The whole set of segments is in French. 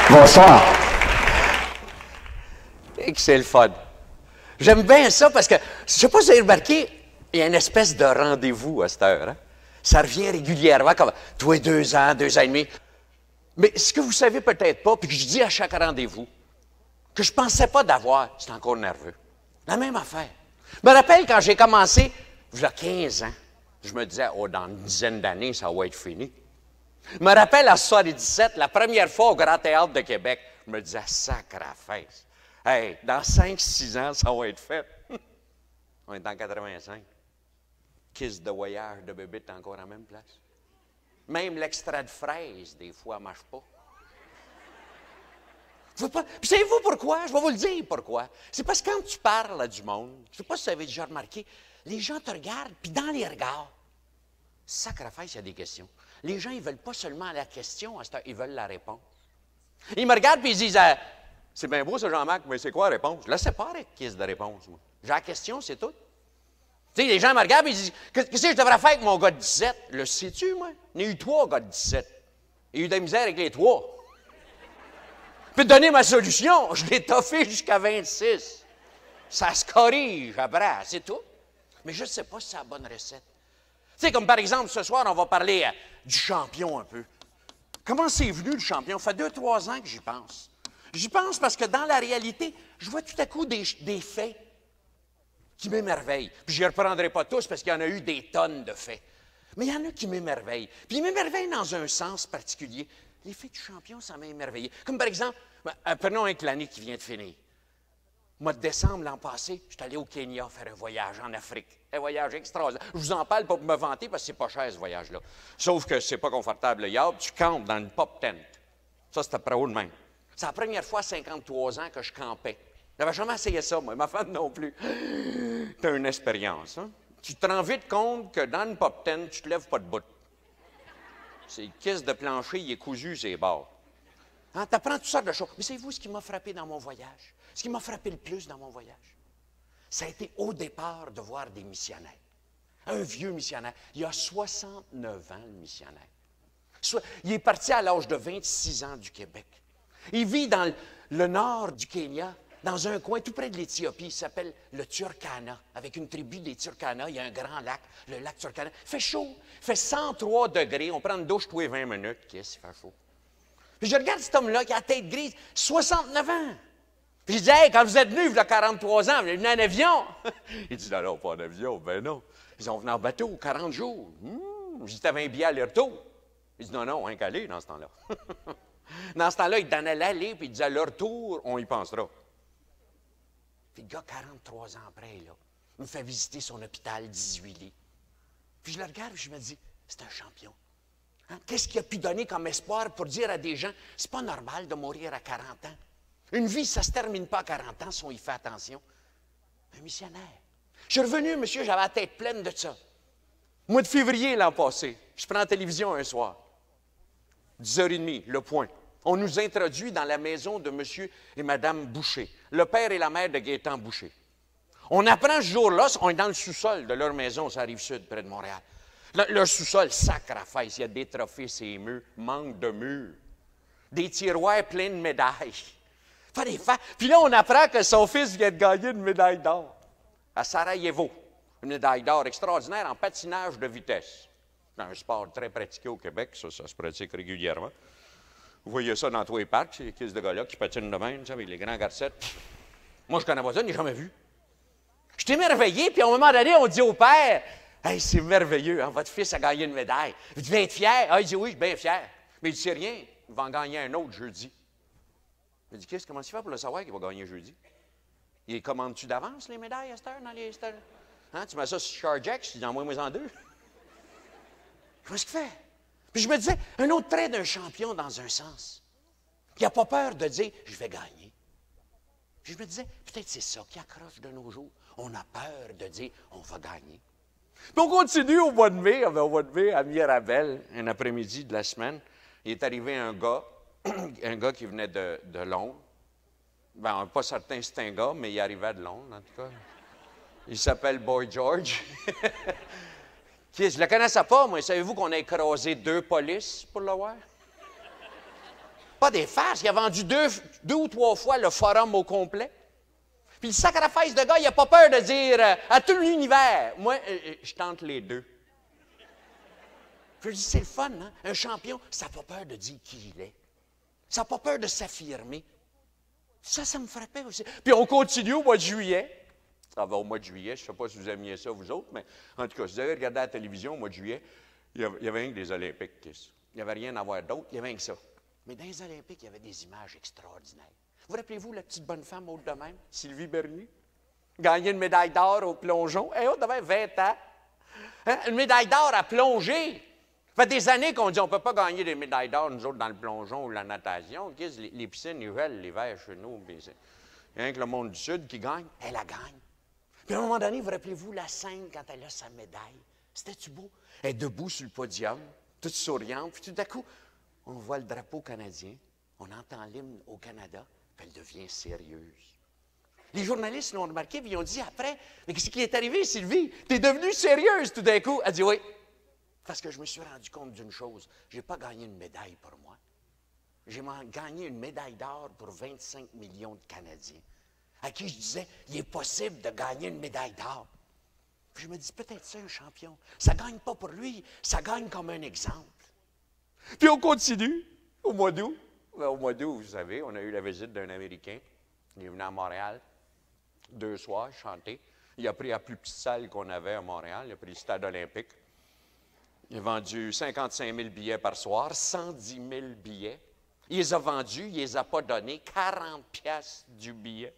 Bonsoir. Et que c'est le fun. J'aime bien ça parce que, je sais pas si vous avez remarqué, il y a une espèce de rendez-vous à cette heure. Hein? Ça revient régulièrement, comme tous les 2 ans, 2 ans et demi. Mais ce que vous savez peut-être pas, puis que je dis à chaque rendez-vous, que je pensais pas d'avoir, c'est encore nerveux. La même affaire. Je me rappelle quand j'ai commencé, il y a 15 ans, je me disais, oh, dans une dizaine d'années, ça va être fini. Je me rappelle à 77, la première fois au Grand Théâtre de Québec, je me disais, sacrafesse. Hey, dans 5-6 ans, ça va être fait. On est en 85. Kiss de voyage de bébé est encore à la même place. Même l'extrait de fraise, des fois, ne marche pas. Puis savez-vous pourquoi? Je vais vous le dire pourquoi. C'est parce que quand tu parles à du monde, je ne sais pas si vous avez déjà remarqué, les gens te regardent, puis dans les regards, sacrafesse, il y a des questions. Les gens, ils ne veulent pas seulement la question, ils veulent la réponse. Ils me regardent, puis ils disent, c'est bien beau, ça, Jean-Marc, mais c'est quoi la réponse? Je ne la sais pas, qui de réponse, moi. J'ai la question, c'est tout. Tu sais, les gens me regardent et ils disent, qu'est-ce que je devrais faire avec mon gars de 17? Le sais-tu, moi? Il y en a eu 3 gars de 17. Il y a eu de la misère avec les 3. Je peux te donner ma solution. Je l'ai toffé jusqu'à 26. Ça se corrige après, c'est tout. Mais je ne sais pas si c'est la bonne recette. Tu sais, comme par exemple, ce soir, on va parler du champion un peu. Comment c'est venu, le champion? Ça fait 2-3 ans que j'y pense. J'y pense parce que dans la réalité, je vois tout à coup des faits qui m'émerveillent. Puis je ne les reprendrai pas tous parce qu'il y en a eu des tonnes de faits. Mais il y en a qui m'émerveillent. Puis ils m'émerveillent dans un sens particulier. Les faits du champion, ça m'a émerveillé. Comme par exemple, prenons avec l'année qui vient de finir. Au mois de décembre, l'an passé, je suis allé au Kenya faire un voyage en Afrique. Un voyage extraordinaire. Je vous en parle pas pour me vanter parce que c'est pas cher, ce voyage-là. Sauf que c'est pas confortable. Le yard, tu campes dans une pop tent. Ça, c'était après haut de même. C'est la première fois à 53 ans que je campais. Je n'avais jamais essayé ça, moi. Ma femme non plus. Tu as une expérience, hein? Tu te rends vite compte que dans une pop tent, tu te lèves pas de bout. C'est le kiss de plancher, il est cousu, c'est bords. Hein? Tu apprends toutes sortes de choses. Mais savez-vous ce qui m'a frappé dans mon voyage? Ce qui m'a frappé le plus dans mon voyage? Ça a été au départ de voir des missionnaires. Un vieux missionnaire. Il a 69 ans, le missionnaire. Il est parti à l'âge de 26 ans du Québec. Il vit dans le nord du Kenya, dans un coin tout près de l'Éthiopie. Il s'appelle le Turkana. Avec une tribu des Turkana, il y a un grand lac, le lac Turkana. Il fait chaud. Il fait 103 degrés. On prend une douche tous les 20 minutes. Qu'est-ce qu'il fait chaud? Puis je regarde cet homme-là qui a la tête grise, 69 ans. Puis je dis, hey, quand vous êtes venu, il y a 43 ans, vous êtes venu en avion. Il dit, non, pas en avion. Ben non. Ils ont venu en bateau, 40 jours. Je dis, t'avais un billet aller-retour. Il dit, non, un calé dans ce temps-là. Dans ce temps-là, il donnait l'aller, puis il disait, le retour, on y pensera. Puis le gars, 43 ans après, là, me fait visiter son hôpital, 18 lits. Puis je le regarde et je me dis, c'est un champion. Hein? Qu'est-ce qu'il a pu donner comme espoir pour dire à des gens, c'est pas normal de mourir à 40 ans. Une vie, ça ne se termine pas à 40 ans si on y fait attention. Un missionnaire. Je suis revenu, monsieur, j'avais la tête pleine de ça. Au mois de février l'an passé, je prends la télévision un soir. 10h30, le point. On nous introduit dans la maison de monsieur et madame Boucher, le père et la mère de Gaétan Boucher. On apprend ce jour-là, on est dans le sous-sol de leur maison, ça arrive sud, près de Montréal. Leur sous-sol, sacre-fesse, il y a des trophées, ces murs, manque de murs. Des tiroirs pleins de médailles. Puis là, on apprend que son fils vient de gagner une médaille d'or à Sarajevo. Une médaille d'or extraordinaire en patinage de vitesse. C'est un sport très pratiqué au Québec, ça se pratique régulièrement. Vous voyez ça dans tous les parcs, ces kids de gars-là qui patinent de même, avec les grands garcettes. Moi, je connais pas ça, je n'ai jamais vu. Je t'ai émerveillé, puis à un moment donné, on dit au père, « Hey, c'est merveilleux, hein, votre fils a gagné une médaille. Vous devez être fier. » Ah, il dit, « Oui, je suis bien fier. » Mais il dit, « C'est rien, il va en gagner un autre jeudi. » Il dit, « Comment tu fais pour le savoir qu'il va gagner jeudi? » Il commande-tu d'avance les médailles à cette heure dans les... Hein, tu mets ça sur Chargex, tu dis, « Envoie-moi en 2. » Comment est-ce qu'il fait? Puis je me disais, un autre trait d'un champion dans un sens. Il n'a pas peur de dire, je vais gagner. Puis je me disais, peut-être c'est ça qui accroche de nos jours. On a peur de dire, on va gagner. Puis on continue au mois de mai. À Mirabel, un après-midi de la semaine, il est arrivé un gars qui venait de Londres. Ben, on n'est pas certain que c'est un gars, mais il arrivait de Londres, en tout cas. Il s'appelle Boy George. Je ne le connaissais pas, moi. Savez-vous qu'on a écrasé 2 polices pour le voir? Pas des farces. Il a vendu deux ou trois fois le forum au complet. Puis le sacrifice de gars, il n'a pas peur de dire à tout l'univers, moi, je tente les deux. Puis je dis, c'est le fun, hein? Un champion, ça n'a pas peur de dire qui il est. Ça n'a pas peur de s'affirmer. Ça me frappait aussi. Puis on continue au mois de juillet. Ça va au mois de juillet, je ne sais pas si vous aimiez ça, vous autres, mais en tout cas, si vous avez regardé la télévision au mois de juillet, il y avait rien que des Olympiques. Il n'y avait rien à voir d'autre, il y avait rien que ça. Mais dans les Olympiques, il y avait des images extraordinaires. Vous rappelez-vous la petite bonne femme haute de même, Sylvie Bernier? Gagné une médaille d'or au plongeon. Elle avait 20 ans. Hein? Une médaille d'or à plonger. Ça fait des années qu'on dit on ne peut pas gagner des médailles d'or, nous autres, dans le plongeon ou la natation. Les piscines, ils veulent l'hiver chez nous. Il n'y a rien que le monde du Sud qui gagne. Elle la gagne. Puis à un moment donné, vous rappelez-vous la scène quand elle a sa médaille? C'était-tu beau? Elle est debout sur le podium, toute souriante, puis tout à coup, on voit le drapeau canadien, on entend l'hymne au Canada, puis elle devient sérieuse. Les journalistes l'ont remarqué, puis ils ont dit après, mais qu'est-ce qui est arrivé, Sylvie? T'es devenue sérieuse tout d'un coup. Elle dit oui, parce que je me suis rendu compte d'une chose, je n'ai pas gagné une médaille pour moi. J'ai gagné une médaille d'or pour 25 millions de Canadiens, à qui je disais, il est possible de gagner une médaille d'or. Puis je me dis, peut-être ça, un champion. Ça ne gagne pas pour lui, ça gagne comme un exemple. Puis on continue, au mois d'août. Au mois d'août, vous savez, on a eu la visite d'un Américain. Il est venu à Montréal, 2 soirs, chanter. Il a pris la plus petite salle qu'on avait à Montréal, il a pris le stade olympique. Il a vendu 55 000 billets par soir, 110 000 billets. Il les a vendus, il ne les a pas donnés, 40 piastres du billet.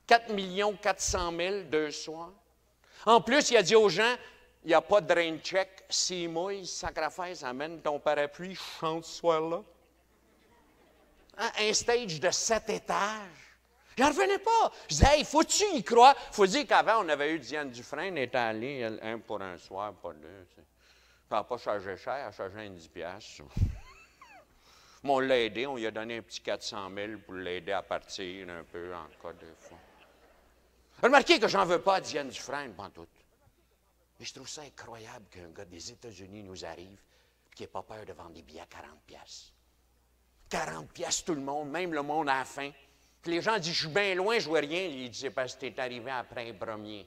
4 400 000 2 soirs. En plus, il a dit aux gens, il n'y a pas de rain check. S'il mouille, sacrifice, amène ton parapluie, chante ce soir-là. Hein? Un stage de 7 étages. J'en revenais pas. Je disais, hey, faut-tu y croire? Il faut dire qu'avant, on avait eu Diane Dufresne, elle était allée, un pour un soir, pas deux. Elle n'a pas chargé cher, elle chargeait un 10 piastres. Mais on l'a aidé, on lui a donné un petit 400 000 pour l'aider à partir un peu en cas de fois. Remarquez que j'en veux pas à Diane Dufresne, pantoute. Mais je trouve ça incroyable qu'un gars des États-Unis nous arrive et qu'il n'ait pas peur de vendre des billets à 40 piastres. 40 piastres tout le monde, même le monde à la fin. Puis les gens disent, je suis bien loin, je vois rien. Il dit, c'est parce que tu es arrivé après un premier.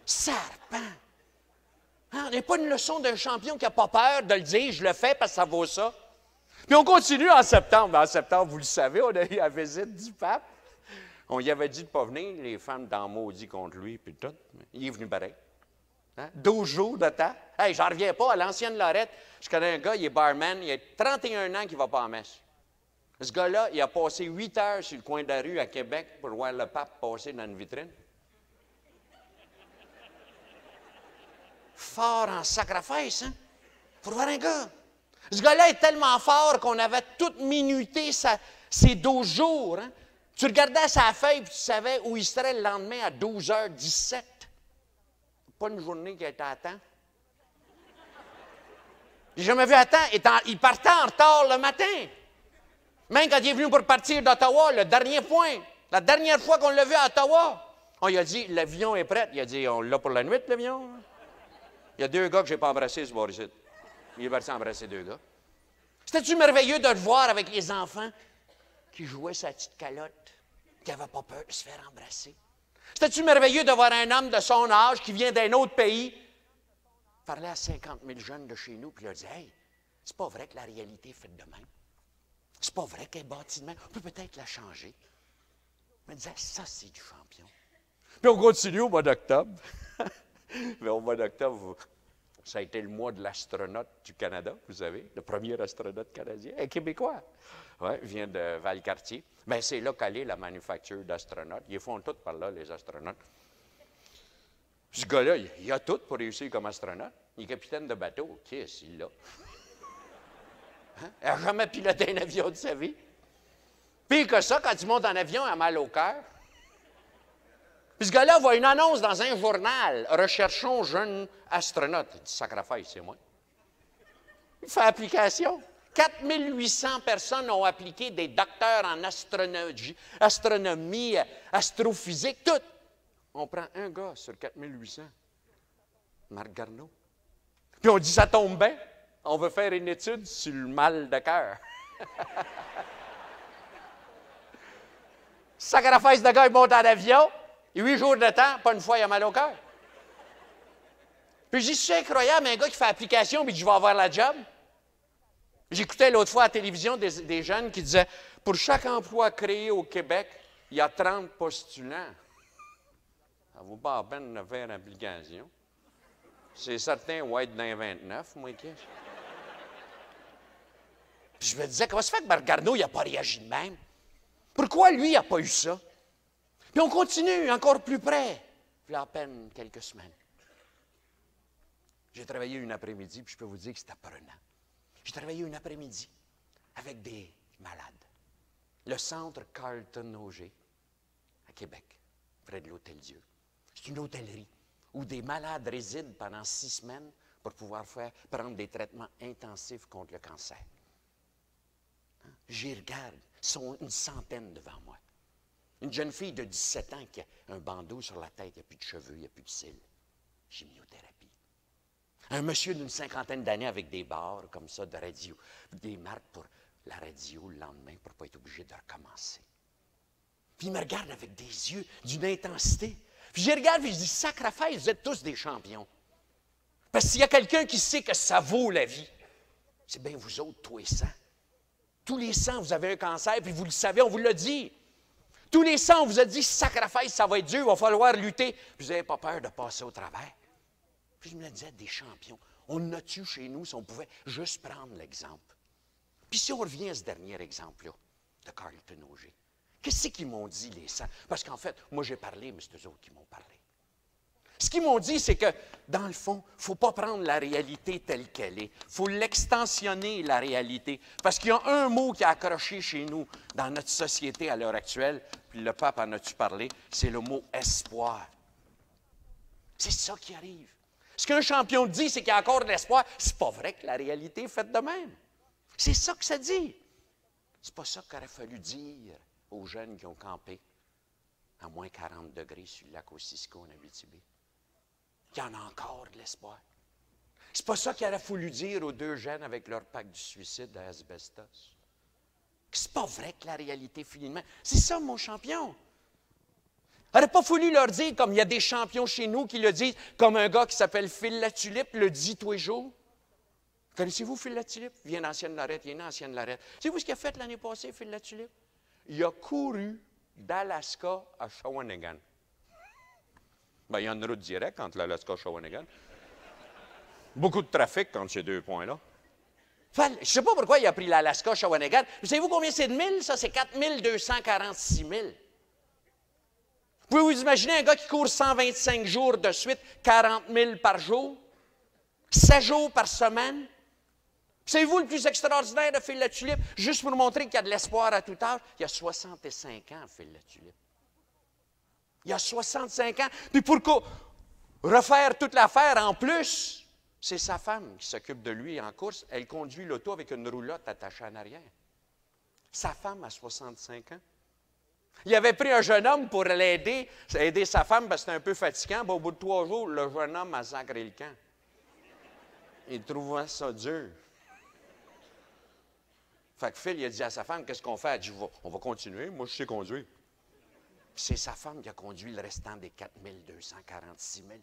Serpent! Hein, on n'est pas une leçon d'un champion qui n'a pas peur de le dire, je le fais parce que ça vaut ça. Puis on continue en septembre. En septembre, vous le savez, on a eu la visite du pape. On y avait dit de ne pas venir, les femmes dans maudit contre lui, puis tout. Il est venu pareil. Hein? 12 jours de temps. Hey, j'en reviens pas, à l'ancienne Lorette, je connais un gars, il est barman, il a 31 ans qu'il ne va pas en messe. Ce gars-là, il a passé 8 heures sur le coin de la rue à Québec pour voir le pape passer dans une vitrine. Fort en sacrifice, hein? Pour voir un gars. Ce gars-là est tellement fort qu'on avait tout minuté ses 12 jours, hein? Tu regardais sa feuille et tu savais où il serait le lendemain à 12h17. Pas une journée qui était à temps. J'ai jamais vu à temps. Il partait en retard le matin. Même quand il est venu pour partir d'Ottawa, le dernier point, la dernière fois qu'on l'a vu à Ottawa, on lui a dit, l'avion est prêt. Il a dit, on l'a pour la nuit, l'avion. Il y a 2 gars que je n'ai pas embrassés, ce Boris. Il est parti embrasser 2 gars. C'était-tu merveilleux de le voir avec les enfants qui jouait sa petite calotte, qui n'avait pas peur de se faire embrasser? C'était-tu merveilleux de voir un homme de son âge qui vient d'un autre pays parler à 50 000 jeunes de chez nous puis leur dire, hey, c'est pas vrai que la réalité est faite de même. C'est pas vrai qu'elle est bâtie de même. On peut peut-être la changer. Mais il disait, ça, c'est du champion. Puis on continue au mois d'octobre. Mais au mois d'octobre, ça a été le mois de l'astronaute du Canada, vous savez, le premier astronaute canadien, un Québécois. Oui, il vient de Valcartier. Bien, c'est là qu'elle est la manufacture d'astronautes. Ils font tout par là, les astronautes. Ce gars-là, il a tout pour réussir comme astronaute. Il est capitaine de bateau. Qu'est-ce qu'il a? Hein? Il n'a jamais piloté un avion de sa vie. Pire que ça, quand il monte en avion, il a mal au cœur. Puis ce gars-là voit une annonce dans un journal. Recherchons jeune astronaute. Il dit, sacrifice, c'est moi. Il fait application. 4 800 personnes ont appliqué, des docteurs en astronomie, astrophysique, tout. On prend un gars sur 4 800. Marc Garneau. Puis on dit, ça tombe bien. On veut faire une étude sur le mal de cœur. Sacrifice de gars, il monte en avion, 8 jours de temps, pas une fois, il a mal au cœur. Puis je dis, c'est incroyable, un gars qui fait application, puis je vais avoir la job. J'écoutais l'autre fois à la télévision des jeunes qui disaient, pour chaque emploi créé au Québec, il y a 30 postulants. Ça ne vaut pas la peine de faire application. C'est certain, on va être dans les 29, moi, qu'est-ce? Puis je me disais, comment ça fait que Marc Garneau, il n'a pas réagi de même? Pourquoi lui, il n'a pas eu ça? Puis on continue, encore plus près. Il y a à peine quelques semaines. J'ai travaillé une après-midi, puis je peux vous dire que c'était prenant. J'ai travaillé une après-midi avec des malades. Le centre Carleton-Auger, à Québec, près de l'Hôtel-Dieu. C'est une hôtellerie où des malades résident pendant 6 semaines pour pouvoir prendre des traitements intensifs contre le cancer. J'y regarde, ils sont une centaine devant moi. Une jeune fille de 17 ans qui a un bandeau sur la tête, il n'y a plus de cheveux, il n'y a plus de cils. Chimiothérapie. Un monsieur d'une 50aine d'années avec des barres comme ça de radio, des marques pour la radio le lendemain pour ne pas être obligé de recommencer. Puis il me regarde avec des yeux d'une intensité. Puis je regarde et je dis, sacrifice, vous êtes tous des champions. Parce qu'il y a quelqu'un qui sait que ça vaut la vie. C'est bien vous autres, tous les 100. Tous les 100, vous avez un cancer, puis vous le savez, on vous l'a dit. Tous les 100, on vous a dit, sacrifice, ça va être dur, il va falloir lutter. Puis vous n'avez pas peur de passer au travers. Puis je me disais, des champions. On en a-tu chez nous si on pouvait juste prendre l'exemple? Puis si on revient à ce dernier exemple-là, de Carleton-Auger, qu'est-ce qu'ils m'ont dit, les 100? Parce qu'en fait, moi j'ai parlé, mais c'est eux autres qui m'ont parlé. Ce qu'ils m'ont dit, c'est que, dans le fond, il ne faut pas prendre la réalité telle qu'elle est. Il faut l'extensionner, la réalité. Parce qu'il y a un mot qui a accroché chez nous, dans notre société à l'heure actuelle, puis le pape en a-tu parlé, c'est le mot espoir. C'est ça qui arrive. Ce qu'un champion dit, c'est qu'il y a encore de l'espoir. C'est pas vrai que la réalité est faite de même. C'est ça que ça dit. C'est pas ça qu'il aurait fallu dire aux jeunes qui ont campé à moins 40 degrés sur le lac Ossisco en Abitibi. Il y en a encore de l'espoir. C'est pas ça qu'il aurait fallu dire aux 2 jeunes avec leur pacte du suicide à Asbestos. C'est pas vrai que la réalité finit de même. C'est ça, mon champion. Il n'aurait pas fallu leur dire, comme il y a des champions chez nous qui le disent, comme un gars qui s'appelle Phil Latulippe le dit tous les jours. Connaissez-vous Phil Latulippe? Il vient d'Ancienne-Lorette, il est né d'Ancienne-Lorette. Savez-vous ce qu'il a fait l'année passée, Phil Latulippe? Il a couru d'Alaska à Shawinigan. Bien, il y a une route directe entre l'Alaska et Shawinigan. Beaucoup de trafic entre ces 2 points-là. Je ne sais pas pourquoi il a pris l'Alaska, Shawinigan. Savez-vous combien c'est de milles, ça? C'est 4246 000. Vous pouvez vous imaginer un gars qui court 125 jours de suite, 40 000 par jour, 7 jours par semaine. Savez-vous le plus extraordinaire de Phil Latulippe? Juste pour montrer qu'il y a de l'espoir à tout âge, il a 65 ans, Phil Latulippe. Il a 65 ans. Puis pour refaire toute l'affaire en plus, c'est sa femme qui s'occupe de lui en course. Elle conduit l'auto avec une roulotte attachée en arrière. Sa femme a 65 ans. Il avait pris un jeune homme pour l'aider, aider sa femme parce que c'était un peu fatigant. Bien, au bout de 3 jours, le jeune homme a sacré le camp. Il trouvait ça dur. Fait que Phil, il a dit à sa femme, qu'est-ce qu'on fait? Elle a dit, on va continuer, moi je sais conduire. C'est sa femme qui a conduit le restant des 4 246 000.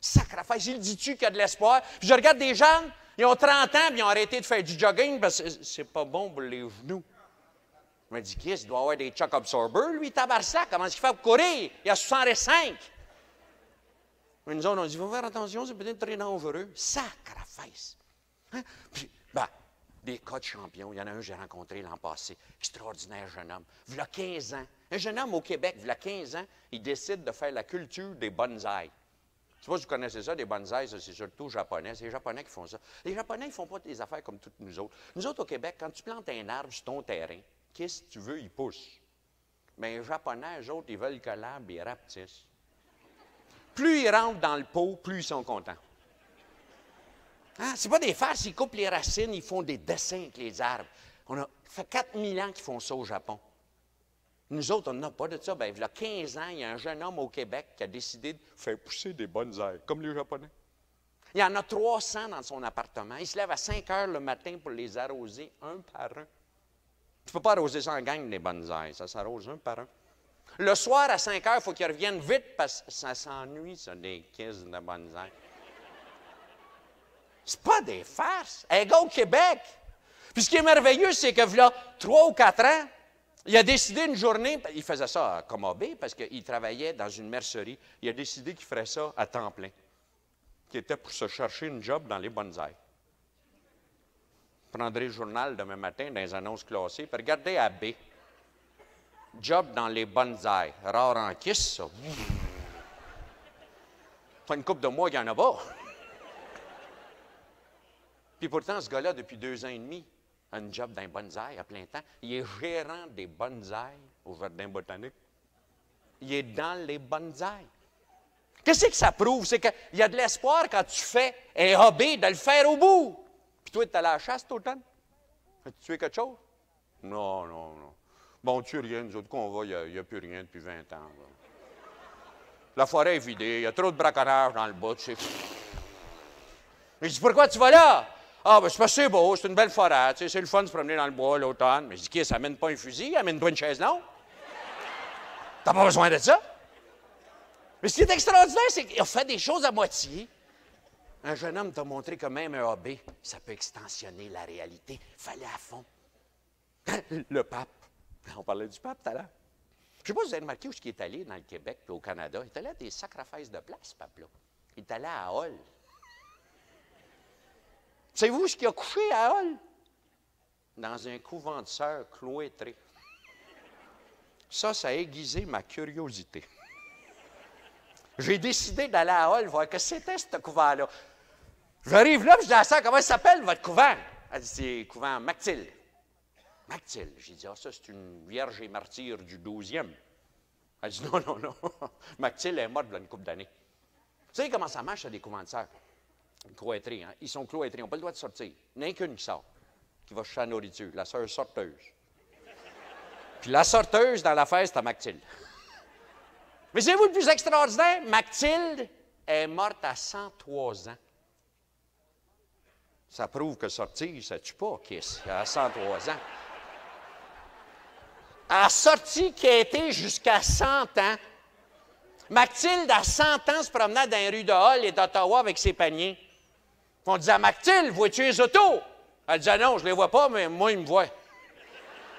Sacrifice, il dit-tu qu'il y a de l'espoir? Puis je regarde des jeunes, ils ont 30 ans, puis ils ont arrêté de faire du jogging parce que c'est pas bon pour les genoux. Je me dis, Chris, il doit avoir des shock absorbers, lui, tabarnak, comment est-ce qu'il fait pour courir? Il a 65. Mais nous autres, on dit, il faut faire attention, c'est peut-être très dangereux. Sacrifice. Hein? Puis, des cas de champions. Il y en a un que j'ai rencontré l'an passé. Extraordinaire jeune homme. Il y a 15 ans. Un jeune homme au Québec, il y a 15 ans, il décide de faire la culture des bonsaïs. Je ne sais pas si vous connaissez ça, des bonsaïs, c'est surtout japonais. C'est les Japonais qui font ça. Les Japonais, ils ne font pas des affaires comme toutes nous autres. Nous autres, au Québec, quand tu plantes un arbre sur ton terrain, qu'est-ce que tu veux, il pousse. Mais les Japonais, eux autres, ils veulent que l'arbre, il rapetisse. Plus ils rentrent dans le pot, plus ils sont contents. Hein? C'est pas des farces, ils coupent les racines, ils font des dessins avec les arbres. Ça fait 4000 ans qu'ils font ça au Japon. Nous autres, on n'a pas de ça. Bien, il y a 15 ans, il y a un jeune homme au Québec qui a décidé de faire pousser des bonsaïs, comme les Japonais. Il y en a 300 dans son appartement. Il se lève à 5 heures le matin pour les arroser un par un. Tu ne peux pas arroser ça en gang, les bonsaïs. Ça s'arrose un par un. Le soir, à 5 heures, il faut qu'ils reviennent vite parce que ça s'ennuie, ça, des kisses de bonsaïs. C'est pas des farces. Un gars au Québec. Puis ce qui est merveilleux, c'est que là, 3 ou 4 ans, il a décidé une journée, il faisait ça à Comobé parce qu'il travaillait dans une mercerie. Il a décidé qu'il ferait ça à temps plein, qui était pour se chercher une job dans les bonsaïs. Prendrez le journal demain matin dans les annonces classées, puis regardez à B. Job dans les bonsaïs. Rare en kiss, ça. Pas une couple de mois, il n'y en a pas. Puis pourtant, ce gars-là, depuis 2 ans et demi, a un job dans les bonsaïs à plein temps. Il est gérant des bonsaïs au Jardin botanique. Il est dans les bonsaïs. Qu'est-ce que ça prouve? C'est qu'il y a de l'espoir quand tu fais un hobby de le faire au bout. Puis toi, tu es à la chasse tout le temps. As-tu tué quelque chose? Non, non, non. Bon, on ne tue rien. Nous autres, qu'on va, il n'y a plus rien depuis 20 ans. Là. La forêt est vidée. Il y a trop de braconnage dans le bout. Je dis, pourquoi tu vas là? Ah, ben c'est parce que c'est beau, c'est une belle forêt. Tu sais, c'est le fun de se promener dans le bois l'automne. Mais je dis, ça amène pas un fusil, amène-toi une chaise longue. T'as pas besoin de ça. Mais ce qui est extraordinaire, c'est qu'il a fait des choses à moitié. Un jeune homme t'a montré que même un hobby, ça peut extensionner la réalité. Fallait à fond. Le pape. On parlait du pape tout à l'heure. Je ne sais pas si vous avez remarqué où il est allé dans le Québec et au Canada. Il est allé à des sacrifices de place, ce pape-là. Il est allé à Hull. Savez-vous ce qu'il a couché à Hull? Dans un couvent de sœurs cloîtré. Ça a aiguisé ma curiosité. J'ai décidé d'aller à Hull voir que c'était ce couvent-là. J'arrive là, puis je dis à la sœur, comment ça s'appelle votre couvent? Elle dit, c'est le couvent Mactil. Mactil. J'ai dit, ah, ça, c'est une vierge et martyre du 12e. Elle dit, non, non, non. Mactil est morte il y a une couple d'années. Vous savez comment ça marche, ça, des couvents de sœurs? Cloîtrés, hein? Ils sont cloîtrés, ils n'ont pas le droit de sortir. Il n'y en a qu'une qui sort, qui va chercher la nourriture, la sœur sorteuse. Puis la sorteuse, dans l'affaire, c'est à Mactilde. Mais c'est-vous le plus extraordinaire? Mactilde est morte à 103 ans. Ça prouve que sortir, ça ne tue pas, Kiss, à 103 ans. Elle a sorti qui a été jusqu'à 100 ans. Mactilde, à 100 ans, se promenait dans les rues de Hull et d'Ottawa avec ses paniers. On disait à Mactilde, vois-tu les autos? Elle disait, non, je ne les vois pas, mais moi, il me voit.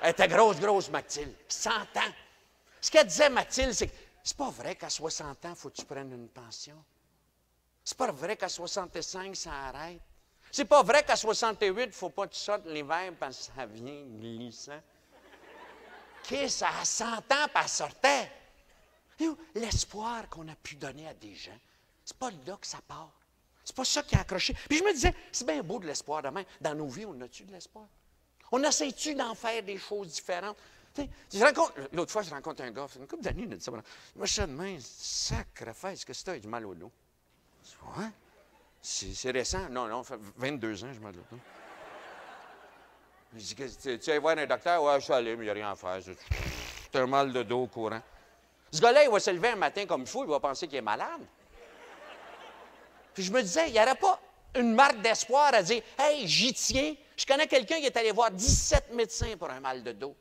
Elle était grosse, Mactilde. 100 ans. Ce qu'elle disait, Mactilde, c'est que c'est pas vrai qu'à 60 ans, il faut que tu prennes une pension. C'est pas vrai qu'à 65, ça arrête. C'est pas vrai qu'à 68, il ne faut pas que tu sortes l'hiver parce que ça vient glissant. Qu'est-ce à 100 ans, puis elle sortait. L'espoir qu'on a pu donner à des gens, c'est pas là que ça part. C'est pas ça qui a accroché. Puis je me disais, c'est bien beau de l'espoir demain. Dans nos vies, on a-tu de l'espoir? On essaie-tu d'en faire des choses différentes? L'autre fois, je rencontre un gars, une couple d'années, il a dit ça. Moi, je suis demain, sacrifice, que c'est ça, il a du mal au dos. Ouais? C'est récent? Non, ça fait 22 ans, je mal au dos. Je dis, tu vas voir un docteur? Ouais, je suis allé, mais il n'y a rien à faire. C'est un mal de dos courant. Ce gars-là, il va se lever un matin comme il faut, il va penser qu'il est malade. Puis je me disais, il n'y aurait pas une marque d'espoir à dire, « Hey, j'y tiens. Je connais quelqu'un qui est allé voir 17 médecins pour un mal de dos. »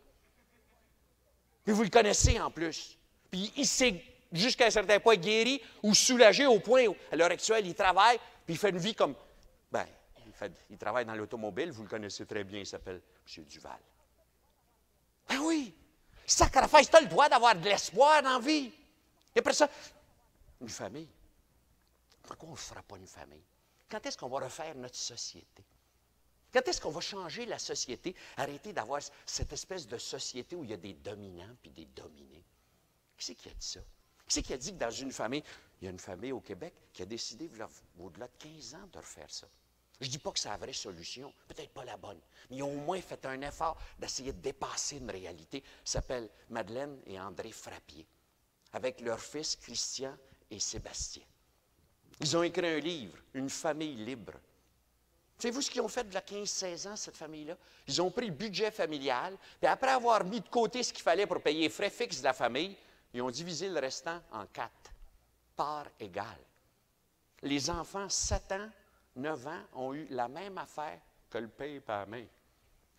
Puis vous le connaissez en plus. Puis il s'est, jusqu'à un certain point, guéri ou soulagé au point où, à l'heure actuelle, il travaille, puis il fait une vie comme... Bien, il travaille dans l'automobile, vous le connaissez très bien, il s'appelle M. Duval. Ben oui! Sacrifice, tu as le droit d'avoir de l'espoir dans la vie. Et après ça, une famille. Pourquoi on ne fera pas une famille? Quand est-ce qu'on va refaire notre société? Quand est-ce qu'on va changer la société? Arrêter d'avoir cette espèce de société où il y a des dominants puis des dominés. Qui c'est qui a dit ça? Qui c'est qui a dit que dans une famille, il y a une famille au Québec qui a décidé, au-delà de 15 ans, de refaire ça? Je ne dis pas que c'est la vraie solution, peut-être pas la bonne, mais ils ont au moins fait un effort d'essayer de dépasser une réalité. Ça s'appelle Madeleine et André Frappier, avec leurs fils Christian et Sébastien. Ils ont écrit un livre, Une famille libre. Savez-vous ce qu'ils ont fait de la 15-16 ans, cette famille-là? Ils ont pris le budget familial, puis après avoir mis de côté ce qu'il fallait pour payer les frais fixes de la famille, ils ont divisé le restant en 4, parts égales. Les enfants, 7 ans, 9 ans, ont eu la même affaire que le père et la mère.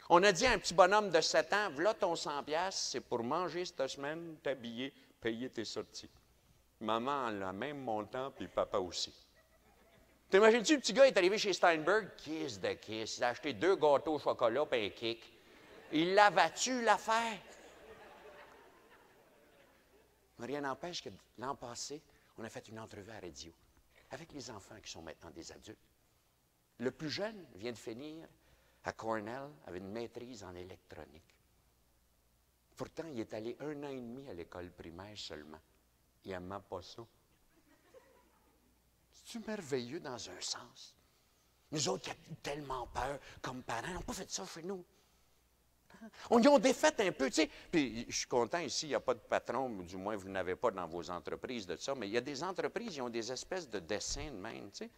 On a dit à un petit bonhomme de 7 ans, voilà ton 100 $, c'est pour manger cette semaine, t'habiller, payer tes sorties. Maman a le même montant, puis papa aussi. T'imagines-tu, le petit gars est arrivé chez Steinberg, kiss de kiss, il a acheté 2 gâteaux au chocolat et un kick. Il l'a battu, l'affaire. Mais rien n'empêche que l'an passé, on a fait une entrevue à la radio avec les enfants qui sont maintenant des adultes. Le plus jeune vient de finir à Cornell avec une maîtrise en électronique. Pourtant, il est allé 1 an et demi à l'école primaire seulement. Il n'aimait pas ça. C'est-tu merveilleux dans un sens? Nous autres qui avons tellement peur comme parents, on n'a pas fait ça chez nous. On y a défait un peu, tu sais. Puis je suis content ici, il n'y a pas de patron, ou du moins vous n'avez pas dans vos entreprises de ça, mais il y a des entreprises, ils ont des espèces de dessins de même, tu sais.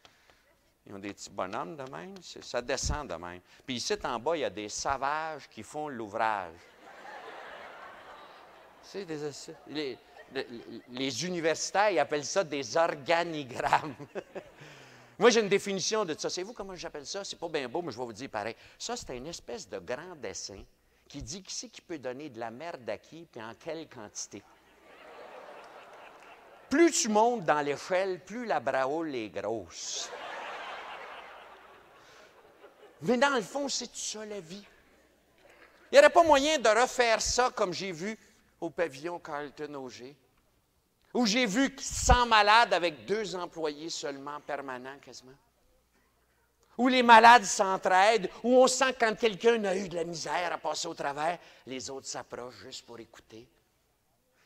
Ils ont des petits bonhommes de même, ça descend de même. Puis ici, en bas, il y a des savages qui font l'ouvrage. Tu sais, les universitaires, ils appellent ça des organigrammes. Moi, j'ai une définition de ça. Savez-vous comment j'appelle ça? C'est pas bien beau, mais je vais vous dire pareil. Ça, c'est une espèce de grand dessin qui dit qui c'est qui peut donner de la merde à qui et en quelle quantité. Plus tu montes dans l'échelle, plus la braoule est grosse. Mais dans le fond, c'est tout ça la vie. Il n'y aurait pas moyen de refaire ça comme j'ai vu au pavillon Carleton-Auger, où j'ai vu 100 malades avec 2 employés seulement permanents quasiment. Où les malades s'entraident, où on sent quand quelqu'un a eu de la misère à passer au travers, les autres s'approchent juste pour écouter.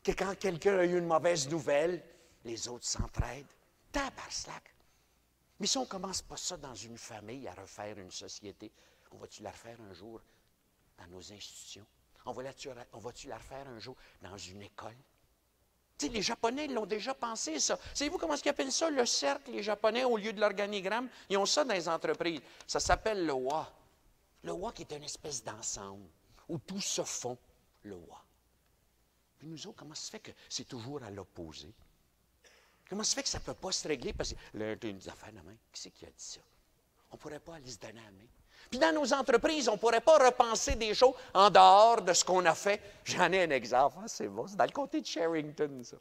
Que quand quelqu'un a eu une mauvaise nouvelle, les autres s'entraident. Tabarnak! Mais si on ne commence pas ça dans une famille, à refaire une société, on va-tu la refaire un jour dans nos institutions? On va-tu la refaire un jour dans une école? Tu sais, les Japonais l'ont déjà pensé, ça. Savez-vous comment ils appellent ça, le cercle, les Japonais, au lieu de l'organigramme? Ils ont ça dans les entreprises. Ça s'appelle le wa. Le wa qui est une espèce d'ensemble, où tout se fond, le wa. Puis nous autres, comment ça se fait que c'est toujours à l'opposé? Comment ça se fait que ça ne peut pas se régler? Parce que là, tu as des affaires de main. Qui c'est qui a dit ça? On ne pourrait pas aller se donner la main. Puis dans nos entreprises, on ne pourrait pas repenser des choses en dehors de ce qu'on a fait. J'en ai un exemple. Ah, c'est bon, c'est dans le comté de Sherrington, ça.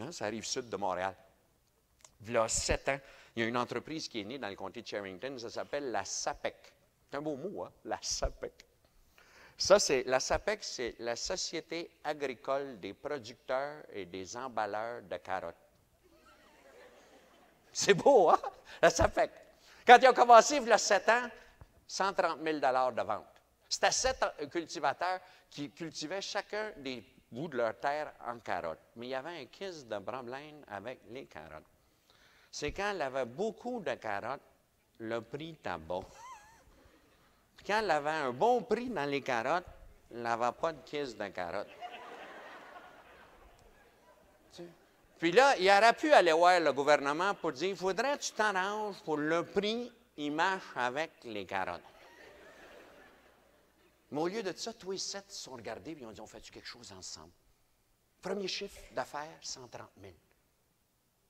Hein, ça arrive sud de Montréal. Il y a 7 ans, il y a une entreprise qui est née dans le comté de Sherrington, ça s'appelle la SAPEC. C'est un beau mot, hein? La SAPEC. La SAPEC, c'est la Société agricole des producteurs et des emballeurs de carottes. C'est beau, hein? La SAPEC. Quand ils ont commencé, il y a 7 ans, 130 000 $ de vente. C'était 7 cultivateurs qui cultivaient chacun des bouts de leur terre en carottes. Mais il y avait un kiss de problème avec les carottes. C'est quand elle avait beaucoup de carottes, le prix était bon. Puis quand elle avait un bon prix dans les carottes, elle n'avait pas de kiss de carottes. Puis là, il aurait pu aller voir le gouvernement pour dire, il faudrait que tu t'arranges pour le prix, il marche avec les carottes. Mais au lieu de ça, tous les 7 se sont regardés et ils ont dit, on fait quelque chose ensemble. Premier chiffre d'affaires, 130 000.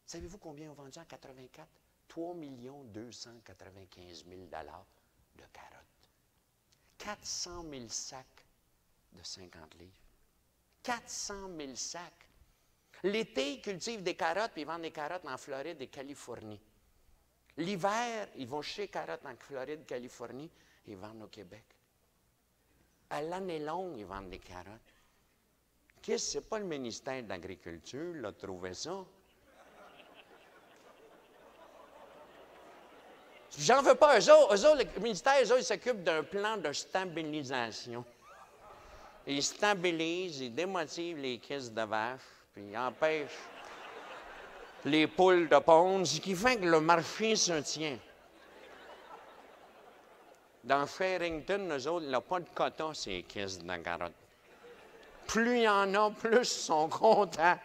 Savez-vous combien ils ont vendu en 84? 3 295 000 $ de carottes. 400 000 sacs de 50 livres. 400 000 sacs. L'été, ils cultivent des carottes puis ils vendent des carottes en Floride et Californie. L'hiver, ils vont chercher les carottes en Floride, Californie et ils vendent au Québec. À l'année longue, ils vendent des carottes. Qu'est-ce que c'est pas le ministère de l'Agriculture, là, de trouver ça? J'en veux pas. Eux autres, le ministère, eux autres, ils s'occupent d'un plan de stabilisation. Ils stabilisent, ils démotivent les caisses de vaches, puis ils empêchent les poules de pondre, ce qui fait que le marché se tient. Dans Sherrington, eux autres, il n'y a pas de quota, ces caisses de carottes. Plus il y en a, plus ils sont contents.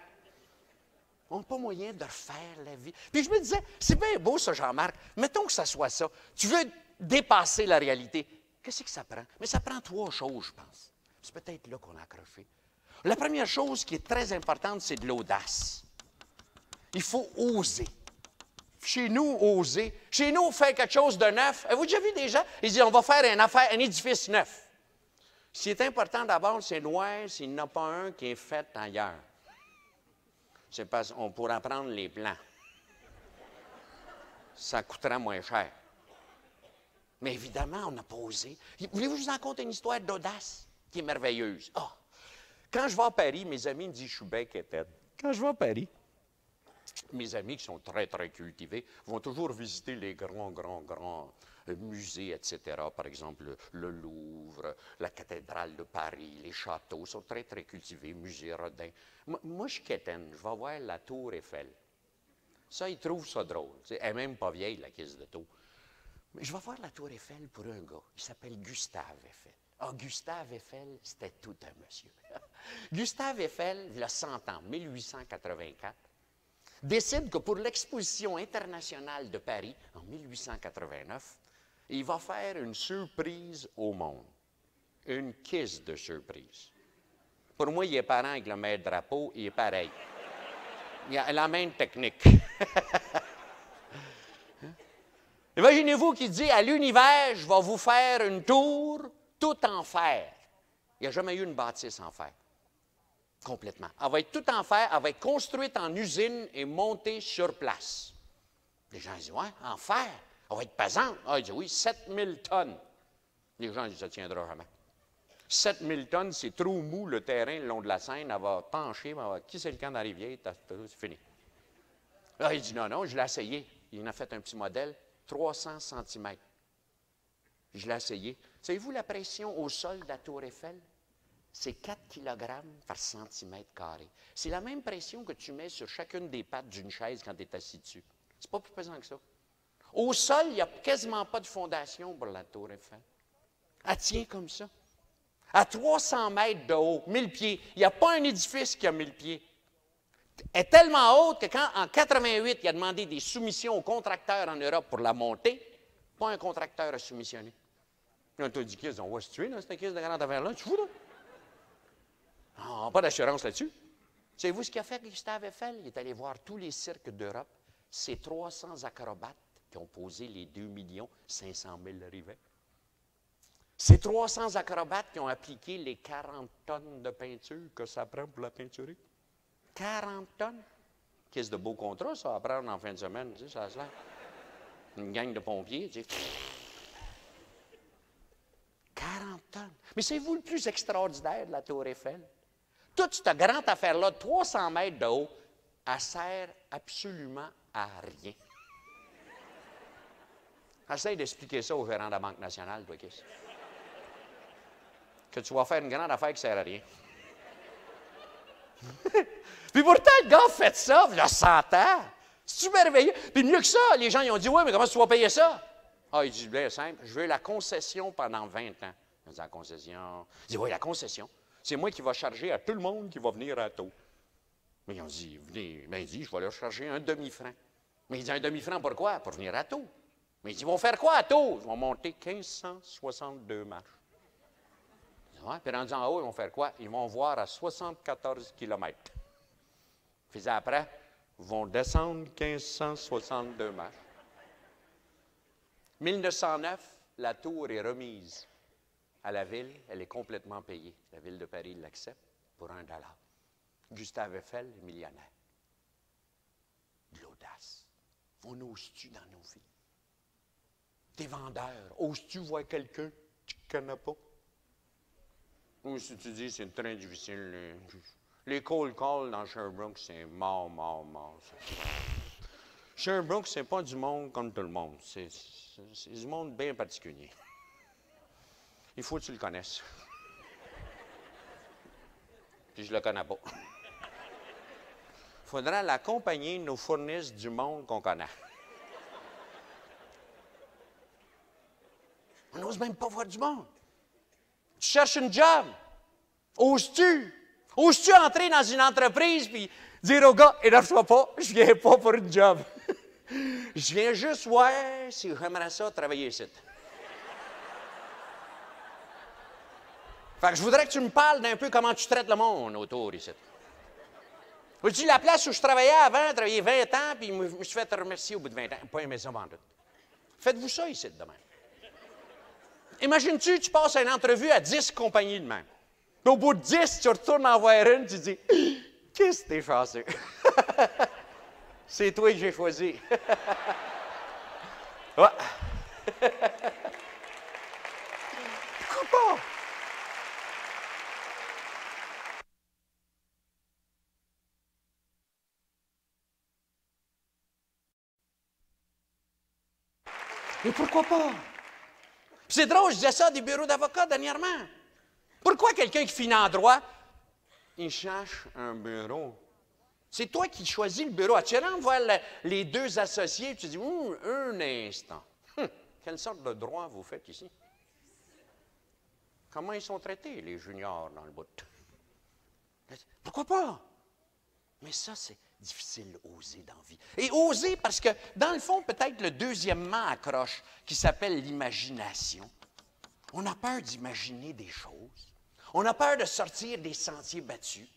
On n'a pas moyen de refaire la vie. Puis je me disais, c'est bien beau ça, Jean-Marc. Mettons que ça soit ça. Tu veux dépasser la réalité. Qu'est-ce que ça prend? Mais ça prend 3 choses, je pense. C'est peut-être là qu'on a accroché. La première chose qui est très importante, c'est de l'audace. Il faut oser. chez nous, oser. Chez nous, faire quelque chose de neuf. Avez-vous déjà vu des gens? Ils disent, on va faire un édifice neuf. Ce qui est important d'abord, c'est noir s'il n'y en a pas un qui est fait ailleurs. C'est parce qu'on pourra prendre les plans. Ça coûtera moins cher. Mais évidemment, on n'a pas osé. Voulez-vous que je vous en conte une histoire d'audace qui est merveilleuse? Ah! Quand je vais à Paris, mes amis me disent, je suis bec et tête. Quand je vais à Paris, mes amis qui sont très, très cultivés vont toujours visiter les grands musées, etc. Par exemple, le Louvre, la cathédrale de Paris, les châteaux sont très, très cultivés, musée Rodin. Moi, je suis quétaine, je vais voir la Tour Eiffel. Ça, ils trouvent ça drôle. Elle n'est même pas vieille, la caisse de tour. Mais je vais voir la Tour Eiffel pour un gars. Il s'appelle Gustave Eiffel. Ah, Gustave Eiffel, c'était tout un monsieur. Gustave Eiffel, il a 100 ans, 1884, décide que pour l'exposition internationale de Paris, en 1889, il va faire une surprise au monde. Une kiss de surprise. Pour moi, il est parent avec le maître drapeau, il est pareil. Il a la même technique. Imaginez-vous qu'il dit à l'univers, je vais vous faire une tour tout en fer. Il n'y a jamais eu une bâtisse en fer. Complètement. Elle va être tout en fer, elle va être construite en usine et montée sur place. Les gens disent, ouais, en fer, elle va être pesante. Ah, il dit, oui, 7000 tonnes. Les gens disent, ça ne tiendra jamais. 7000 tonnes, c'est trop mou, le terrain le long de la Seine, elle va pencher, qui c'est le camp dans la rivière, c'est fini. Là, il dit, non, je l'ai essayé. Il en a fait un petit modèle, 300 cm. Je l'ai essayé. Savez-vous la pression au sol de la Tour Eiffel? C'est 4 kg par centimètre carré. C'est la même pression que tu mets sur chacune des pattes d'une chaise quand tu es assis dessus. C'est pas plus pesant que ça. Au sol, il n'y a quasiment pas de fondation pour la Tour Eiffel. Elle tient comme ça. À 300 mètres de haut, 1000 pieds. Il n'y a pas un édifice qui a 1000 pieds. Elle est tellement haute que quand, en 88, il a demandé des soumissions aux contracteurs en Europe pour la monter, pas un contracteur a soumissionné. Ils ont tout dit qu'ils ont se tuer dans cette caisse de grande affaire-là. Tu fous, là? Ah, pas d'assurance là-dessus. Savez-vous ce qu'a fait Gustave Eiffel? Il est allé voir tous les cirques d'Europe. C'est 300 acrobates qui ont posé les 2 500 000 rivets. C'est 300 acrobates qui ont appliqué les 40 tonnes de peinture que ça prend pour la peinturer. 40 tonnes? Qu'est-ce de beau contrat, ça, à prendre en fin de semaine, tu sais, ça se lève. Une gang de pompiers, tu sais. 40 tonnes. Mais savez-vous le plus extraordinaire de la Tour Eiffel? Toute cette grande affaire-là, de 300 mètres de haut, elle sert absolument à rien. Essaye d'expliquer ça au gérant de la Banque nationale, toi, Kiss. Que tu vas faire une grande affaire qui ne sert à rien. Puis pourtant, le gars a fait ça, il y a 100 ans. C'est-tu merveilleux? Puis mieux que ça, les gens ils ont dit, oui, mais comment tu vas payer ça? Ah, il dit, bien simple, je veux la concession pendant 20 ans. Il dit, la concession. Il dit, oui, la concession. C'est moi qui va charger à tout le monde qui va venir à taux. Mais ils ont dit, venez. Ben, il dit, je vais leur charger un demi-franc. Mais il dit, un demi-franc, pourquoi? Pour venir à taux. Mais il dit, ils vont faire quoi à taux? Ils vont monter 1562 marches. Ouais, puis rendus en haut, ils vont faire quoi? Ils vont voir à 74 km. Puis après, ils vont descendre 1562 marches. 1909, la tour est remise à la ville. Elle est complètement payée. La ville de Paris l'accepte pour $1. Gustave Eiffel est millionnaire. De l'audace. On ose-tu dans nos vies? T'es vendeur. Oses-tu voir quelqu'un que tu ne connais pas? Ou si tu dis, c'est très difficile. Les cold calls dans Sherbrooke, c'est mort. Sherbrooke, c'est pas du monde comme tout le monde. C'est du monde bien particulier. Il faut que tu le connaisses. Puis je le connais pas. Il faudra la compagnie nous fournisse du monde qu'on connaît. On n'ose même pas voir du monde. Tu cherches une job. Oses-tu? Oses-tu entrer dans une entreprise puis dire au gars, énerve-toi pas, je viens pas pour une job. Je viens juste voir si j'aimerais ça travailler ici. Fait que je voudrais que tu me parles d'un peu comment tu traites le monde autour ici. Vois-tu la place où je travaillais avant, j'ai travaillé 20 ans, puis je me suis fait remercier au bout de 20 ans. Pas aimé ça, tout. Faites-vous ça ici, demain. Imagine-tu, tu passes une entrevue à 10 compagnies de même. Puis au bout de 10, tu retournes en voir une, tu dis, qu'est-ce que t'es chanceux? C'est toi que j'ai choisi. Ouais. Pourquoi pas? Mais pourquoi pas? Puis c'est drôle, je disais ça à des bureaux d'avocats dernièrement. Pourquoi quelqu'un qui finit en droit, il cherche un bureau? C'est toi qui choisis le bureau. Tu rentres voir les deux associés, tu dis, un instant. Quelle sorte de droit vous faites ici? Comment ils sont traités, les juniors, dans le bout? Pourquoi pas? Mais ça, c'est difficile d'oser dans la vie. Et oser parce que, dans le fond, peut-être le deuxièmement accroche, qui s'appelle l'imagination. On a peur d'imaginer des choses. On a peur de sortir des sentiers battus.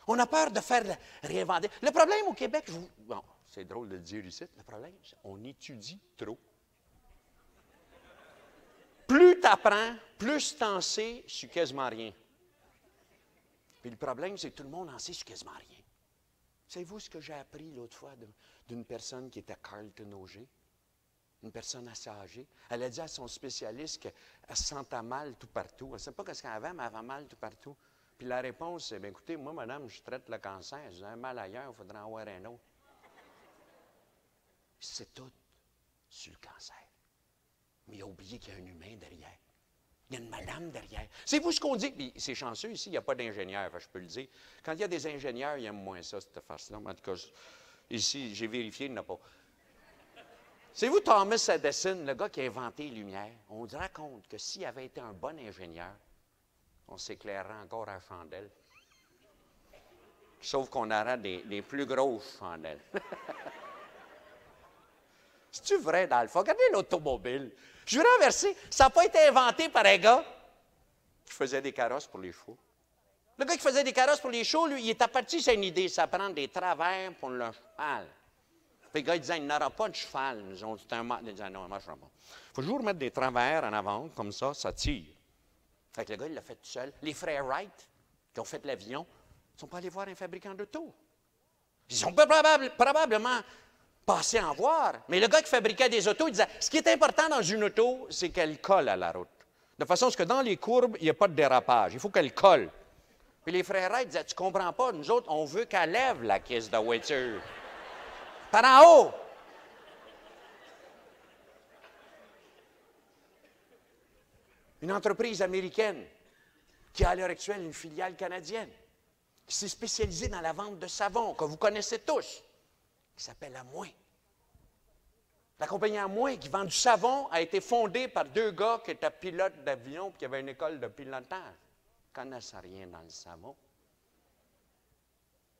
On a peur de faire réinventer. Le problème au Québec, bon, c'est drôle de le dire ici, le problème, c'est qu'on étudie trop. Plus tu apprends, plus tu en sais sur quasiment rien. Puis le problème, c'est que tout le monde en sait sur quasiment rien. Savez-vous ce que j'ai appris l'autre fois d'une personne qui était Carlton Auger? Une personne assez âgée. Elle a dit à son spécialiste qu'elle se sentait mal tout partout. Elle ne sait pas ce qu'elle avait, mais elle avait mal tout partout. Puis la réponse, c'est, bien écoutez, moi, madame, je traite le cancer. J'ai un mal ailleurs, il faudrait en avoir un autre. C'est tout sur le cancer. Mais il a oublié qu'il y a un humain derrière. Il y a une madame derrière. C'est-vous ce qu'on dit? Puis c'est chanceux ici, il n'y a pas d'ingénieur, je peux le dire. Quand il y a des ingénieurs, ils aiment moins ça, cette farce-là. En tout cas, ici, j'ai vérifié, il n'y en a pas. C'est-vous Thomas Edison, le gars qui a inventé les lumières? On se raconte que s'il avait été un bon ingénieur, on s'éclairerait encore à la chandelle. Sauf qu'on aurait des plus grosses chandelles. C'est-tu vrai, dans le fond? Regardez l'automobile. Je vais renverser. Ça n'a pas été inventé par un gars qui faisait des carrosses pour les chevaux. Le gars qui faisait des carrosses pour les chevaux, lui, il était parti sur une idée, ça prend des travers pour le cheval. Puis le gars, il disait, il n'aura pas de cheval. Nous autres, c'était un mât. Il disait, non, ça ne marchera pas. Il faut toujours mettre des travers en avant, comme ça tire. Fait que le gars, il l'a fait tout seul. Les frères Wright, qui ont fait l'avion, ils ne sont pas allés voir un fabricant d'auto. Ils ont probablement passé en voir. Mais le gars qui fabriquait des autos, il disait, ce qui est important dans une auto, c'est qu'elle colle à la route. De façon à ce que dans les courbes, il n'y ait pas de dérapage. Il faut qu'elle colle. Puis les frères Wright disaient, tu comprends pas, nous autres, on veut qu'elle lève la caisse de voiture. Par en haut. Une entreprise américaine qui a à l'heure actuelle une filiale canadienne, qui s'est spécialisée dans la vente de savon, que vous connaissez tous, qui s'appelle Amway. La compagnie Amway, qui vend du savon, a été fondée par deux gars qui étaient pilotes d'avion et qui avaient une école de pilotage. Ils ne connaissent rien dans le savon.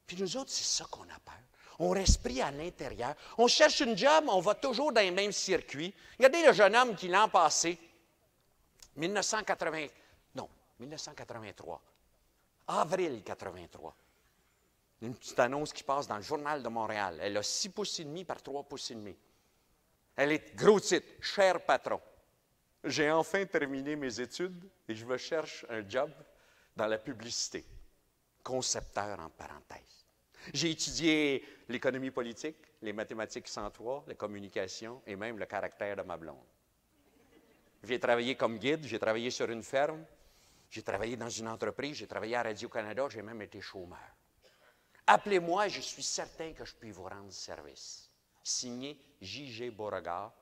Puis nous autres, c'est ça qu'on a peur. On reste pris à l'intérieur. On cherche une job, on va toujours dans les mêmes circuits. Regardez le jeune homme qui, l'an passé, 1983, avril 83, une petite annonce qui passe dans le Journal de Montréal. Elle a 6 pouces et demi par 3 pouces et demi. Elle est gros titre, « Cher patron, j'ai enfin terminé mes études et je cherche un job dans la publicité. Concepteur en parenthèse. J'ai étudié l'économie politique, les mathématiques 103, la communication et même le caractère de ma blonde. J'ai travaillé comme guide, j'ai travaillé sur une ferme, j'ai travaillé dans une entreprise, j'ai travaillé à Radio-Canada, j'ai même été chômeur. Appelez-moi, je suis certain que je puis vous rendre service. Signé J.G. Beauregard,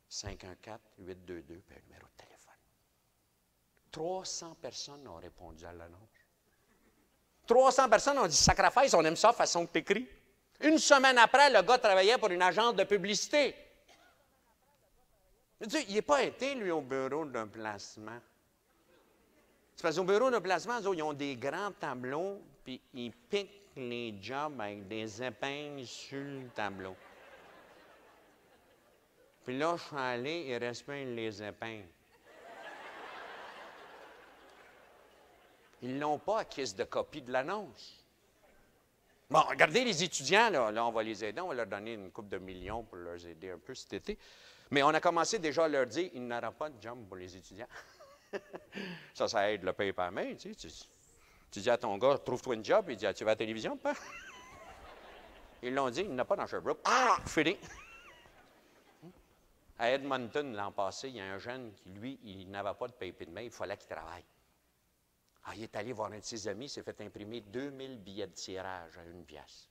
514-822, puis un numéro de téléphone. 300 personnes ont répondu à l'annonce. 300 personnes ont dit « Sacrifice, on aime ça, façon que t'écris. » Une semaine après, le gars travaillait pour une agence de publicité. Il n'est pas été, lui, au bureau d'un placement. C'est parce qu'au bureau d'un placement, ils ont des grands tableaux, puis ils piquent les jobs avec des épingles sur le tableau. Puis là, je suis allé, il reste pas les épingles. Ils n'ont pas acquis de copie de l'annonce. Bon, regardez les étudiants, là, on va les aider, on va leur donner une couple de millions pour leur aider un peu cet été. Mais on a commencé déjà à leur dire, il n'y aura pas de job pour les étudiants. Ça aide le paye par main, tu sais. Tu dis à ton gars, trouve-toi une job, il dit, tu vas à la télévision, père? Ils l'ont dit, il n'y en a pas dans Sherbrooke. Ah, fini! À Edmonton, l'an passé, il y a un jeune qui, lui, il n'avait pas de papier de main, il fallait qu'il travaille. Ah, il est allé voir un de ses amis, il s'est fait imprimer 2000 billets de tirage à 1 pièce.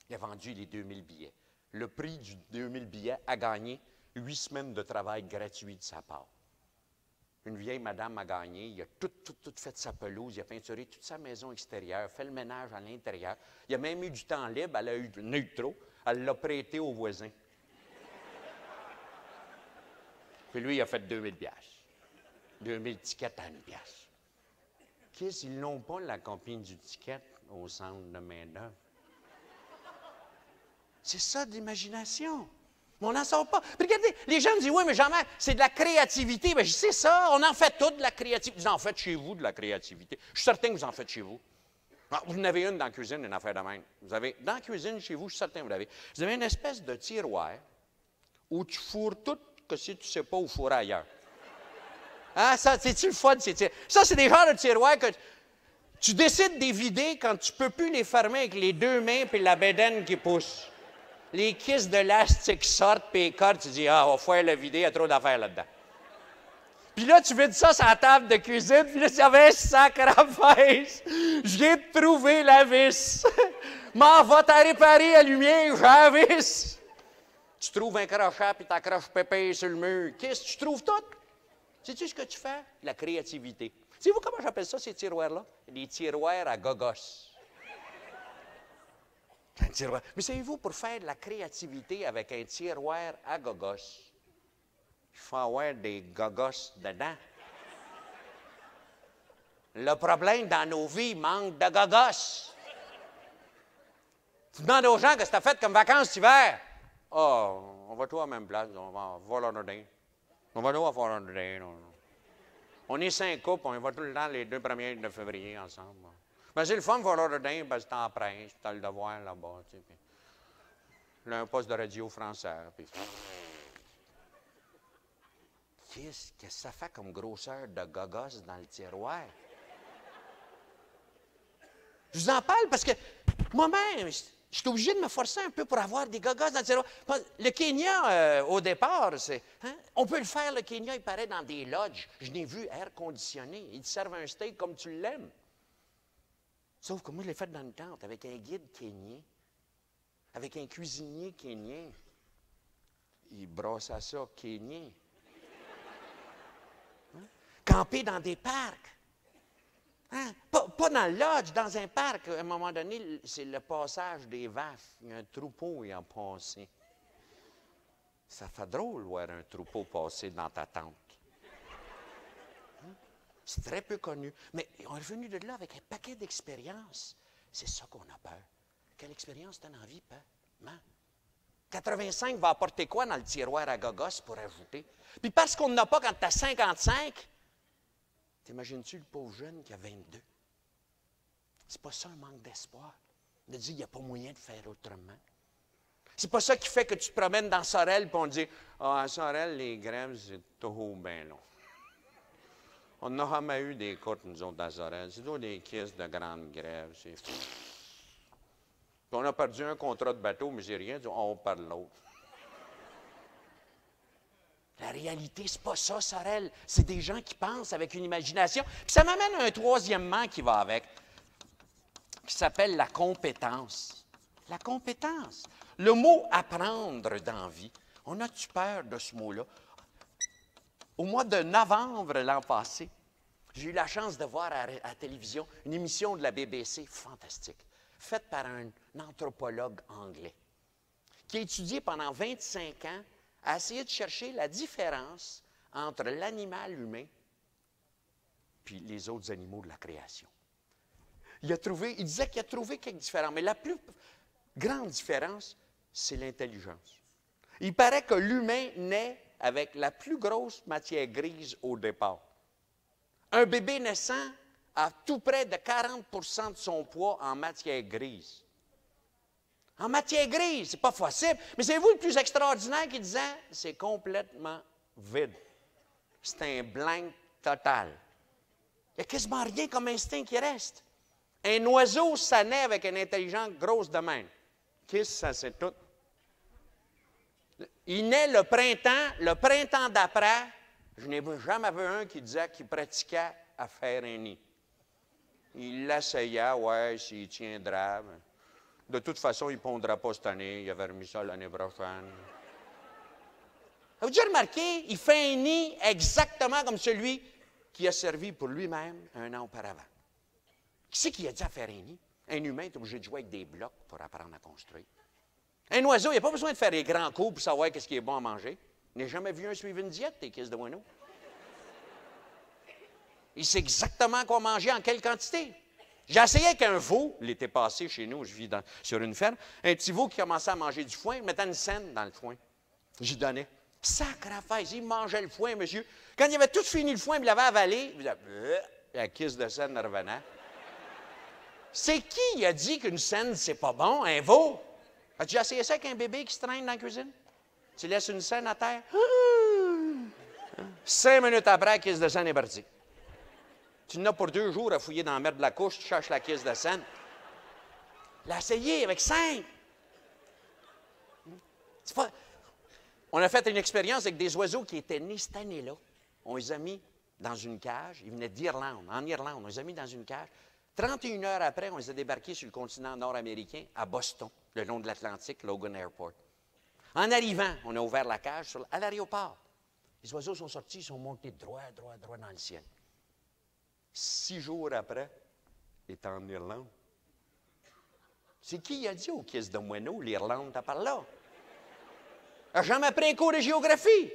Il a vendu les 2000 billets. Le prix du 2000 billets a gagné 8 semaines de travail gratuit de sa part. Une vieille madame a gagné, il a tout fait sa pelouse, il a peinturé toute sa maison extérieure, fait le ménage à l'intérieur. Il a même eu du temps libre, elle a eu trop, elle l'a prêté aux voisins. Puis lui, il a fait 2000 piastres. 2000 tickets à 1 pièce. Qu'est-ce qu'ils n'ont pas, la compagnie du ticket, au centre de main-d'œuvre? C'est ça de l'imagination. Mais on n'en sort pas. Puis regardez, les gens me disent, oui, mais Jean-Marc, c'est de la créativité. Bien, c'est ça, on en fait tout de la créativité. Vous en faites chez vous de la créativité. Je suis certain que vous en faites chez vous. Ah, vous en avez une dans la cuisine, une affaire de même. Vous avez, dans la cuisine, chez vous, je suis certain que vous l'avez. Vous avez une espèce de tiroir où tu fourres tout que si tu ne sais pas où fourrer ailleurs. Ah, ça, c'est-tu le fun, ça, c'est des genres de tiroirs que tu décides de les vider quand tu ne peux plus les fermer avec les 2 mains puis la bédaine qui pousse. Les kisses de l'élastique sortent, puis les cordes, tu dis, ah, on va faire le vider, il y a trop d'affaires là-dedans. Puis là, tu vides ça sur la table de cuisine, puis là, tu avais un sacrifice. Je viens de trouver la vis. M'en va t'en réparer la lumière, j'ai la vis. Tu trouves un crochet, puis tu accroches pépé sur le mur. Qu'est-ce que tu trouves tout? Sais-tu ce que tu fais? La créativité. Savez-vous comment j'appelle ça, ces tiroirs-là? Des tiroirs à gogos. Un tiroir. Mais savez-vous, pour faire de la créativité avec un tiroir à gogos, il faut avoir des gogos dedans. Le problème dans nos vies, il manque de gogos. Tu demandes aux gens que tu as fait comme vacances cet hiver. Oh, on va tous à la même place, on va à Fort Lauderdale. On va tous à Fort Lauderdale. On est 5 couples, on va tout le temps les 2 premiers de février ensemble. Ben, c'est le fun, Fort Lauderdale, parce que t'es en prince, tu as le devoir là-bas. Tu sais, puis, là, un poste de radio français. Puis... Qu'est-ce que ça fait comme grosseur de gogos dans le tiroir? Je vous en parle parce que moi-même, je suis obligé de me forcer un peu pour avoir des gogos dans le tiroir. Le Kenya, au départ, c'est... Hein? On peut le faire, le Kenya, il paraît dans des lodges. Je n'ai vu air conditionné. Ils te servent un steak comme tu l'aimes. Sauf que moi, je l'ai fait dans une tente avec un guide kenyan, avec un cuisinier kenyan. Il brassait ça kenyan. Hein? Camper dans des parcs. Hein? Pas dans le lodge, dans un parc. À un moment donné, c'est le passage des vaches. Il y a un troupeau qui a passé. Ça fait drôle de voir un troupeau passer dans ta tente. Hein? C'est très peu connu. Mais on est revenu de là avec un paquet d'expériences. C'est ça qu'on a peur. Quelle expérience donne envie, peur? Hein? 85 va apporter quoi dans le tiroir à gogos pour ajouter? Puis parce qu'on n'a pas quand tu as 55, t'imagines-tu le pauvre jeune qui a 22? C'est pas ça un manque d'espoir, de dire qu'il n'y a pas moyen de faire autrement. C'est pas ça qui fait que tu te promènes dans Sorel et on te dit « Ah, à Sorel, les grèves, c'est trop bien long. » On n'a jamais eu des côtes, nous autres, à Sorel. C'est toujours des caisses de grandes grèves. On a perdu un contrat de bateau, mais j'ai rien dit, on perd l'autre. La réalité, c'est pas ça, Sorel. C'est des gens qui pensent avec une imagination. Puis ça m'amène à un troisièmement qui va avec, qui s'appelle la compétence. La compétence. Le mot « apprendre » dans la vie. On a-tu peur de ce mot-là? Au mois de novembre l'an passé, j'ai eu la chance de voir à la télévision une émission de la BBC fantastique, faite par un anthropologue anglais, qui a étudié pendant 25 ans à essayer de chercher la différence entre l'animal humain et les autres animaux de la création. Il disait qu'il a trouvé quelques différences, mais la plus grande différence, c'est l'intelligence. Il paraît que l'humain naît avec la plus grosse matière grise au départ. Un bébé naissant a tout près de 40 % de son poids en matière grise. En matière grise, c'est pas possible. Mais c'est vous le plus extraordinaire qui disait, c'est complètement vide. C'est un blank total. Il n'y a quasiment rien comme instinct qui reste. Un oiseau, ça naît avec une intelligence grosse de même. Qu'est-ce que ça, c'est tout? Il naît le printemps d'après, je n'ai jamais vu un qui disait qu'il pratiquait à faire un nid. Il l'essayait, ouais, s'il tiendra. De toute façon, il ne pondra pas cette année, il avait remis ça l'année prochaine. Avez-vous déjà remarqué, il fait un nid exactement comme celui qui a servi pour lui-même un an auparavant. Qui c'est qui a dit à faire un nid? Un humain est obligé de jouer avec des blocs pour apprendre à construire. Un oiseau, il n'a pas besoin de faire des grands coups pour savoir qu'est-ce qui est bon à manger. Il n'a jamais vu un suivre une diète, tes kisses de moineaux. Il sait exactement quoi manger, en quelle quantité. J'ai essayé avec un veau, l'été passé chez nous, je vis sur une ferme, un petit veau qui commençait à manger du foin, mettait une scène dans le foin. J'y donnais. Sacrifice, il mangeait le foin, monsieur. Quand il avait tout fini le foin, il l'avait avalé, la kiss de scène revenait. C'est qui a dit qu'une scène, c'est pas bon, un veau? As-tu essayé ça avec un bébé qui se traîne dans la cuisine? Tu laisses une scène à terre? 5 minutes après, la kiss de scène est partie. Tu n'as pour 2 jours à fouiller dans la merde de la couche, tu cherches la kiss de scène. L'as essayé avec 5. Pas... On a fait une expérience avec des oiseaux qui étaient nés cette année-là. On les a mis dans une cage. Ils venaient d'Irlande, en Irlande. On les a mis dans une cage. 31 heures après, on les a débarqués sur le continent nord-américain, à Boston, le long de l'Atlantique, Logan Airport. En arrivant, on a ouvert la cage à l'aéroport. Les oiseaux sont sortis, ils sont montés droit dans le ciel. 6 jours après, il est en Irlande. C'est qui a dit au kiss de moineau, l'Irlande, t'as par là? Il n'a jamais pris un cours de géographie.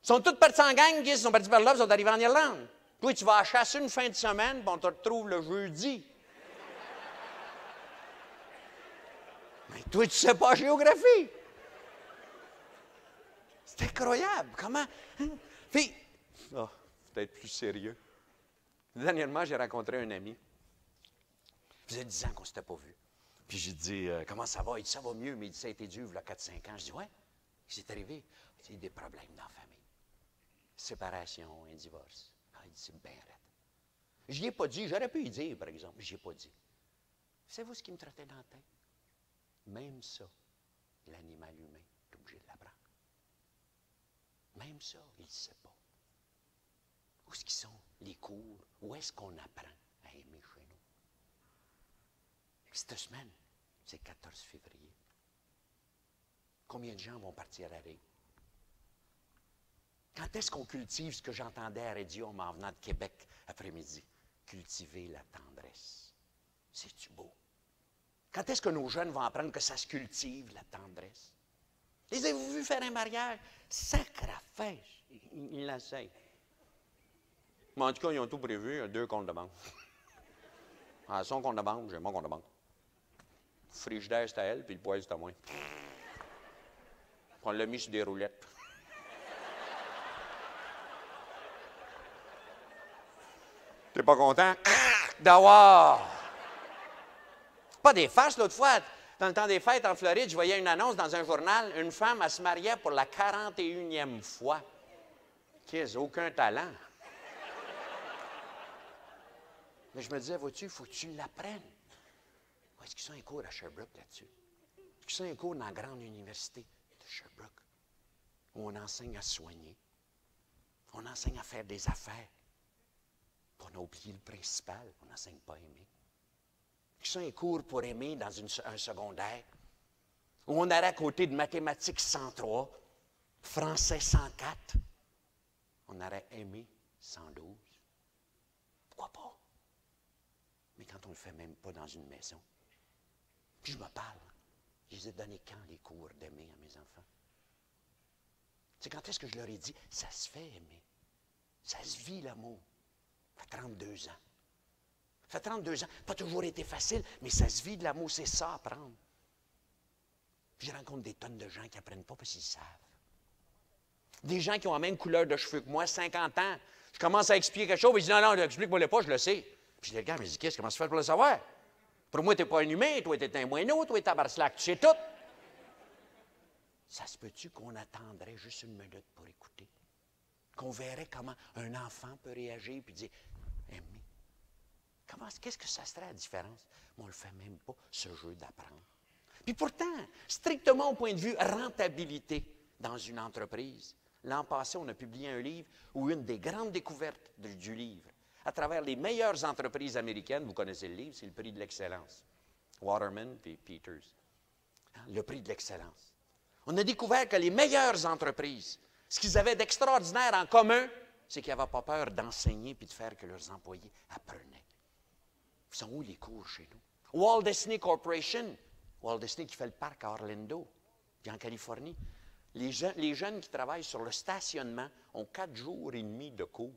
Ils sont tous partis en gang, ils sont partis par là, ils sont arrivés en Irlande. Toi, tu vas à chasser une fin de semaine, puis on te retrouve le jeudi. Mais toi, tu ne sais pas la géographie. C'est incroyable. Comment? Puis, peut-être plus sérieux. Dernièrement, j'ai rencontré un ami. Ça faisait 10 ans qu'on ne s'était pas vu. Puis j'ai dit, comment ça va? Il dit, ça va mieux, mais il dit, ça a été dur, il y a 4-5 ans. Je dis, ouais, qu'est-ce qui est arrivé? Il dit, des problèmes dans la famille. Séparation, un divorce. Il dit, c'est bien raide. Je n'y ai pas dit, j'aurais pu y dire, par exemple, mais je n'y ai pas dit. Savez-vous ce qui me trottait dans la tête? Même ça, l'animal humain est obligé de l'apprendre. Même ça, il ne sait pas. Où est-ce qu'ils sont, les cours? Où est-ce qu'on apprend à aimer chez nous? Cette semaine, c'est le 14 février. Combien de gens vont partir à Ré? Quand est-ce qu'on cultive ce que j'entendais à Radio en m'en venant de Québec après-midi? Cultiver la tendresse. C'est-tu beau? Quand est-ce que nos jeunes vont apprendre que ça se cultive, la tendresse? Les avez-vous vus faire un mariage? Sacrifice! Ils l'essayent. Mais en tout cas, ils ont tout prévu, il y a 2 comptes de banque. Ah, son compte de banque, j'ai mon compte de banque. Le frigidaire, c'est à elle, puis le poêle, c'est à moi. On l'a mis sur des roulettes. T'es pas content? D'avoir! Pas des farces, l'autre fois. Dans le temps des fêtes en Floride, je voyais une annonce dans un journal. Une femme, elle se mariait pour la 41e fois. Qu'est-ce, aucun talent. Mais je me disais, vois-tu, il faut que tu l'apprennes. Est-ce qu'ils sont un cours à Sherbrooke là-dessus? Est-ce qu'ils sont un cours dans la grande université de Sherbrooke? Où on enseigne à soigner. On enseigne à faire des affaires. Puis on a oublié le principal. On n'enseigne pas à aimer. Est-ce qu'ils sont un cours pour aimer dans un secondaire? Où on aurait à côté de mathématiques 103, français 104, on aurait aimé 112. Pourquoi pas? Mais quand on ne le fait même pas dans une maison. Puis je me parle. Je les ai donné quand les cours d'aimer à mes enfants? C'est quand est-ce que je leur ai dit, ça se fait aimer. Ça se vit l'amour. Ça fait 32 ans. Ça fait 32 ans. Pas toujours été facile, mais ça se vit de l'amour. C'est ça à apprendre. Puis je rencontre des tonnes de gens qui n'apprennent pas parce qu'ils savent. Des gens qui ont la même couleur de cheveux que moi, 50 ans. Je commence à expliquer quelque chose, il dit, non, non, explique-moi-le pas, je le sais. Puis le gars me dit, qu'est-ce, comment tu fais pour le savoir? Pour moi, tu n'es pas un humain, toi, tu es un moineau, toi, tabarnak, tu sais tout. Ça se peut-tu qu'on attendrait juste une minute pour écouter? Qu'on verrait comment un enfant peut réagir puis dire, aimer. Qu'est-ce que ça serait la différence? Mais on ne le fait même pas, ce jeu d'apprendre. Puis pourtant, strictement au point de vue rentabilité dans une entreprise, l'an passé, on a publié un livre où une des grandes découvertes du livre, à travers les meilleures entreprises américaines, vous connaissez le livre, c'est le prix de l'excellence. Waterman et Peters. Le prix de l'excellence. On a découvert que les meilleures entreprises, ce qu'ils avaient d'extraordinaire en commun, c'est qu'ils n'avaient pas peur d'enseigner et de faire que leurs employés apprenaient. Ils sont où les cours chez nous? Walt Disney Corporation, Walt Disney qui fait le parc à Orlando, puis en Californie, les jeunes qui travaillent sur le stationnement ont 4 jours et demi de cours.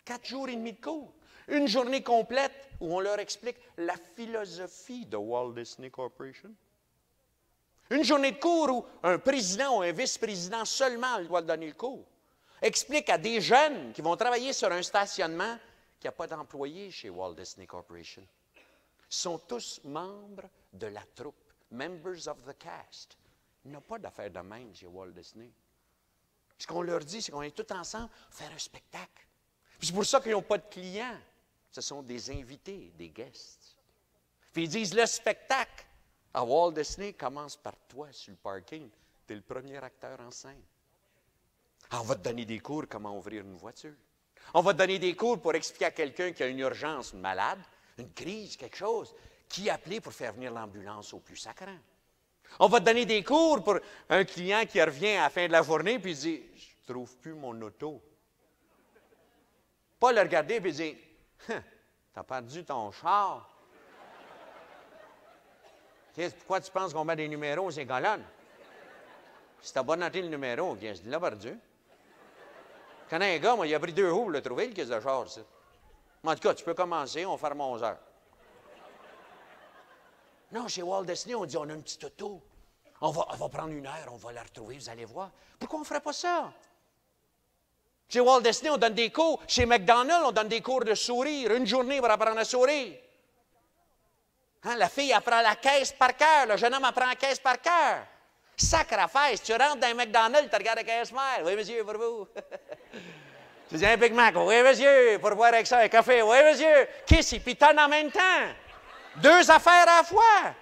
4 jours et demi de cours. Une journée complète où on leur explique la philosophie de Walt Disney Corporation. Une journée de cours où un président ou un vice-président seulement doit donner le cours. Explique à des jeunes qui vont travailler sur un stationnement qu'il n'y a pas d'employés chez Walt Disney Corporation. Ils sont tous membres de la troupe, members of the cast. Il n'y a pas d'affaire de même chez Walt Disney. Ce qu'on leur dit, c'est qu'on est tous ensemble faire un spectacle. Puis c'est pour ça qu'ils n'ont pas de clients. Ce sont des invités, des guests. Puis ils disent, le spectacle à Walt Disney commence par toi sur le parking. Tu es le premier acteur en scène. On va te donner des cours comment ouvrir une voiture. On va te donner des cours pour expliquer à quelqu'un qui a une urgence, une malade, une crise, quelque chose, qui appeler pour faire venir l'ambulance au plus sacrant. On va te donner des cours pour un client qui revient à la fin de la journée puis dit « Je ne trouve plus mon auto. » Pas le regarder et dire « T'as perdu ton char. Pourquoi tu penses qu'on met des numéros sur les colonnes? Si tu n'as pas noté le numéro, il l'a perdu. Je connais un gars, moi, il a pris 2 jours pour le trouver, le caisse de char. Mais en tout cas, tu peux commencer, on ferme 11 heures. Non, chez Walt Disney, on dit, on a une petite auto. On va prendre 1 heure, on va la retrouver, vous allez voir. Pourquoi on ne ferait pas ça? Chez Walt Disney, on donne des cours. Chez McDonald's, on donne des cours de sourire. 1 journée pour apprendre à sourire. Hein, la fille apprend la caisse par cœur. Le jeune homme apprend la caisse par cœur. Sacrifice, tu rentres dans un McDonald's, tu regardes la caisse mère. Oui, monsieur, pour vous. Tu dis un Big Mac. Oui, monsieur, pour boire avec ça un café. Oui, monsieur. Kiss et pitonne en même temps. 2 affaires à la fois.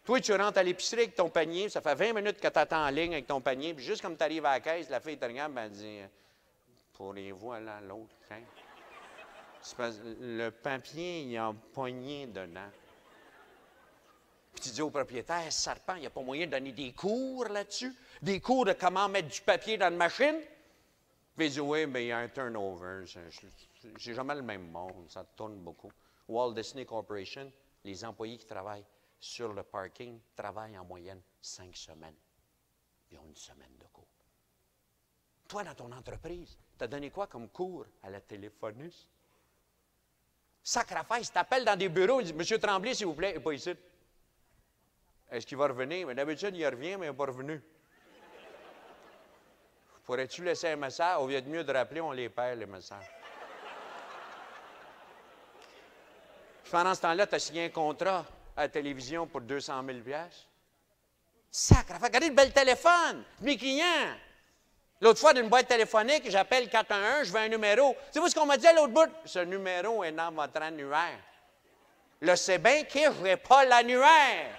Toi, tu rentres à l'épicerie avec ton panier, ça fait 20 minutes que tu attends en ligne avec ton panier, puis juste comme tu arrives à la caisse, la fille te regarde, elle dit pourriez-vous aller à l'autre caisse? Le papier, il y a un poignet dedans. Puis tu dis au propriétaire, serpent, il n'y a pas moyen de donner des cours là-dessus? Des cours de comment mettre du papier dans une machine? Puis il dit oui, mais il y a un turnover. C'est jamais le même monde, ça tourne beaucoup. Walt Disney Corporation, les employés qui travaillent sur le parking travaillent en moyenne 5 semaines. Ils ont 1 semaine de cours. Toi, dans ton entreprise, tu as donné quoi comme cours à la téléphoniste? Sacrifice, t'appelles dans des bureaux, il dit, Monsieur Tremblay, s'il vous plaît, il n'est pas ici. Est-ce qu'il va revenir? Mais d'habitude, il revient, mais il n'est pas revenu. Pourrais-tu laisser un message? Au lieu de mieux de rappeler, on les perd, les messages. Pendant ce temps-là, tu as signé un contrat à la télévision pour 200 000 $. Sacre, regardez le bel téléphone, mes clients. L'autre fois, d'une boîte téléphonique, j'appelle 411, je veux un numéro. Savez-vous ce qu'on m'a dit à l'autre bout? Ce numéro est dans votre annuaire. Le c'est bien que je n'ai pas l'annuaire.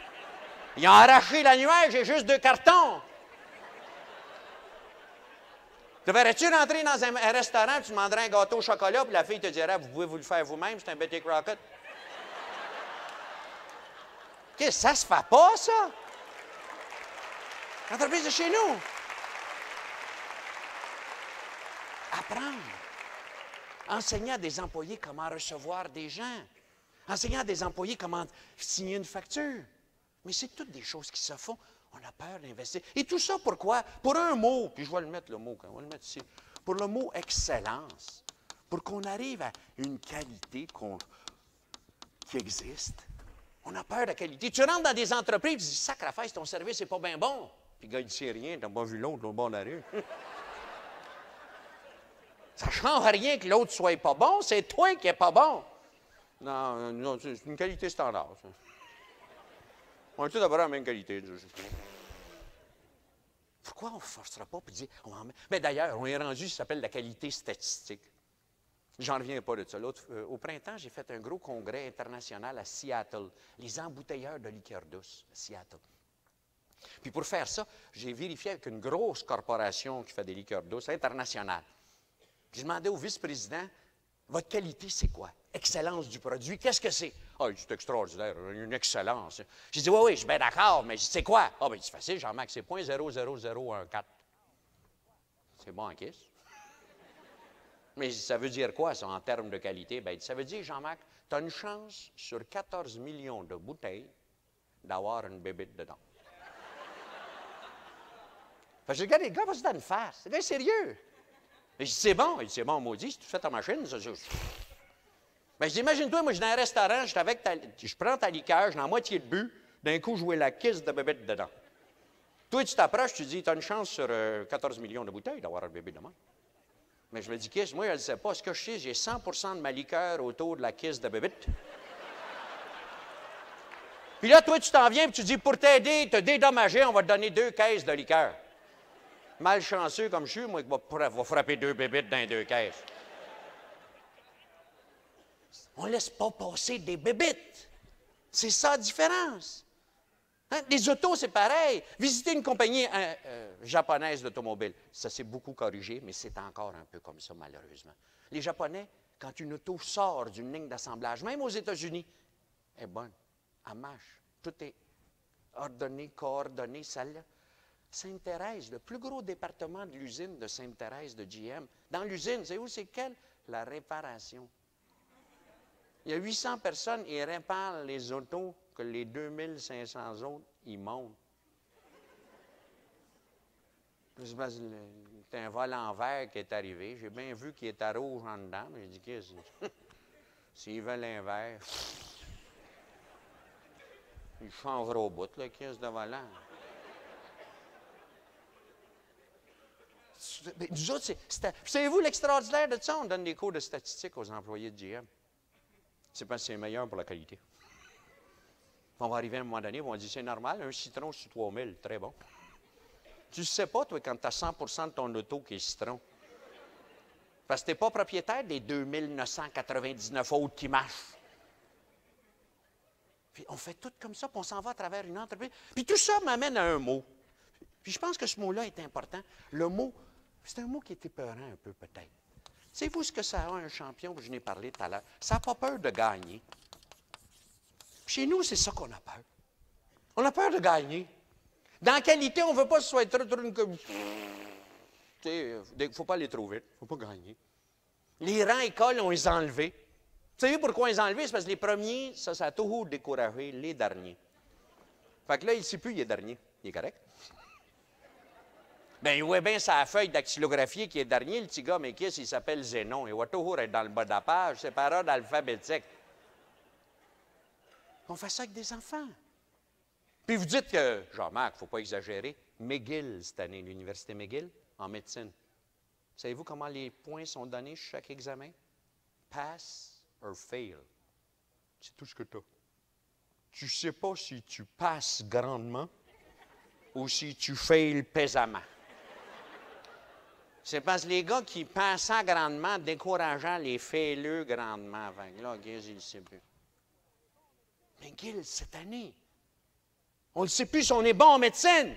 Ils ont arraché l'annuaire, j'ai juste 2 cartons. Devrais-tu rentrer dans un restaurant, tu demanderais un gâteau au chocolat, puis la fille te dirait, vous pouvez vous le faire vous-même, c'est un Betty Crockett. Qu'est-ce que ça se fait pas, ça? L'entreprise de chez nous. Apprendre. Enseigner à des employés comment recevoir des gens. Enseigner à des employés comment signer une facture. Mais c'est toutes des choses qui se font. On a peur d'investir. Et tout ça, pourquoi? Pour un mot, puis je vais le mettre le mot, on va le mettre ici. Pour le mot excellence. Pour qu'on arrive à une qualité qui existe. On a peur de la qualité. Tu rentres dans des entreprises, tu dis, sacrifice, ton service n'est pas bien bon. Puis le gars, il ne sait rien, tu n'as pas vu l'autre bord de la rue. Ça ne change rien que l'autre soit pas bon, c'est toi qui n'es pas bon. Non, non, c'est une qualité standard. Ça. On est tous d'abord la même qualité. Pourquoi on ne forcera pas pour dire... Mais d'ailleurs, on est rendu, ça s'appelle la qualité statistique. J'en reviens pas de ça. Au printemps, j'ai fait un gros congrès international à Seattle, les embouteilleurs de liqueur douce à Seattle. Puis pour faire ça, j'ai vérifié avec une grosse corporation qui fait des liqueurs douces internationales. J'ai demandé au vice-président, votre qualité, c'est quoi? Excellence du produit, qu'est-ce que c'est? Ah, c'est extraordinaire, une excellence. J'ai dit, oui, je suis bien d'accord, mais c'est quoi? Ah, bien, c'est facile, Jean-Marc, c'est 0.00014. C'est bon en kiss. Mais ça veut dire quoi, ça, en termes de qualité? Bien, ça veut dire, Jean-Marc, tu as une chance sur 14 millions de bouteilles d'avoir une bébite dedans. Fait que je regarde, les gars, vas-y dans une face. C'est bien sérieux. Mais je dis, c'est bon. Il dit, c'est bon, maudit, si tu fais ta machine, ça. Bien, je dis, imagine-toi, moi, je suis dans un restaurant, je prends ta liqueur, j'ai la moitié de but, d'un coup, je vois la kiss de bébite dedans. Toi, tu t'approches, tu dis, tu as une chance sur 14 millions de bouteilles d'avoir un bébé dedans. Mais je me dis, kiss, moi, je ne sais pas. Ce que je sais, j'ai 100 de ma liqueur autour de la kiss de bébite. Puis là, toi, tu t'en viens et tu dis, pour t'aider, te dédommager, on va te donner 2 caisses de liqueur. Malchanceux comme je suis, moi, qui va frapper 2 bébites dans 2 caisses. On ne laisse pas passer des bébites. C'est ça la différence. Hein? Les autos, c'est pareil. Visiter une compagnie japonaise d'automobile, ça s'est beaucoup corrigé, mais c'est encore un peu comme ça, malheureusement. Les Japonais, quand une auto sort d'une ligne d'assemblage, même aux États-Unis, elle est bonne, elle marche. Tout est ordonné, coordonné, celle-là. Sainte-Thérèse, le plus gros département de l'usine de Sainte-Thérèse de GM. Dans l'usine, c'est où, c'est quelle? La réparation. Il y a 800 personnes, ils réparent les autos que les 2500 autres, ils montent. C'est un vol en verre qui est arrivé. J'ai bien vu qu'il était rouge en dedans, mais j'ai dit, qu'est-ce que s'ils veulent un verre, ils changeront au bout, la caisse de volant. Nous autres, savez-vous l'extraordinaire de ça? On donne des cours de statistiques aux employés de GM. C'est parce que c'est meilleur pour la qualité. On va arriver à un moment donné, on va dire, c'est normal, un citron sur 3000, très bon. Tu ne sais pas, toi, quand tu as 100 de ton auto qui est citron. Parce que tu n'es pas propriétaire des 2999 autres qui marchent. Puis on fait tout comme ça, puis on s'en va à travers une entreprise. Puis tout ça m'amène à un mot. Puis je pense que ce mot-là est important. Le mot, c'est un mot qui est épeurant un peu, peut-être. Savez-vous ce que ça a, un champion, je n'ai parlé tout à l'heure? Ça n'a pas peur de gagner. Chez nous, c'est ça qu'on a peur. On a peur de gagner. Dans la qualité, on ne veut pas se soit trop comme... Il ne faut pas aller trop vite. Il ne faut pas gagner. Les rangs écoles, on les a enlevés. Vous savez pourquoi on les a enlevés? C'est parce que les premiers, ça a toujours découragé les derniers. Fait que là, il ne sait plus, il est dernier. Il est correct? Bien, il voit bien sa feuille dactylographiée qui est dernier, le petit gars, mais qu'est-ce qu'il s'appelle Zénon? Il va toujours être dans le bas de la page, c'est par ordre alphabétique. On fait ça avec des enfants. Puis vous dites que, Jean-Marc, il ne faut pas exagérer, McGill cette année, l'Université McGill, en médecine. Savez-vous comment les points sont donnés sur chaque examen? Pass or fail. C'est tout ce que tu as. Tu ne sais pas si tu passes grandement ou si tu fails pesamment. C'est parce que les gars qui passent grandement, décourageant les faileux grandement. Enfin, là, qu'est-ce qu'il sait plus? McGill, cette année, on ne sait plus si on est bon en médecine.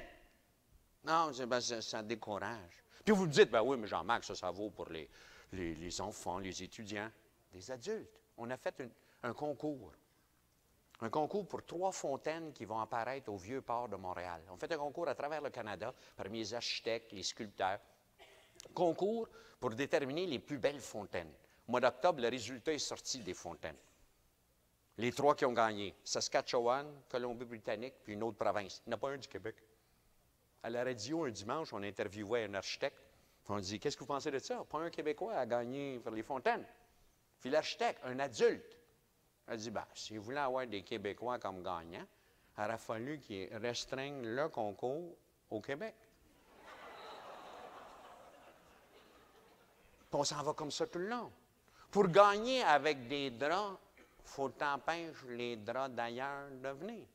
Non, ça décourage. Puis vous me dites, ben oui, mais Jean-Marc, ça vaut pour les enfants, les étudiants, les adultes. On a fait un concours. Un concours pour 3 fontaines qui vont apparaître au Vieux-Port de Montréal. On fait un concours à travers le Canada, parmi les architectes, les sculpteurs. Concours pour déterminer les plus belles fontaines. Au mois d'octobre, le résultat est sorti des fontaines. Les 3 qui ont gagné, Saskatchewan, Colombie-Britannique, puis une autre province. Il n'y en a pas un du Québec. À la radio, un dimanche, on interviewait un architecte. On dit, qu'est-ce que vous pensez de ça? Pas un Québécois a gagné pour les fontaines. Puis l'architecte, un adulte, a dit, ben, si vous voulez avoir des Québécois comme gagnants, il aurait fallu qu'ils restreignent le concours au Québec. Puis on s'en va comme ça tout le long. Pour gagner avec des draps, il faut t'empêcher les draps d'ailleurs de venir.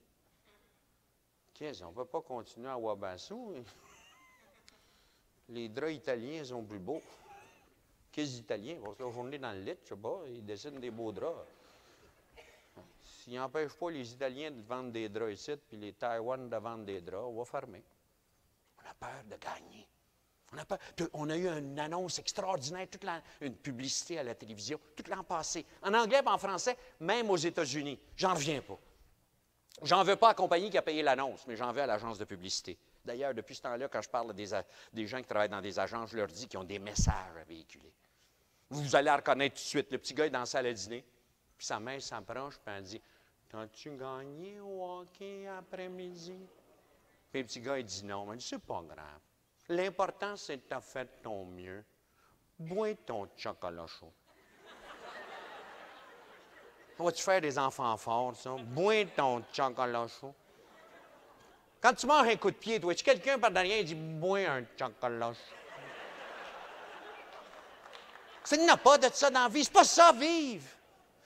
Qu'est-ce qu'on ne peut pas continuer à Wabassou? Les draps italiens sont plus beaux. Qu'est-ce les Italiens? Ils vont se journée dans le lit, je ne sais pas, ils dessinent des beaux draps. S'ils n'empêchent pas les Italiens de vendre des draps ici, puis les Taïwan de vendre des draps, on va fermer. On a peur de gagner. On a eu une annonce extraordinaire, une publicité à la télévision, tout l'an passé. En anglais et en français, même aux États-Unis. J'en reviens pas. J'en veux pas à la compagnie qui a payé l'annonce, mais j'en veux à l'agence de publicité. D'ailleurs, depuis ce temps-là, quand je parle des gens qui travaillent dans des agences, je leur dis qu'ils ont des messages à véhiculer. Vous allez la reconnaître tout de suite. Le petit gars est dans la salle à dîner, puis sa mère s'approche, puis elle dit « T'as-tu gagné au hockey après-midi? » Puis le petit gars, il dit non. Elle dit « C'est pas grave. L'important, c'est que tu as fait ton mieux. Bois ton chocolat chaud. » On va-tu faire des enfants forts, ça? Bois ton chocolat chaud. Quand tu manges un coup de pied, toi, tu quelqu'un par derrière, il dit bois un chocolat chaud. Ça n'a pas de ça dans la vie. C'est pas ça, vivre.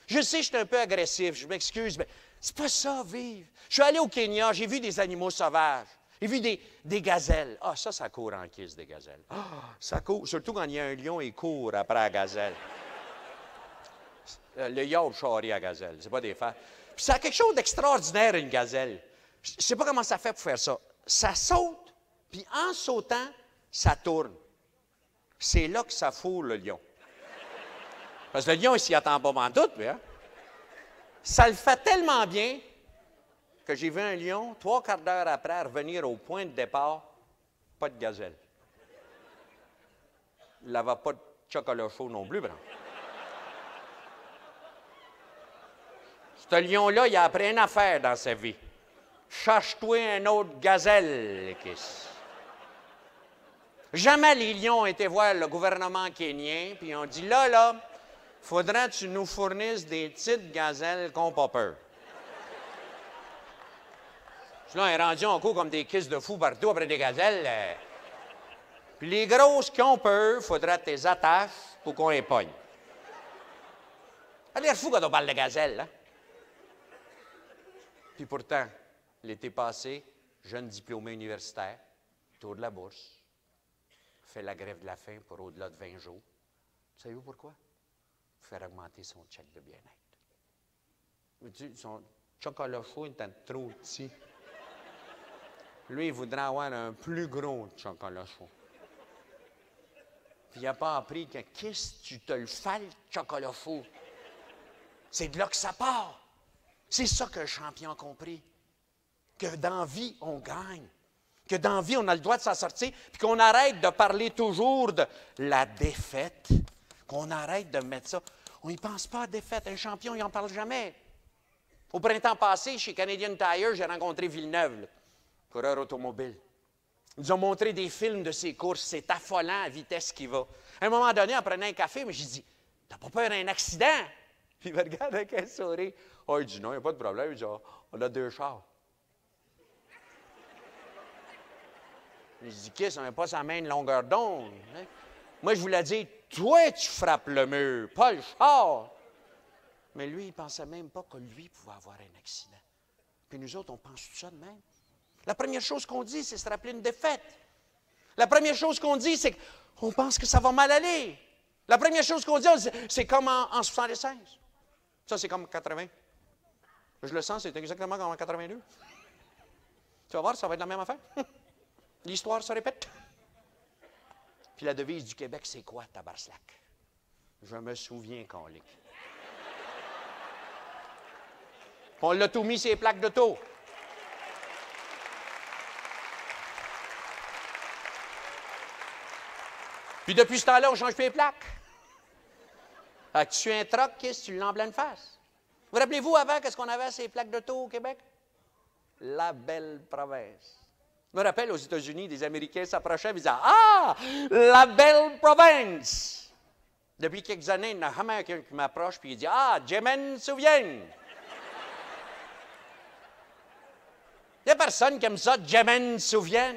Je sais, je suis un peu agressif, je m'excuse, mais c'est pas ça, vivre. Je suis allé au Kenya, j'ai vu des animaux sauvages. J'ai vu des gazelles. Ah, ça court en kiss, des gazelles. Ah, ça court. Surtout quand il y a un lion, il court après la gazelle. Le Yorkshire à gazelle, c'est pas des fers. Puis ça a quelque chose d'extraordinaire, une gazelle. Je ne sais pas comment ça fait pour faire ça. Ça saute, puis en sautant, ça tourne. C'est là que ça fout le lion. Parce que le lion, il s'y attend pas en tout, hein? Ça le fait tellement bien que j'ai vu un lion, 3/4 d'heure après, revenir au point de départ, pas de gazelle. Il n'avait pas de chocolat chaud non plus, bro. Ce lion-là, il a appris une affaire dans sa vie. Cherche-toi un autre gazelle, Kiss. Jamais les lions ont été voir le gouvernement kénien, puis ils ont dit, là, faudrait que tu nous fournisses des petites gazelles qui n'ont pas peur. Là, on est rendu en cours comme des kisses de fous partout après des gazelles. Puis les grosses qui ont peur, il faudrait que tu les attaches pour qu'on les pogne. Ça a l'air fou quand on parle de gazelles, hein? Puis pourtant, l'été passé, jeune diplômé universitaire, tour de la bourse, fait la grève de la faim pour au-delà de 20 jours. Savez-vous pourquoi? Pour faire augmenter son chèque de bien-être. Son chocolat chaud est trop petit. Lui, il voudrait avoir un plus gros chocolat chaud. Puis il n'a pas appris que qu'est-ce que tu te le fais, le chocolat chaud? C'est de là que ça part. C'est ça que le champion a compris. Que dans la vie, on gagne. Que dans la vie, on a le droit de s'en sortir. Puis qu'on arrête de parler toujours de la défaite. Qu'on arrête de mettre ça. On n'y pense pas à défaite. Un champion, il n'en parle jamais. Au printemps passé, chez Canadian Tire, j'ai rencontré Villeneuve, coureur automobile. Ils nous ont montré des films de ses courses. C'est affolant à la vitesse qu'il va. À un moment donné, en prenant un café, j'ai dit, t'as pas peur d'un accident? Puis il me regarde avec un sourire. Oh, il dit non, il n'y a pas de problème. Il dit, oh, on a 2 chars. Je dis, qu'est-ce qu'on n'a pas sa main de longueur d'onde? Hein? Moi, je voulais dire, toi, tu frappes le mur, pas le char. Mais lui, il ne pensait même pas que lui pouvait avoir un accident. Puis nous autres, on pense tout ça de même. La première chose qu'on dit, c'est se rappeler une défaite. La première chose qu'on dit, c'est qu'on pense que ça va mal aller. La première chose qu'on dit, c'est comme en 76. Ça, c'est comme 80. Je le sens, c'est exactement comme en 82. Tu vas voir, ça va être la même affaire. L'histoire se répète. Puis la devise du Québec, c'est quoi, tabarslac? Je me souviens, colique. On l'a tout mis sur les plaques d'auto. Puis depuis ce temps-là, on change plus les plaques. Fait que tu suis un troc, qu'est-ce que tu l'as en pleine face? Vous rappelez-vous avant, qu'est-ce qu'on avait à ces plaques d'auto au Québec? La belle province. Je me rappelle, aux États-Unis, des Américains s'approchaient et disaient « Ah, la belle province! » Depuis quelques années, il y en a jamais quelqu'un qui m'approche et il dit « Ah, je m'en souviens! » Il n'y a personne qui aime ça, « je m'en souviens! »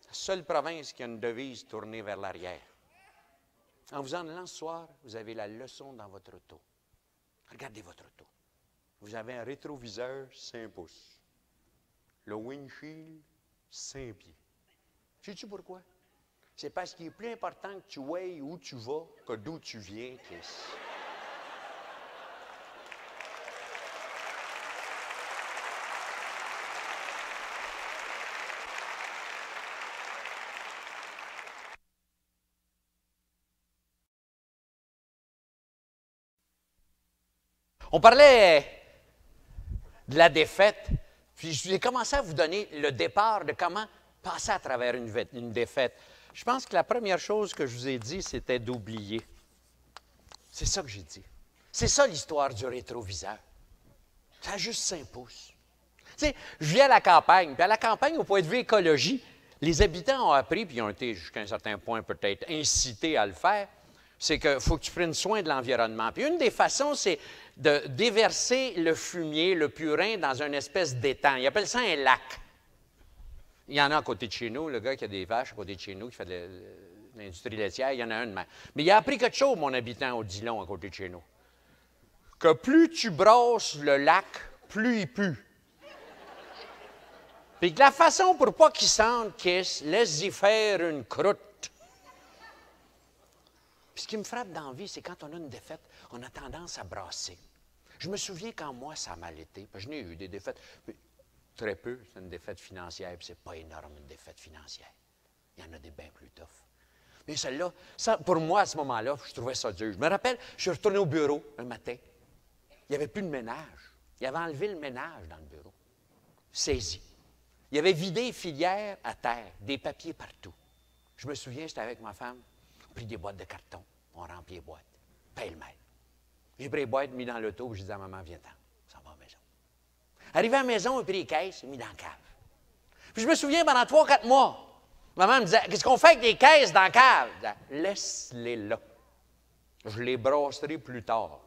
La seule province qui a une devise tournée vers l'arrière. En vous en allant ce soir, vous avez la leçon dans votre auto. Regardez votre auto. Vous avez un rétroviseur 5 pouces. Le windshield, 5 pieds. Sais-tu pourquoi? C'est parce qu'il est plus important que tu vois où tu vas que d'où tu viens, Chris. On parlait de la défaite, puis j'ai commencé à vous donner le départ de comment passer à travers une défaite. Je pense que la première chose que je vous ai dit, c'était d'oublier. C'est ça que j'ai dit. C'est ça l'histoire du rétroviseur. Ça a juste 5 pouces. Tu sais, je vis à la campagne, puis à la campagne, au point de vue écologie, les habitants ont appris, puis ils ont été jusqu'à un certain point peut-être incités à le faire, c'est qu'il faut que tu prennes soin de l'environnement. Puis une des façons, c'est de déverser le fumier, le purin, dans une espèce d'étang. Ils appellent ça un lac. Il y en a à côté de chez nous, le gars qui a des vaches à côté de chez nous, qui fait de l'industrie laitière, il y en a un de même. Mais il a appris quelque chose, mon habitant au Dillon, à côté de chez nous. Que plus tu brosses le lac, plus il pue. Puis que la façon pour pas qu'il sente kiss, laisse-y faire une croûte. Puis ce qui me frappe dans la vie, c'est quand on a une défaite, on a tendance à brasser. Je me souviens quand moi, ça a mal été, parce que je n'ai eu des défaites, très peu, c'est une défaite financière, puis c'est pas énorme, une défaite financière. Il y en a des bien plus tough. Mais celle-là, pour moi, à ce moment-là, je trouvais ça dur. Je me rappelle, je suis retourné au bureau un matin. Il n'y avait plus de ménage. Il avait enlevé le ménage dans le bureau. Saisi. Il avait vidé les filières à terre, des papiers partout. Je me souviens, j'étais avec ma femme, on a pris des boîtes de carton, on remplit les boîtes, pêle-mêle. J'ai pris les boîtes, mis dans l'auto, j'ai dit à maman, viens-t'en, ça va à la maison. Arrivé à la maison, j'ai pris les caisses, mis dans la cave. Puis je me souviens, pendant 3-4 mois, maman me disait, qu'est-ce qu'on fait avec les caisses dans la cave? Je disais, laisse-les là. Je les brosserai plus tard.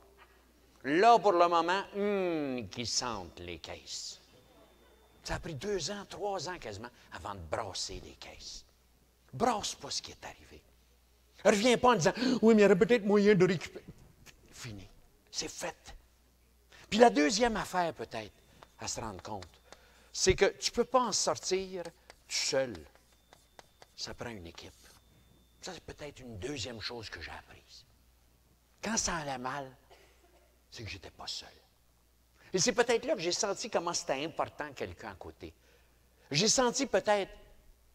Là, pour le moment, qu'ils sentent les caisses. Ça a pris 2 ans, 3 ans quasiment, avant de brasser les caisses. Brasse pas ce qui est arrivé. Reviens pas en disant, oui, mais il y aurait peut-être moyen de récupérer. Fini. C'est fait. Puis la deuxième affaire, peut-être, à se rendre compte, c'est que tu ne peux pas en sortir tout seul. Ça prend une équipe. Ça, c'est peut-être une deuxième chose que j'ai apprise. Quand ça allait mal, c'est que je n'étais pas seul. Et c'est peut-être là que j'ai senti comment c'était important quelqu'un à côté. J'ai senti peut-être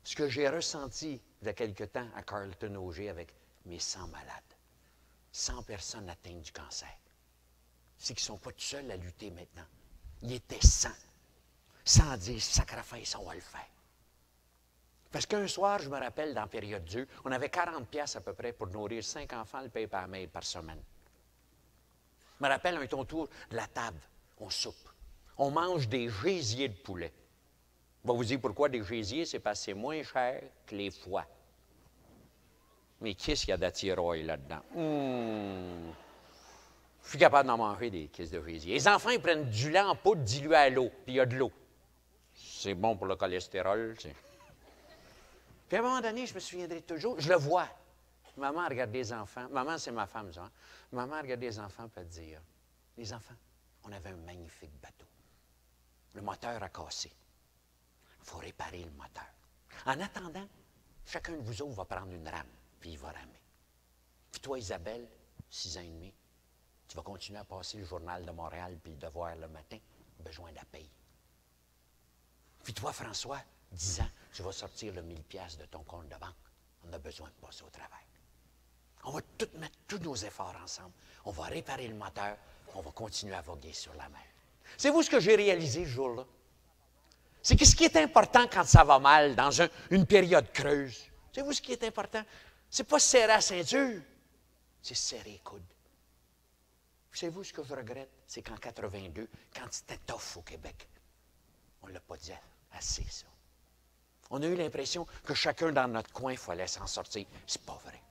ce que j'ai ressenti il y a quelque temps à Carleton Auger avec mes 100 malades. 100 personnes atteintes du cancer. C'est qu'ils ne sont pas tout seuls à lutter maintenant. Ils étaient 100. Sans dire, sacrifice, on va le faire. Parce qu'un soir, je me rappelle, dans la période dure, on avait 40$ à peu près pour nourrir 5 enfants, le pain par mail par semaine. Je me rappelle un tour de la table, on soupe. On mange des gésiers de poulet. Je vais vous dire pourquoi des gésiers, c'est parce que c'est moins cher que les foies. Mais qu'est-ce qu'il y a d'attirail là-dedans? Je suis capable d'en manger des caisses de gésier. Les enfants, ils prennent du lait en poudre dilué à l'eau, puis il y a de l'eau. C'est bon pour le cholestérol. Puis à un moment donné, je me souviendrai toujours, je le vois. Maman regarde les enfants. Maman, c'est ma femme, ça. Hein? Maman regarde les enfants et dire, les enfants, on avait un magnifique bateau. Le moteur a cassé. Il faut réparer le moteur. En attendant, chacun de vous autres va prendre une rame, puis il va ramer. Puis toi, Isabelle, 6 ans et demi, tu vas continuer à passer le journal de Montréal puis le devoir le matin, besoin de la paye. Puis toi, François, 10 ans, tu vas sortir le 1000$ de ton compte de banque. On a besoin de passer au travail. On va mettre tous nos efforts ensemble. On va réparer le moteur. On va continuer à voguer sur la mer. C'est vous ce que j'ai réalisé ce jour-là? C'est que ce qui est important quand ça va mal, dans une période creuse, c'est vous ce qui est important? C'est pas serrer la ceinture, c'est serrer les coudes. C'est vous ce que je regrette? C'est qu'en 82, quand c'était tough au Québec, on ne l'a pas dit assez, ça. On a eu l'impression que chacun dans notre coin, il fallait s'en sortir. C'est pas vrai.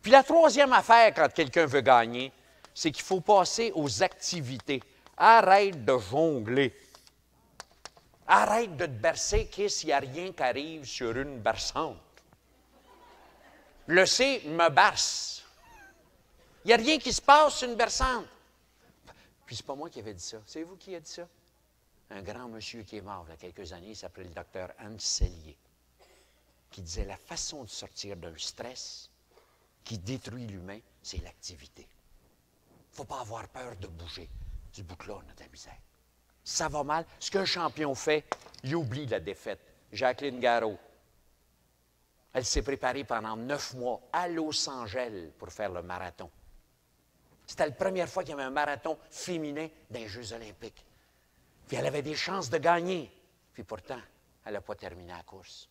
Puis la troisième affaire, quand quelqu'un veut gagner, c'est qu'il faut passer aux activités. Arrête de jongler. Arrête de te bercer, qu'il n'y a rien qui arrive sur une berçante. Le C me berce. Il n'y a rien qui se passe sur une berçante. Puis c'est pas moi qui avais dit ça. C'est vous qui avez dit ça? Un grand monsieur qui est mort il y a quelques années, il s'appelait le docteur Hans Selye, qui disait la façon de sortir d'un stress qui détruit l'humain, c'est l'activité. Il ne faut pas avoir peur de bouger. Du bout là, on a de la misère. Ça va mal. Ce qu'un champion fait, il oublie la défaite. Jacqueline Garreau, elle s'est préparée pendant 9 mois à Los Angeles pour faire le marathon. C'était la première fois qu'il y avait un marathon féminin dans les Jeux olympiques. Puis elle avait des chances de gagner. Puis pourtant, elle n'a pas terminé la course.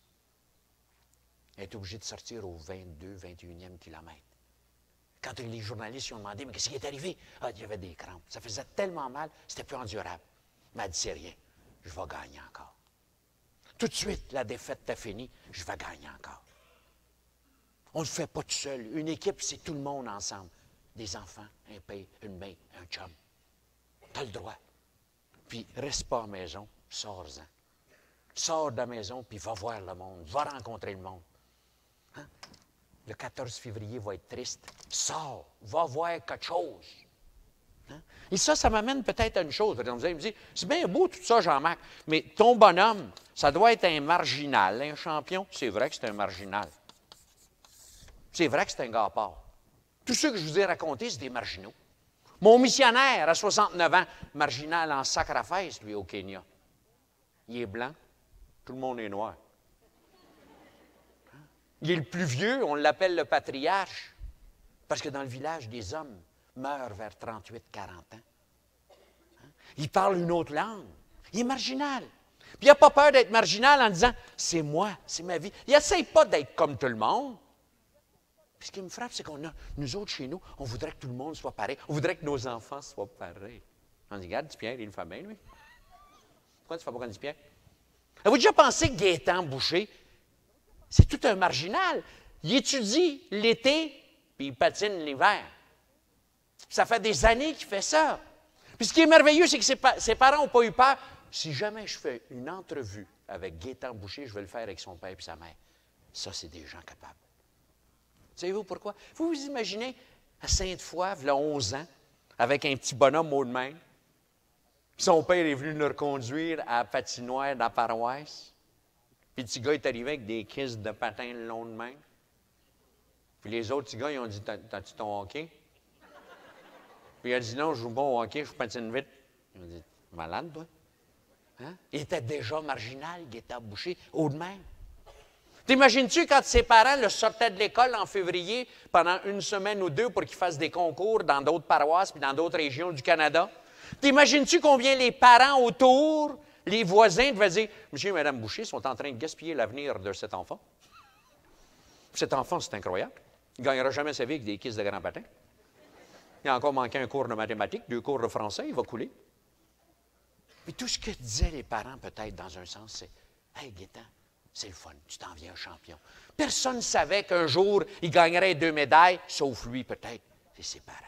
Elle est obligée de sortir au 22, 21e kilomètre. Quand les journalistes lui ont demandé, mais qu'est-ce qui est arrivé? Ah, il y avait des crampes. Ça faisait tellement mal, c'était plus endurable. Mais elle dit, c'est rien, je vais gagner encore. Tout de suite, la défaite est finie, je vais gagner encore. On ne le fait pas tout seul. Une équipe, c'est tout le monde ensemble. Des enfants, un père, une mère, un chum. Tu as le droit. Puis, reste pas à la maison, sors-en. Sors de la maison, puis va voir le monde, va rencontrer le monde. Hein? Le 14 février va être triste. Sors, va voir quelque chose. Hein? Et ça m'amène peut-être à une chose. Vous allez me dire, c'est bien beau tout ça, Jean-Marc, mais ton bonhomme, ça doit être un marginal, un champion. C'est vrai que c'est un marginal. C'est vrai que c'est un gars à part. Tous ceux que je vous ai racontés, c'est des marginaux. Mon missionnaire, à 69 ans, marginal en sacre à fesse, lui, au Kenya. Il est blanc, tout le monde est noir. Il est le plus vieux, on l'appelle le patriarche, parce que dans le village, des hommes meurent vers 38-40 ans. Il parle une autre langue. Il est marginal. Puis il n'a pas peur d'être marginal en disant « c'est moi, c'est ma vie ». Il n'essaye pas d'être comme tout le monde. Puis ce qui me frappe, c'est qu'on a, nous autres, chez nous, on voudrait que tout le monde soit pareil. On voudrait que nos enfants soient pareils. On dit, regarde, Pierre, il le fait bien, lui. Pourquoi tu ne fais pas comme Pierre? Avez-vous déjà pensé que Gaétan Boucher, c'est tout un marginal? Il étudie l'été, puis il patine l'hiver. Ça fait des années qu'il fait ça. Puis ce qui est merveilleux, c'est que ses parents n'ont pas eu peur. Si jamais je fais une entrevue avec Gaétan Boucher, je vais le faire avec son père et sa mère. Ça, c'est des gens capables. Savez-vous pourquoi? Vous vous imaginez à Sainte-Foy, il y a 11 ans, avec un petit bonhomme haut de main. Son père est venu nous reconduire à la patinoire dans la paroisse. Puis le petit gars est arrivé avec des kisses de patins le long de main. Puis les autres petits gars, ils ont dit, t'as-tu ton hockey? Puis il a dit, non, je joue pas au hockey, je patine vite. Ils ont dit, malade, toi? Hein? Il était déjà marginal, Gaétan Boucher, haut de main. T'imagines-tu quand ses parents le sortaient de l'école en février pendant une semaine ou deux pour qu'il fasse des concours dans d'autres paroisses puis dans d'autres régions du Canada? T'imagines-tu combien les parents autour, les voisins devaient dire « Monsieur et Madame Boucher sont en train de gaspiller l'avenir de cet enfant. Cet enfant, c'est incroyable. Il ne gagnera jamais sa vie avec des kisses de grands patins. Il a encore manqué un cours de mathématiques, 2 cours de français, il va couler. » Mais tout ce que disaient les parents, peut-être, dans un sens, c'est « Hey, Gaétan, c'est le fun, tu t'en viens champion. » Personne ne savait qu'un jour, il gagnerait 2 médailles, sauf lui peut-être, c'est ses parents.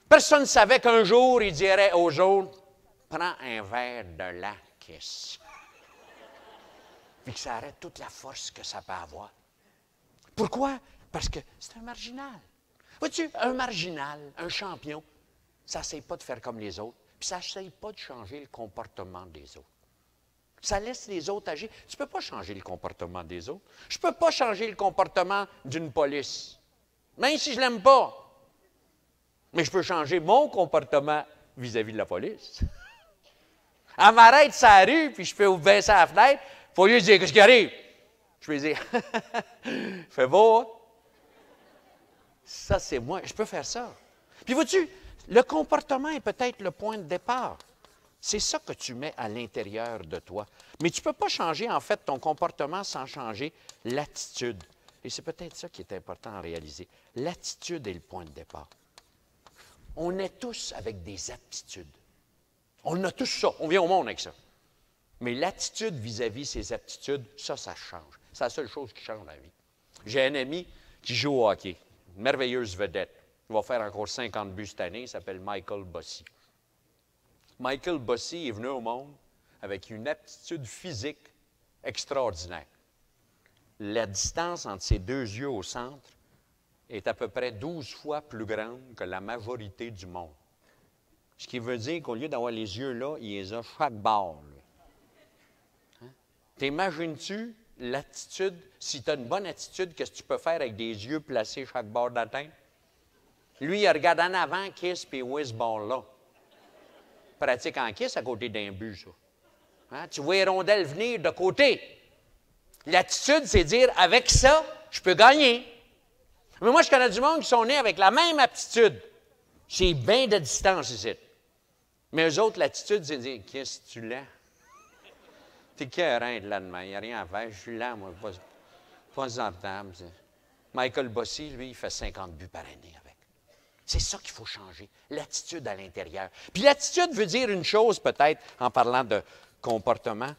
Personne ne savait qu'un jour, il dirait aux autres, « Prends un verre de Lakis. » Puis que ça arrête toute la force que ça peut avoir. Pourquoi? Parce que c'est un marginal. Vois-tu, un marginal, un champion, ça n'essaye pas de faire comme les autres, puis ça n'essaye pas de changer le comportement des autres. Ça laisse les autres agir. Tu ne peux pas changer le comportement des autres. Je ne peux pas changer le comportement d'une police, même si je ne l'aime pas. Mais je peux changer mon comportement vis-à-vis de la police. Elle m'arrête sur la rue, puis je peux baisser la fenêtre. Il faut lui dire, qu'est-ce qui arrive? Je peux lui dire, fais beau, hein? Ça, c'est moi. Je peux faire ça. Puis vois-tu, le comportement est peut-être le point de départ. C'est ça que tu mets à l'intérieur de toi. Mais tu ne peux pas changer, en fait, ton comportement sans changer l'attitude. Et c'est peut-être ça qui est important à réaliser. L'attitude est le point de départ. On est tous avec des aptitudes. On a tous ça. On vient au monde avec ça. Mais l'attitude vis-à-vis ces aptitudes, ça change. C'est la seule chose qui change dans la vie. J'ai un ami qui joue au hockey. Une merveilleuse vedette. Il va faire encore 50 buts cette année. Il s'appelle Michael Bossy. Michael Bossy est venu au monde avec une aptitude physique extraordinaire. la distance entre ses deux yeux au centre est à peu près 12 fois plus grande que la majorité du monde. Ce qui veut dire qu'au lieu d'avoir les yeux là, il les a chaque bord. Hein? T'imagines-tu l'attitude, si tu as une bonne attitude, qu'est-ce que tu peux faire avec des yeux placés chaque bord de la tête? Lui, il regarde en avant, kiss, puis où est ce bord-là? Pratique en kiss à côté d'un but, ça. Hein? Tu vois les rondelles venir de côté. L'attitude, c'est dire, avec ça, je peux gagner. Mais moi, je connais du monde qui sont nés avec la même aptitude. C'est bien de distance ici. Mais eux autres, l'attitude, c'est de dire, qu'est-ce que tu l'as? T'es écœurant de là demain, il n'y a rien à faire, je suis là, moi, pas en table. Michael Bossy, lui, il fait 50 buts par année avec. C'est ça qu'il faut changer, l'attitude à l'intérieur. Puis l'attitude veut dire une chose, peut-être, en parlant de comportement.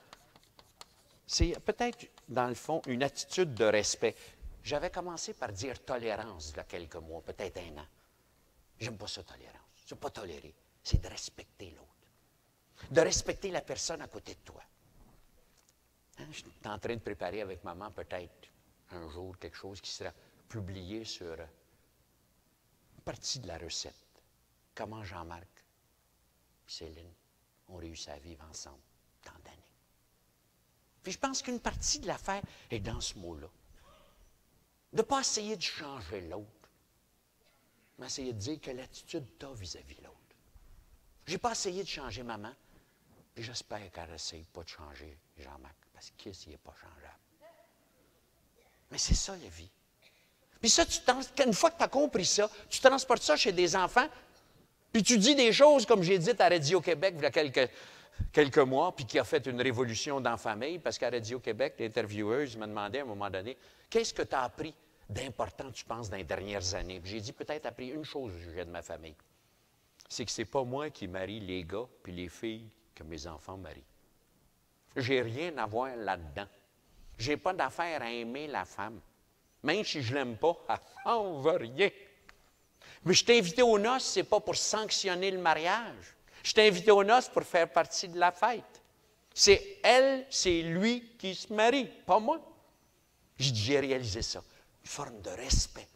C'est peut-être, dans le fond, une attitude de respect. J'avais commencé par dire tolérance il y a quelques mois, peut-être un an. J'aime pas ça, tolérance. C'est pas tolérer, c'est de respecter l'autre. De respecter la personne à côté de toi. Hein, je suis en train de préparer avec maman peut-être un jour quelque chose qui sera publié sur une partie de la recette. Comment Jean-Marc et Céline ont réussi à vivre ensemble tant d'années. Puis je pense qu'une partie de l'affaire est dans ce mot-là. De ne pas essayer de changer l'autre, mais essayer de dire que l'attitude tu as vis-à-vis de l'autre. Je n'ai pas essayé de changer maman, et j'espère qu'elle n'essaye pas de changer Jean-Marc, parce qu'il n'est pas changeable. Mais c'est ça la vie. Puis ça, une fois que tu as compris ça, tu transportes ça chez des enfants, puis tu dis des choses comme j'ai dit à Radio-Québec il y a quelques mois, puis qui a fait une révolution dans la famille, parce qu'à Radio-Québec, l'intervieweuse m'a demandé à un moment donné, qu'est-ce que tu as appris d'important, tu penses, dans les dernières années? Puis j'ai dit, peut-être appris une chose au sujet de ma famille. C'est que ce n'est pas moi qui marie les gars puis les filles que mes enfants marient. J'ai rien à voir là-dedans. J'ai pas d'affaire à aimer la femme. Même si je l'aime pas, elle n'en veut rien. Mais je t'ai invité aux noces, c'est pas pour sanctionner le mariage. Je t'ai invité aux noces pour faire partie de la fête. C'est elle, c'est lui qui se marie, pas moi. J'ai réalisé ça. Une forme de respect.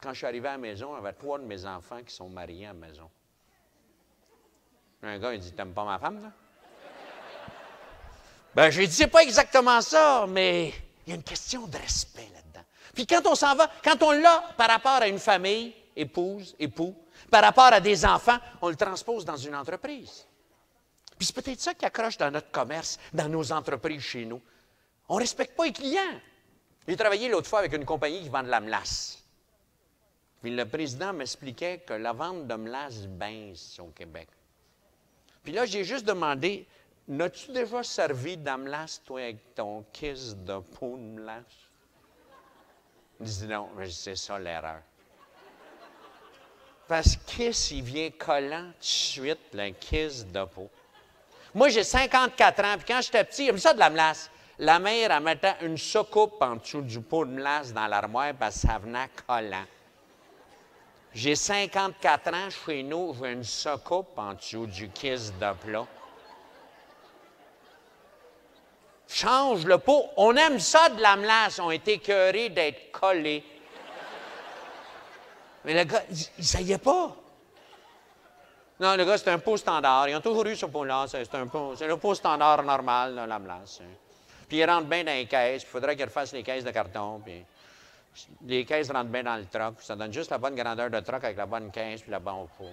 Quand je suis arrivé à la maison, il y avait 3 de mes enfants qui sont mariés à la maison. Un gars, il dit, t'aimes pas ma femme, là? Ben, j'ai dit, c'est pas exactement ça, mais il y a une question de respect là-dedans. Puis quand on s'en va, quand on l'a par rapport à une famille, épouse, époux, par rapport à des enfants, on le transpose dans une entreprise. Puis c'est peut-être ça qui accroche dans notre commerce, dans nos entreprises chez nous. On ne respecte pas les clients. J'ai travaillé l'autre fois avec une compagnie qui vend de la melasse. Puis le président m'expliquait que la vente de melasse baisse au Québec. Puis là, j'ai juste demandé, n'as-tu déjà servi de la melasse, toi, avec ton kiss de peau de melasse? Il dit non, mais c'est ça l'erreur. Parce que kiss, il vient collant tout de suite, le kiss de peau. Moi, j'ai 54 ans, puis quand j'étais petit, j'aime ça de la melasse. La mère, elle mettait une soucoupe en dessous du pot de melasse dans l'armoire parce que ça venait collant. J'ai 54 ans, chez nous, j'ai une soucoupe en dessous du kiss de plat. Change le pot. On aime ça de la melasse. On est écœurés d'être collés. Mais le gars, il ne savait pas. Non, le gars, c'est un pot standard. Ils ont toujours eu ce pot-là. C'est le pot standard normal, là, la melasse. Puis il rentre bien dans les caisses. Il faudrait qu'il refasse les caisses de carton. Puis les caisses rentrent bien dans le troc. Ça donne juste la bonne grandeur de troc avec la bonne caisse puis la bonne pot.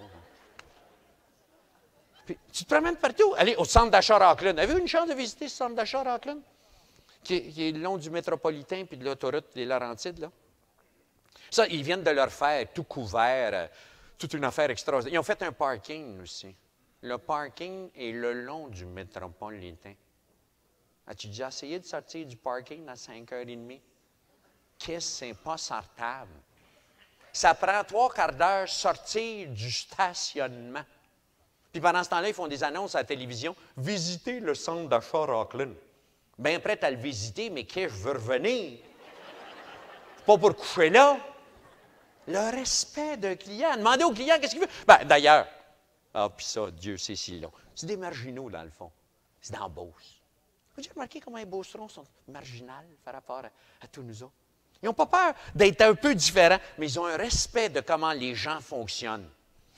Puis, tu te promènes partout. Allez, au centre d'achat Rockland. Avez-vous une chance de visiter ce centre d'achat Rockland? Qui est le long du métropolitain puis de l'autoroute des Laurentides, là. Ça, ils viennent de leur faire tout couvert, toute une affaire extraordinaire. Ils ont fait un parking aussi. Le parking est le long du métropolitain. As-tu déjà essayé de sortir du parking à 5h30? Qu'est-ce que c'est pas sortable? Ça prend 3/4 d'heure sortir du stationnement. Puis pendant ce temps-là, ils font des annonces à la télévision. Visitez le centre d'achat Rockland. Bien prêt à le visiter, mais qu'est-ce que je veux revenir? Pas pour coucher là. Le respect d'un client. Demandez au client qu'est-ce qu'il veut. Ben, d'ailleurs, puis ça, Dieu sait si long. C'est des marginaux, dans le fond. C'est dans la Beauce. Vous avez remarqué comment les Beaucerons sont marginales par rapport à tous nous autres? Ils n'ont pas peur d'être un peu différents, mais ils ont un respect de comment les gens fonctionnent.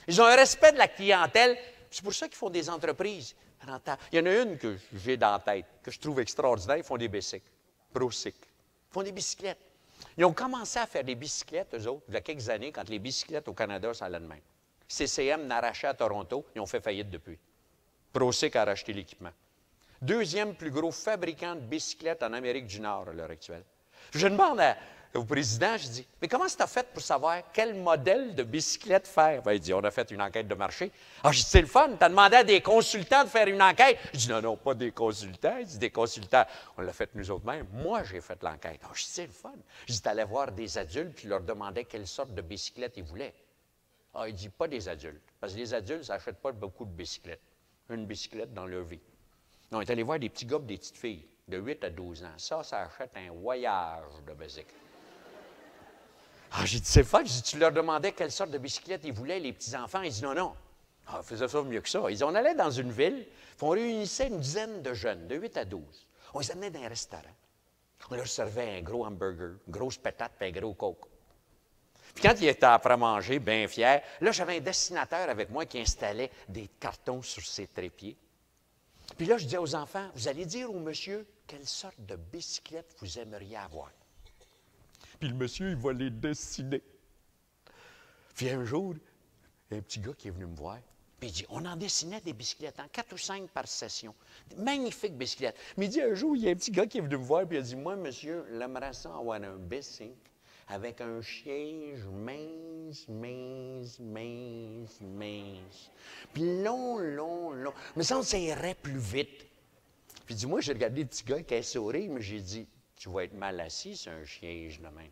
Ils ont un respect de la clientèle. C'est pour ça qu'ils font des entreprises rentables. Il y en a une que j'ai dans la tête, que je trouve extraordinaire. Ils font des bicycles, ProCycle. Ils font des bicyclettes. Ils ont commencé à faire des bicyclettes, eux autres, il y a quelques années, quand les bicyclettes au Canada, ça allait de même. CCM n'arrachait à Toronto, ils ont fait faillite depuis. ProCycle a racheté l'équipement. Deuxième plus gros fabricant de bicyclettes en Amérique du Nord à l'heure actuelle. Je demande au président, je dis, mais comment tu as fait pour savoir quel modèle de bicyclette faire? Ben, il dit, on a fait une enquête de marché. Ah, je dis, c'est le fun, tu as demandé à des consultants de faire une enquête. Je dis, non, non, pas des consultants. Il dit, des consultants, on l'a fait nous autres mêmes. Moi, j'ai fait l'enquête. Ah, je dis, c'est le fun. Je dis, tu allais voir des adultes, puis leur demandais quelle sorte de bicyclette ils voulaient. Ah, il dit, pas des adultes, parce que les adultes n'achètent pas beaucoup de bicyclettes. Une bicyclette dans leur vie. Non, on est allé voir des petits gars et des petites filles de 8 à 12 ans. Ça achète un voyage de bicyclette. Ah, j'ai dit, c'est fun. J'ai dit, tu leur demandais quelle sorte de bicyclette ils voulaient, les petits-enfants. Ils disent, non, non. Ah, ils faisaient ça mieux que ça. Ils disaient, on allait dans une ville, on réunissait une dizaine de jeunes, de 8 à 12. On les amenait dans un restaurant. On leur servait un gros hamburger, une grosse patate et un gros coke. Puis quand ils étaient après manger, bien fiers, là, j'avais un dessinateur avec moi qui installait des cartons sur ses trépieds. Puis là, je disais aux enfants, vous allez dire au monsieur quelle sorte de bicyclette vous aimeriez avoir. Puis le monsieur, il va les dessiner. Puis un jour, il y a un petit gars qui est venu me voir, puis il dit, on en dessinait des bicyclettes, 4 ou 5 par session. Magnifique bicyclette. Mais il dit, un jour, il y a un petit gars qui est venu me voir, puis il a dit, moi, monsieur, j'aimerais ça avoir un bicycle avec un siège mince, mince, mince, mince. Puis long, long, long. Mais ça irait plus vite. Puis dis-moi, j'ai regardé le petit gars qui a souri, mais j'ai dit, tu vas être mal assis sur un siège de même.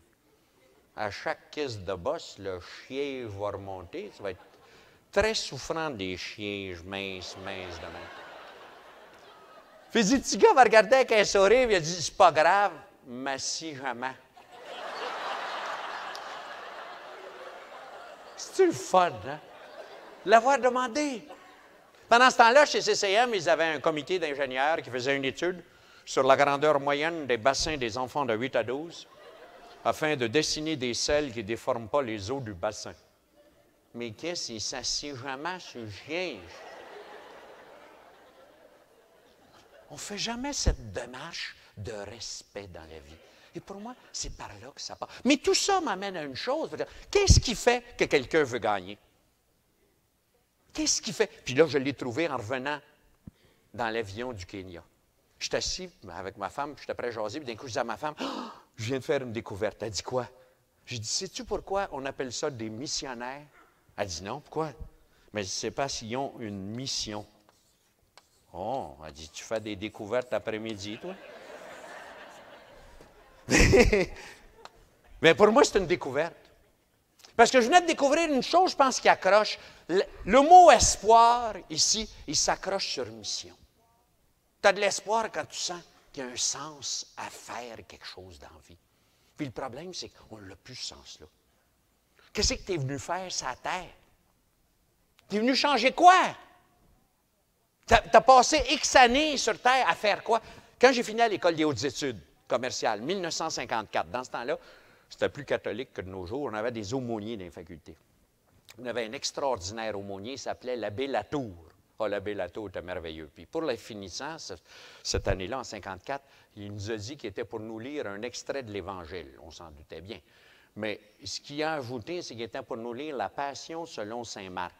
À chaque caisse de bosse, le siège va remonter. Tu vas être très souffrant des sièges minces, minces de même. Puis le petit gars va regarder avec un sourire, il a dit, c'est pas grave, m'assis jamais. C'est-tu le fun, hein? L'avoir demandé. Pendant ce temps-là, chez CCM, ils avaient un comité d'ingénieurs qui faisait une étude sur la grandeur moyenne des bassins des enfants de 8 à 12 afin de dessiner des selles qui ne déforment pas les eaux du bassin. Mais qu'est-ce qu'il s'assied jamais sur le siège? On ne fait jamais cette démarche de respect dans la vie. Et pour moi, c'est par là que ça part. Mais tout ça m'amène à une chose. Qu'est-ce qui fait que quelqu'un veut gagner? Qu'est-ce qui fait? Puis là, je l'ai trouvé en revenant dans l'avion du Kenya. Je suis assis avec ma femme, puis j'étais prêt à jaser, puis d'un coup, je dis à ma femme, oh, je viens de faire une découverte. Elle dit quoi? J'ai dit, sais-tu pourquoi on appelle ça des missionnaires? Elle dit non, pourquoi? Mais je ne sais pas s'ils ont une mission. Oh, elle dit, tu fais des découvertes l'après-midi, toi? Mais pour moi, c'est une découverte. Parce que je venais de découvrir une chose, je pense, qui accroche. Le mot espoir, ici, il s'accroche sur mission. Tu as de l'espoir quand tu sens qu'il y a un sens à faire quelque chose dans la vie. Puis le problème, c'est qu'on n'a plus ce sens-là. Qu'est-ce que tu es venu faire sur la terre? Tu es venu changer quoi? Tu as passé X années sur Terre à faire quoi? Quand j'ai fini à l'École des hautes études commerciales, 1954, dans ce temps-là, c'était plus catholique que de nos jours. On avait des aumôniers dans les facultés. On avait un extraordinaire aumônier, il s'appelait l'abbé Latour. Ah, l'abbé Latour était merveilleux. Puis pour les finissants, cette année-là, en 54, il nous a dit qu'il était pour nous lire un extrait de l'Évangile. On s'en doutait bien. Mais ce qu'il a ajouté, c'est qu'il était pour nous lire la Passion selon saint Marc.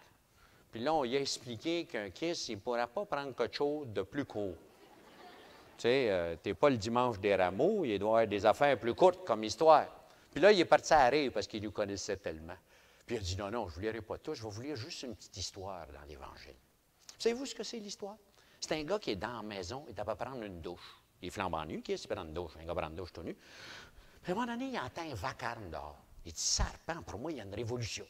Puis là, on lui a expliqué qu'un kiss, il ne pourra pas prendre quelque chose de plus court. Tu sais, tu n'es pas le dimanche des rameaux, il doit y avoir des affaires plus courtes comme histoire. Puis là, il est parti à rire parce qu'il nous connaissait tellement. Puis il a dit, non, non, je ne vous lirai pas tout, je vais vous lire juste une petite histoire dans l'Évangile. Savez-vous ce que c'est l'histoire? C'est un gars qui est dans la maison, il est à prendre une douche. Il est flambant nu, qui est prendre une douche? Un gars prend une douche tout nu. Puis à un moment donné, il entend un vacarme dehors. Il dit, serpent, pour moi, il y a une révolution.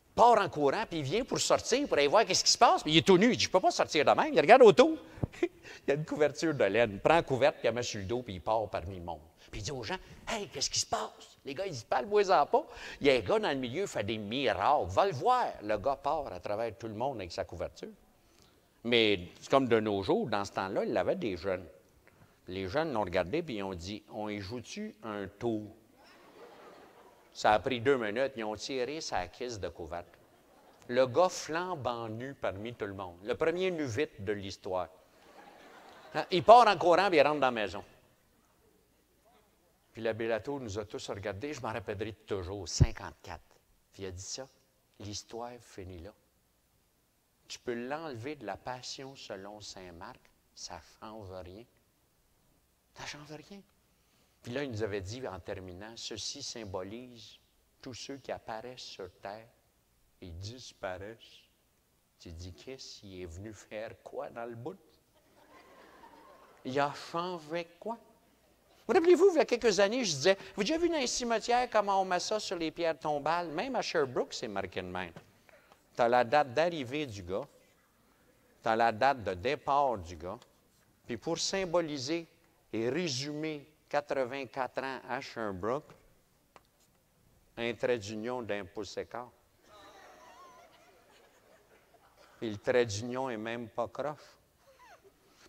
Il part en courant, puis il vient pour sortir, pour aller voir qu'est-ce qui se passe. Puis il est tout nu. Il dit, je ne peux pas sortir de même. Il regarde autour. Il y a une couverture de laine. Il prend la couverte, puis il la met sur le dos, puis il part parmi le monde. Puis il dit aux gens, hey, qu'est-ce qui se passe? Les gars, ils disent, parle-moi-en pas. Il y a un gars dans le milieu qui fait des miracles. Va le voir. Le gars part à travers tout le monde avec sa couverture. Mais comme de nos jours, dans ce temps-là, il avait des jeunes. Les jeunes l'ont regardé, puis ils ont dit, on y joue-tu un tour? Ça a pris 2 minutes, ils ont tiré sa caisse de couvercle. Le gars flambant nu parmi tout le monde. Le premier nu vite de l'histoire. Il part en courant, puis il rentre dans la maison. Puis l'abbé Latour nous a tous regardés, je m'en rappellerai toujours, 54. Puis il a dit ça, l'histoire finit là. Tu peux l'enlever de la passion selon saint Marc, ça ne change rien. Ça ne change rien. Puis là, il nous avait dit en terminant, ceci symbolise tous ceux qui apparaissent sur terre et disparaissent. Tu dis, qu'est-ce qu'il est venu faire quoi dans le bout? Il a changé quoi? Vous rappelez-vous, il y a quelques années, je disais, vous avez déjà vu dans les cimetières comment on met ça sur les pierres tombales? Même à Sherbrooke, c'est marqué de même. Tu as la date d'arrivée du gars, tu as la date de départ du gars, puis pour symboliser et résumer 84 ans à Sherbrooke, un trait d'union d'un pouce écart. Et le trait d'union n'est même pas croche.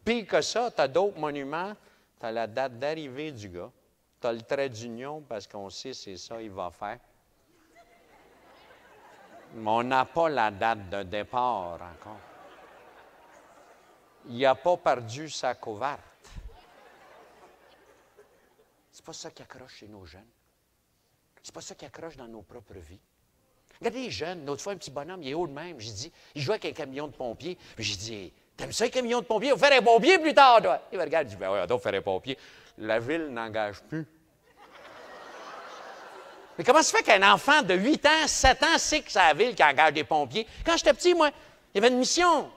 Pire que ça, tu as d'autres monuments, tu as la date d'arrivée du gars, tu as le trait d'union parce qu'on sait c'est ça qu'il va faire. Mais on n'a pas la date de départ encore. Il n'a pas perdu sa couverte. C'est pas ça qui accroche chez nos jeunes. C'est pas ça qui accroche dans nos propres vies. Regardez les jeunes, l'autre fois, un petit bonhomme, il est haut de même. J'ai dit, il joue avec un camion de pompiers. J'ai dit, t'aimes ça, un camion de pompiers? On va faire un pompier plus tard, toi. Il me regarde, il dit, ben oui, on doit faire un pompier. La ville n'engage plus. Mais comment se fait qu'un enfant de 8 ans, 7 ans sait que c'est la ville qui engage des pompiers? Quand j'étais petit, moi, il y avait une mission.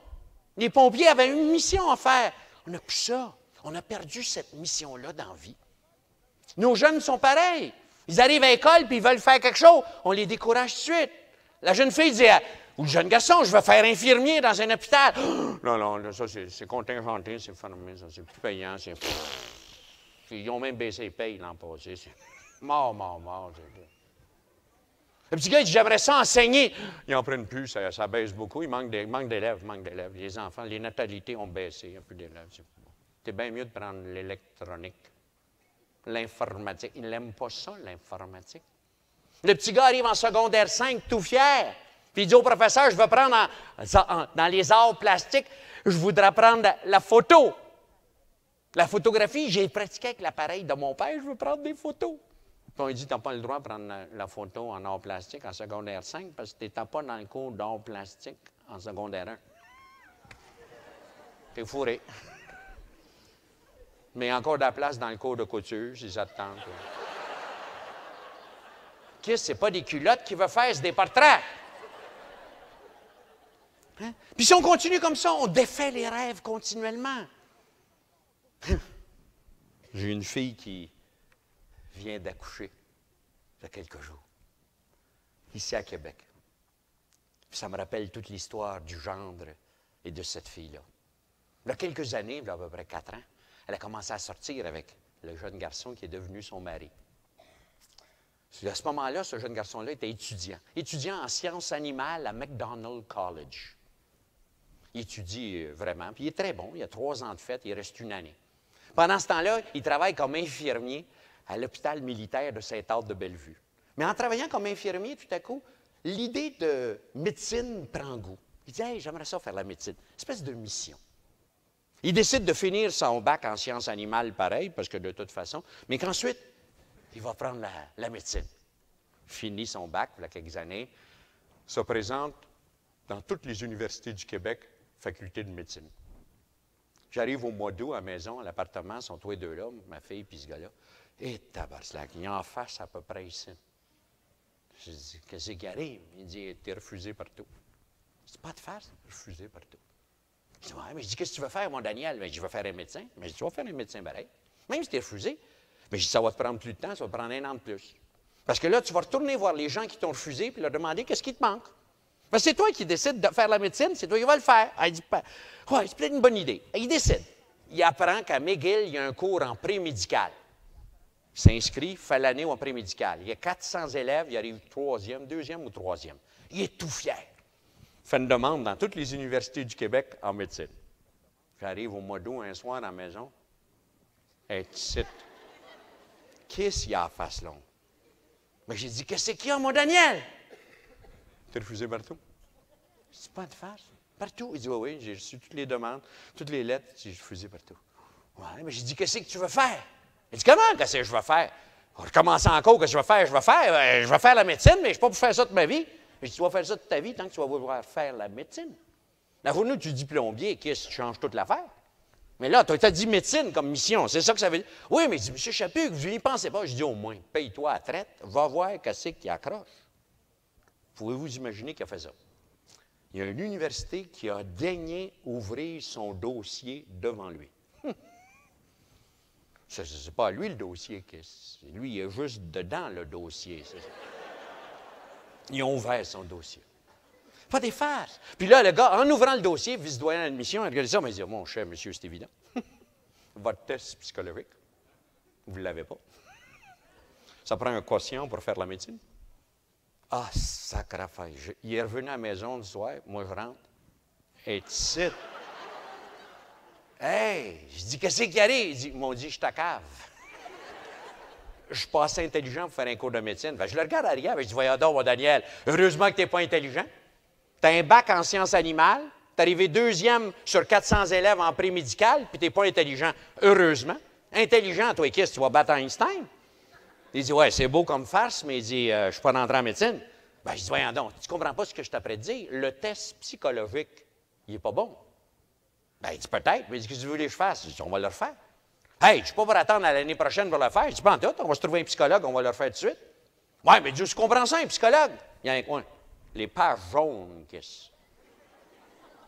Les pompiers avaient une mission à faire. On n'a plus ça. On a perdu cette mission-là dans la vie. Nos jeunes sont pareils. Ils arrivent à l'école puis ils veulent faire quelque chose. On les décourage tout de suite. La jeune fille dit, ou le jeune garçon, je veux faire infirmier dans un hôpital. Non, non, ça c'est contingenté, c'est fermé, ça c'est plus payant. Ils ont même baissé les payes l'an passé. Mort. Le petit gars, il dit, j'aimerais ça enseigner. Ils n'en prennent plus, ça baisse beaucoup. Il manque d'élèves. Les enfants, les natalités ont baissé, il n'y a plus d'élèves. C'est bien mieux de prendre l'électronique. L'informatique. Ils n'aiment pas ça, l'informatique. Le petit gars arrive en secondaire 5, tout fier. Puis il dit au professeur, je veux prendre dans les arts plastiques, je voudrais prendre la photo. La photographie, j'ai pratiqué avec l'appareil de mon père, je veux prendre des photos. Puis on dit, tu n'as pas le droit de prendre la photo en arts plastiques en secondaire 5 parce que tu n'étais pas dans le cours d'arts plastiques en secondaire 1. T'es fourré. Mais encore de la place dans le cours de couture, si ça te tente. Qu'est-ce, c'est pas des culottes qu'il veut faire, c'est des portraits. Hein? Puis si on continue comme ça, on défait les rêves continuellement. J'ai une fille qui vient d'accoucher il y a quelques jours, ici à Québec. Puis ça me rappelle toute l'histoire du gendre et de cette fille-là. Il y a quelques années, il y a à peu près 4 ans, elle a commencé à sortir avec le jeune garçon qui est devenu son mari. À ce moment-là, ce jeune garçon-là était étudiant en sciences animales à McDonald College. Il étudie vraiment, puis il est très bon, il a 3 ans de fête, il reste 1 année. Pendant ce temps-là, il travaille comme infirmier à l'hôpital militaire de Saint-Hâte-de-Bellevue. Mais en travaillant comme infirmier, tout à coup, l'idée de médecine prend goût. Il dit, hey, j'aimerais ça faire la médecine. Une espèce de mission. Il décide de finir son bac en sciences animales, pareil, parce que de toute façon, mais qu'ensuite, il va prendre la médecine. Finit son bac, il y a quelques années, se présente dans toutes les universités du Québec, faculté de médecine. J'arrive au mois d'août à la maison, à l'appartement, sont tous les deux là, ma fille puis ce gars-là. Et tabarnak, il est en face à peu près ici. Je dis, qu'est-ce qui arrive? Il dit, t'es refusé partout. Je dis, pas de face, refusé partout. Je dis, ouais, mais je dis, qu'est-ce que tu veux faire, mon Daniel? Je dis, je veux faire un médecin. Mais je dis, tu vas faire un médecin pareil. Même si tu es refusé. Mais je dis, ça va te prendre plus de temps, ça va te prendre 1 an de plus. Parce que là, tu vas retourner voir les gens qui t'ont refusé puis leur demander qu'est-ce qui te manque. Parce que c'est toi qui décides de faire la médecine, c'est toi qui vas le faire. Il dit, ouais, c'est peut-être une bonne idée. Il décide. Il apprend qu'à McGill, il y a un cours en pré-médical. Il s'inscrit, fait l'année en pré-médical. Il y a 400 élèves, il arrive 3e, 2e ou 3e. Il est tout fier. Il fait une demande dans toutes les universités du Québec en médecine. J'arrive au mois d'août, un soir à la maison. Elle est ici. Qu'est-ce qu'il y a à face longue? Mais j'ai dit, qu'est-ce qu'il y a, mon Daniel? T'as refusé partout? Je dis, pas de face. Partout. Il dit, oui, j'ai reçu toutes les demandes, toutes les lettres, j'ai refusé partout. Oui, mais j'ai dit, qu'est-ce que tu veux faire? Il dit, comment, qu'est-ce que je vais faire? On recommence encore, qu'est-ce que je vais faire? Je vais faire la médecine, mais je ne suis pas pour faire ça toute ma vie. Je dis, tu vas faire ça toute ta vie tant que tu vas vouloir faire la médecine. Là, vous, nous, tu dis plombier, qu'est-ce que tu changes toute l'affaire? Mais là, tu as dit médecine comme mission, c'est ça que ça veut dire. Oui, mais il dit, M. Chaput, vous n'y pensez pas. Je dis, au moins, paye-toi à la traite, va voir qu'est-ce qui accroche. Pouvez-vous imaginer qui a fait ça? Il y a une université qui a daigné ouvrir son dossier devant lui. Ce n'est pas lui le dossier, lui, il est juste dedans le dossier. Ils ont ouvert son dossier. Pas des farces. Puis là, le gars, en ouvrant le dossier, vice-doyen d'admission, il regarde ça, mais il dit, mon cher monsieur, c'est évident. Votre test psychologique, vous ne l'avez pas. Ça prend un quotient pour faire la médecine. Ah, sacrifice. Il est revenu à la maison le soir, moi je rentre, et ici. Hey! Je dis, qu'est-ce qui arrive? Il dit, ils m'ont dit, je t'accave. Je ne suis pas assez intelligent pour faire un cours de médecine. Je le regarde arrière, je dis, voyons donc, mon Daniel, heureusement que tu n'es pas intelligent. Tu as un bac en sciences animales, tu es arrivé 2e sur 400 élèves en pré-médical, puis tu n'es pas intelligent. Heureusement. Intelligent, toi, qu'est-ce que tu vas battre Einstein? Il dit, ouais, c'est beau comme farce, mais il dit, je ne suis pas rentré en médecine. Je dis, voyons donc, tu ne comprends pas ce que je t'apprête de dire. Le test psychologique, il n'est pas bon. Il dit, peut-être, mais il dit, qu'est-ce que tu veux que je fasse? Je dis, on va le refaire. Hey, je ne suis pas pour attendre à l'année prochaine pour le faire. Je dis, pas en tout, on va se trouver un psychologue, on va le refaire tout de suite. Ouais, mais Dieu, je comprends ça, un psychologue. Il y a un coin. Les pages jaunes, qu'est-ce?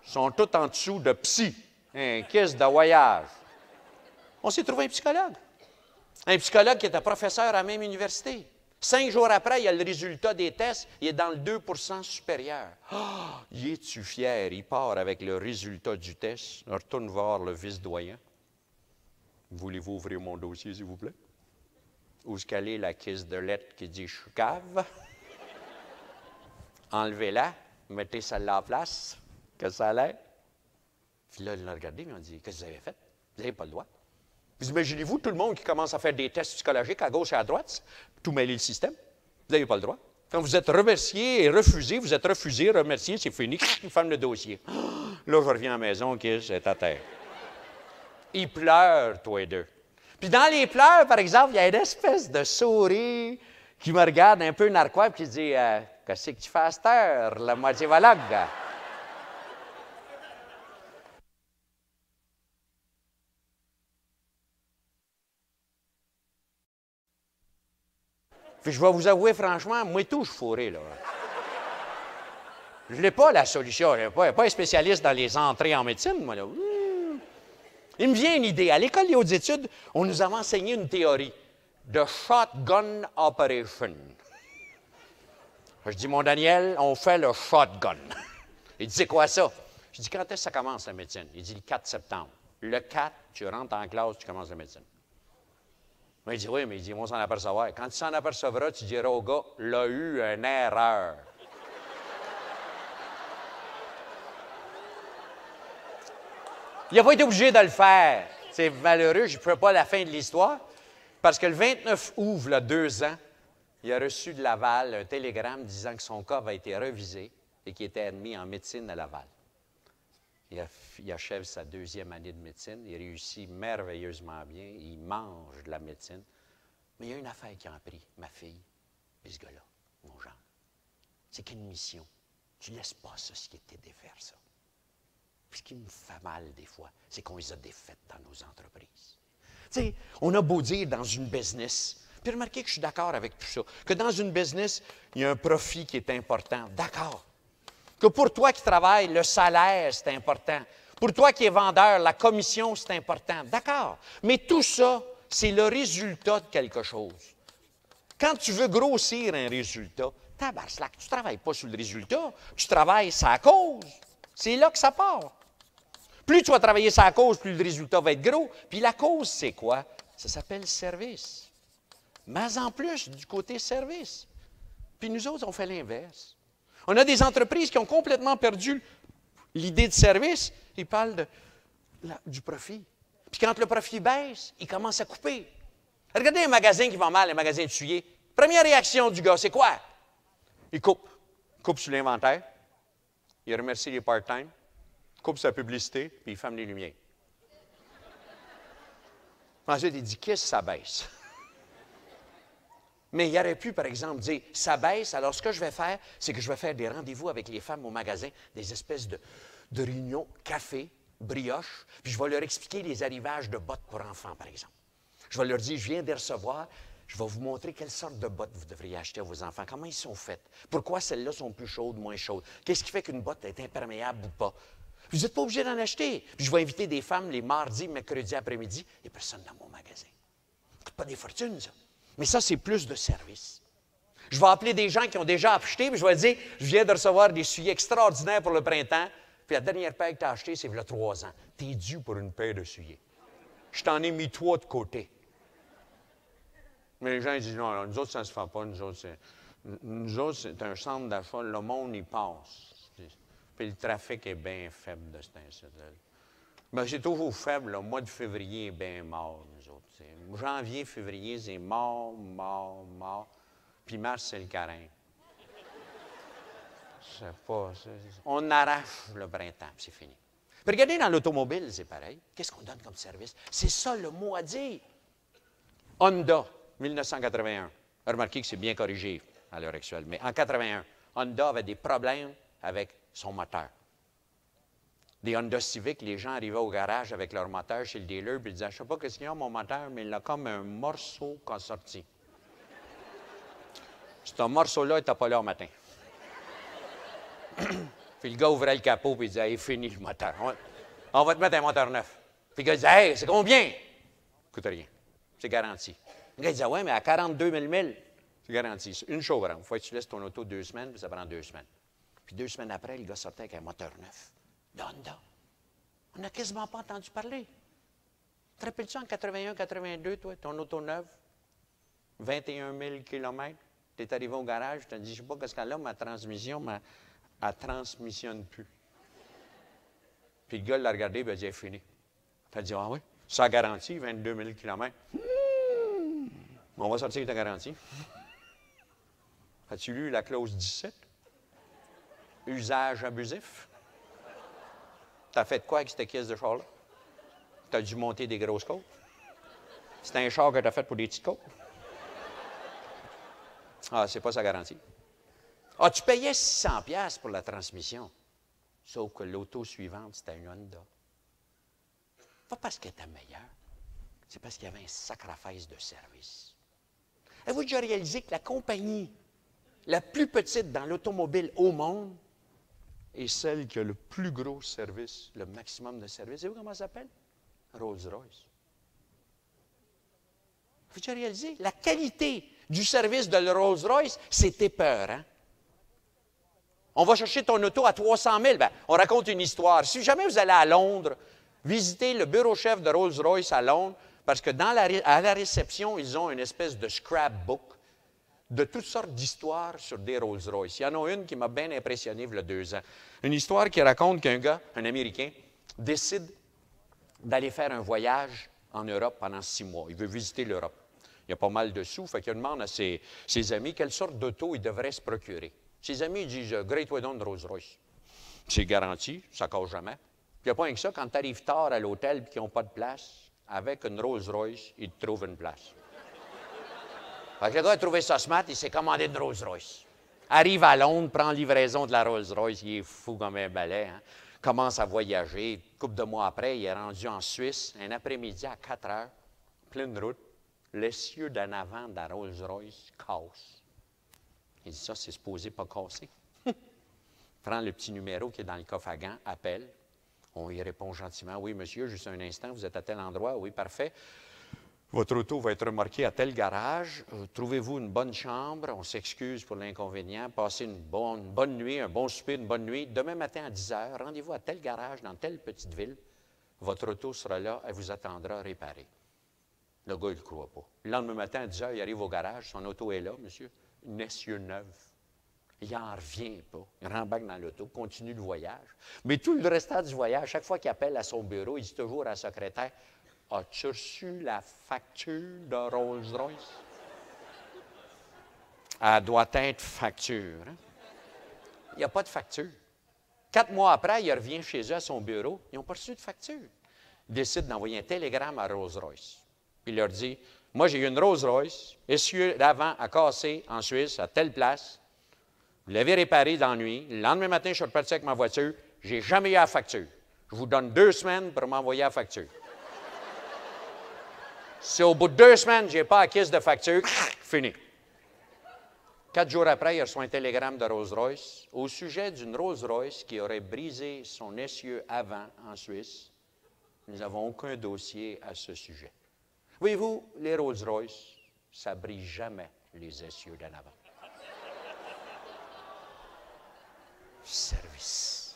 Sont toutes en dessous de psy. Un kiss de voyage. On s'est trouvé un psychologue. Un psychologue qui était professeur à la même université. 5 jours après, il y a le résultat des tests, il est dans le 2 supérieur. Ah, y es-tu fier? Il part avec le résultat du test. On retourne voir le vice-doyen. Voulez-vous ouvrir mon dossier, s'il vous plaît? Où est-ce qu'elle est, la caisse de lettres qui dit « je suis cave ». Enlevez-la, mettez celle-là en place, que ça a l'air. Puis là, ils l'ont regardé, ils ont dit, qu'est-ce que vous avez fait? Vous n'avez pas le droit. Vous imaginez-vous tout le monde qui commence à faire des tests psychologiques à gauche et à droite, tout mêler le système? Vous n'avez pas le droit. Quand vous êtes remercié et refusé, vous êtes refusé, remercié, c'est fini, il ferme le dossier. Là, je reviens à la maison, c'est à terre. Ils pleurent, tous les deux. Puis dans les pleurs, par exemple, il y a une espèce de souris qui me regarde un peu narquois et qui dit qu'est-ce que tu fais à cette heure, la moitié valogue? Puis je vais vous avouer franchement, moi tout, je suis fourré, là. Je n'ai pas la solution. Je ne suis pas un spécialiste dans les entrées en médecine, moi, là. Il me vient une idée. À l'école des hautes études, on nous avait enseigné une théorie de shotgun operation. Je dis, mon Daniel, on fait le shotgun. Il dit, c'est quoi ça? Je dis, quand est-ce que ça commence la médecine? Il dit, le 4 septembre. Le 4, tu rentres en classe, tu commences la médecine. Il dit, oui, mais il dit, on s'en apercevra. Quand tu s'en apercevras, tu diras au gars, l'a eu une erreur. Il n'a pas été obligé de le faire. C'est malheureux, je ne peux pas la fin de l'histoire. Parce que le 29 août, il y a 2 ans, il a reçu de Laval un télégramme disant que son cas avait été revisé et qu'il était admis en médecine à Laval. Il achève sa 2e année de médecine. Il réussit merveilleusement bien. Il mange de la médecine. Mais il y a une affaire qui en prie, ma fille et ce gars-là, mon Jean. C'est qu'une mission. Tu ne laisses pas société défaire ça. Puis ce qui me fait mal des fois, c'est qu'on les a défaites dans nos entreprises. Tu sais, on a beau dire dans une business, puis remarquez que je suis d'accord avec tout ça, que dans une business, il y a un profit qui est important. D'accord. Que pour toi qui travailles, le salaire, c'est important. Pour toi qui es vendeur, la commission, c'est important. D'accord. Mais tout ça, c'est le résultat de quelque chose. Quand tu veux grossir un résultat, tabarnak, tu ne travailles pas sur le résultat, tu travailles sur la cause. C'est là que ça part. Plus tu vas travailler sur la cause, plus le résultat va être gros. Puis la cause, c'est quoi? Ça s'appelle service. Mais en plus, du côté service. Puis nous autres, on fait l'inverse. On a des entreprises qui ont complètement perdu l'idée de service. Ils parlent du profit. Puis quand le profit baisse, il commence à couper. Regardez un magasin qui va mal, un magasin de souliers. Première réaction du gars, c'est quoi? Il coupe. Il coupe sur l'inventaire. Il remercie les part-time. Il coupe sa publicité, puis il ferme les lumières. Ensuite, il dit, qu'est-ce que ça baisse? Mais il aurait pu, par exemple, dire, ça baisse, alors ce que je vais faire, c'est que je vais faire des rendez-vous avec les femmes au magasin, des espèces de réunions café, brioche, puis je vais leur expliquer les arrivages de bottes pour enfants, par exemple. Je vais leur dire, je viens de les recevoir, je vais vous montrer quelle sorte de bottes vous devriez acheter à vos enfants, comment ils sont faites, pourquoi celles-là sont plus chaudes, moins chaudes, qu'est-ce qui fait qu'une botte est imperméable ou pas. Vous n'êtes pas obligé d'en acheter. Puis je vais inviter des femmes les mardis, mercredis après-midi, il n'y a personne dans mon magasin. Ça ne coûte pas des fortunes, ça. Mais ça, c'est plus de service. Je vais appeler des gens qui ont déjà acheté, puis je vais dire, je viens de recevoir des souliers extraordinaires pour le printemps, puis la dernière paire que tu as achetée, c'est il y a 3 ans. Tu es dû pour une paire de souliers. Je t'en ai mis 3 de côté. Mais les gens ils disent, non, alors, nous autres, ça ne se fait pas. Nous autres, c'est un centre d'achat, le monde y passe. Puis le trafic est bien faible de cet incendie. Mais c'est toujours faible. Le mois de février est bien mort, nous autres. Janvier, février, c'est mort, mort, mort. Puis mars, c'est le carême. C'est pas... On arrache le printemps, puis c'est fini. Puis regardez, dans l'automobile, c'est pareil. Qu'est-ce qu'on donne comme service? C'est ça le mot à dire. Honda, 1981. Remarquez que c'est bien corrigé à l'heure actuelle. Mais en 81, Honda avait des problèmes avec son moteur. Des Honda Civic, les gens arrivaient au garage avec leur moteur chez le dealer, puis ils disaient, je ne sais pas qu'est-ce qu'il y a, mon moteur, mais il a comme un morceau qui a sorti. Ce morceau-là n'était pas là au matin. Puis le gars ouvrait le capot, puis il disait, hey, fini le moteur. On va te mettre un moteur neuf. Puis le gars disait, hey, c'est combien? Ça ne coûte rien. C'est garanti. Le gars disait, ouais, mais à 42 000 milles, c'est garanti. C'est une chose, il faut que tu laisses ton auto 2 semaines, puis ça prend 2 semaines. Puis 2 semaines après, le gars sortait avec un moteur neuf. Honda. On n'a quasiment pas entendu parler. Te rappelles-tu en 81, 82, toi, ton auto neuve, 21 000 km, tu es arrivé au garage, tu as dit, je ne sais pas qu'est-ce qu'elle a, ma transmission, elle ne transmissionne plus. Puis le gars l'a regardé, et il a dit, c'est fini. Tu as dit, ah oui, ça garantit 22 000 km. On va sortir ta garantie. As-tu lu la clause 17? Usage abusif. Tu as fait quoi avec cette caisse de char-là? Tu as dû monter des grosses côtes? C'est un char que tu as fait pour des petites côtes? Ah, c'est pas sa garantie. Ah, tu payais 600$ pour la transmission. Sauf que l'auto suivante, c'était une Honda. Pas parce qu'elle était meilleure, c'est parce qu'il y avait un sacrifice de service. Avez-vous déjà réalisé que la compagnie la plus petite dans l'automobile au monde est celle qui a le plus gros service, le maximum de service? Savez-vous comment ça s'appelle? Rolls-Royce. Avez-vous déjà réalisé? La qualité du service de le Rolls-Royce, c'est épeurant. On va chercher ton auto à 300 000. Bien, on raconte une histoire. Si jamais vous allez à Londres, visitez le bureau-chef de Rolls-Royce à Londres, parce que à la réception, ils ont une espèce de scrapbook de toutes sortes d'histoires sur des Rolls-Royce. Il y en a une qui m'a bien impressionné il y a 2 ans. Une histoire qui raconte qu'un gars, un Américain, décide d'aller faire un voyage en Europe pendant 6 mois. Il veut visiter l'Europe. Il y a pas mal de sous, fait qu'il demande à ses amis quelle sorte d'auto il devrait se procurer. Ses amis disent « Great Way de Rolls-Royce ». C'est garanti, ça ne casse jamais. Puis il n'y a pas rien que ça, quand tu arrives tard à l'hôtel et qu'ils n'ont pas de place, avec une Rolls-Royce, ils te trouvent une place. Fait que le gars a trouvé ça smart, il s'est commandé une Rolls-Royce. Arrive à Londres, prend livraison de la Rolls-Royce, il est fou comme un balai, hein? Commence à voyager. Une couple de mois après, il est rendu en Suisse, un après-midi à 4 heures, pleine route. L'essieu d'en avant de la Rolls-Royce casse. Il dit, ça, c'est supposé pas casser. Prend le petit numéro qui est dans le coffre à gants, appelle. On y répond gentiment, oui, monsieur, juste un instant, vous êtes à tel endroit, oui, parfait. Votre auto va être remorquée à tel garage. Trouvez-vous une bonne chambre. On s'excuse pour l'inconvénient. Passez une bonne nuit, un bon souper, une bonne nuit. Demain matin à 10 heures, rendez-vous à tel garage dans telle petite ville. Votre auto sera là, elle vous attendra réparée. Le gars, il ne le croit pas. Le lendemain matin à 10 heures, il arrive au garage. Son auto est là, monsieur. Une essieu neuve. Il n'en revient pas. Il rembarque dans l'auto, continue le voyage. Mais tout le restant du voyage, chaque fois qu'il appelle à son bureau, il dit toujours à la secrétaire, As-tu reçu la facture de Rolls-Royce? Elle doit être facture. Hein? Il n'y a pas de facture. 4 mois après, il revient chez eux à son bureau. Ils n'ont pas reçu de facture. Il décide d'envoyer un télégramme à Rolls-Royce. Puis il leur dit, moi, j'ai eu une Rolls-Royce, essieu d'avant à casser en Suisse, à telle place. Vous l'avez réparé dans la nuit. Le lendemain matin, je suis reparti avec ma voiture. Je n'ai jamais eu la facture. Je vous donne 2 semaines pour m'envoyer la facture. Si au bout de 2 semaines, je n'ai pas acquise de facture, fini. 4 jours après, il reçoit un télégramme de Rolls-Royce au sujet d'une Rolls-Royce qui aurait brisé son essieu avant en Suisse. Nous n'avons aucun dossier à ce sujet. Voyez-vous, les Rolls-Royce, ça ne brise jamais les essieux d'en avant. Service.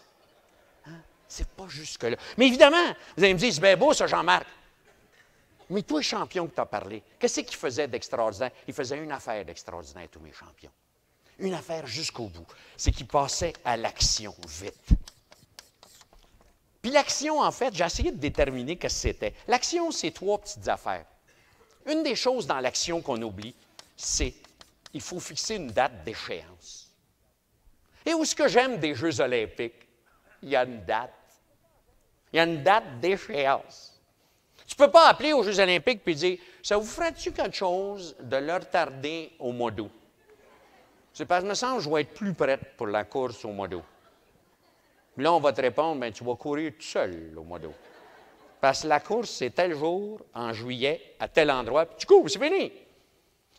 Hein? C'est pas jusque-là. Mais évidemment, vous allez me dire, c'est bien beau ça, Jean-Marc. Mais toi, champion que tu as parlé, qu'est-ce qu'il faisait d'extraordinaire? Il faisait une affaire d'extraordinaire, tous mes champions. Une affaire jusqu'au bout. C'est qu'il passait à l'action vite. Puis l'action, en fait, j'ai essayé de déterminer ce que c'était. L'action, c'est 3 petites affaires. Une des choses dans l'action qu'on oublie, c'est qu'il faut fixer une date d'échéance. Et où est-ce que j'aime des Jeux olympiques? Il y a une date. Il y a une date d'échéance. Tu ne peux pas appeler aux Jeux olympiques et dire « Ça vous ferait-tu quelque chose de le retarder au mois d'août? » C'est parce que, me semble, je vais être plus prête pour la course au mois d'août. Puis là, on va te répondre « Bien, tu vas courir tout seul au mois d'août. » Parce que la course, c'est tel jour, en juillet, à tel endroit, puis tu cours, c'est fini.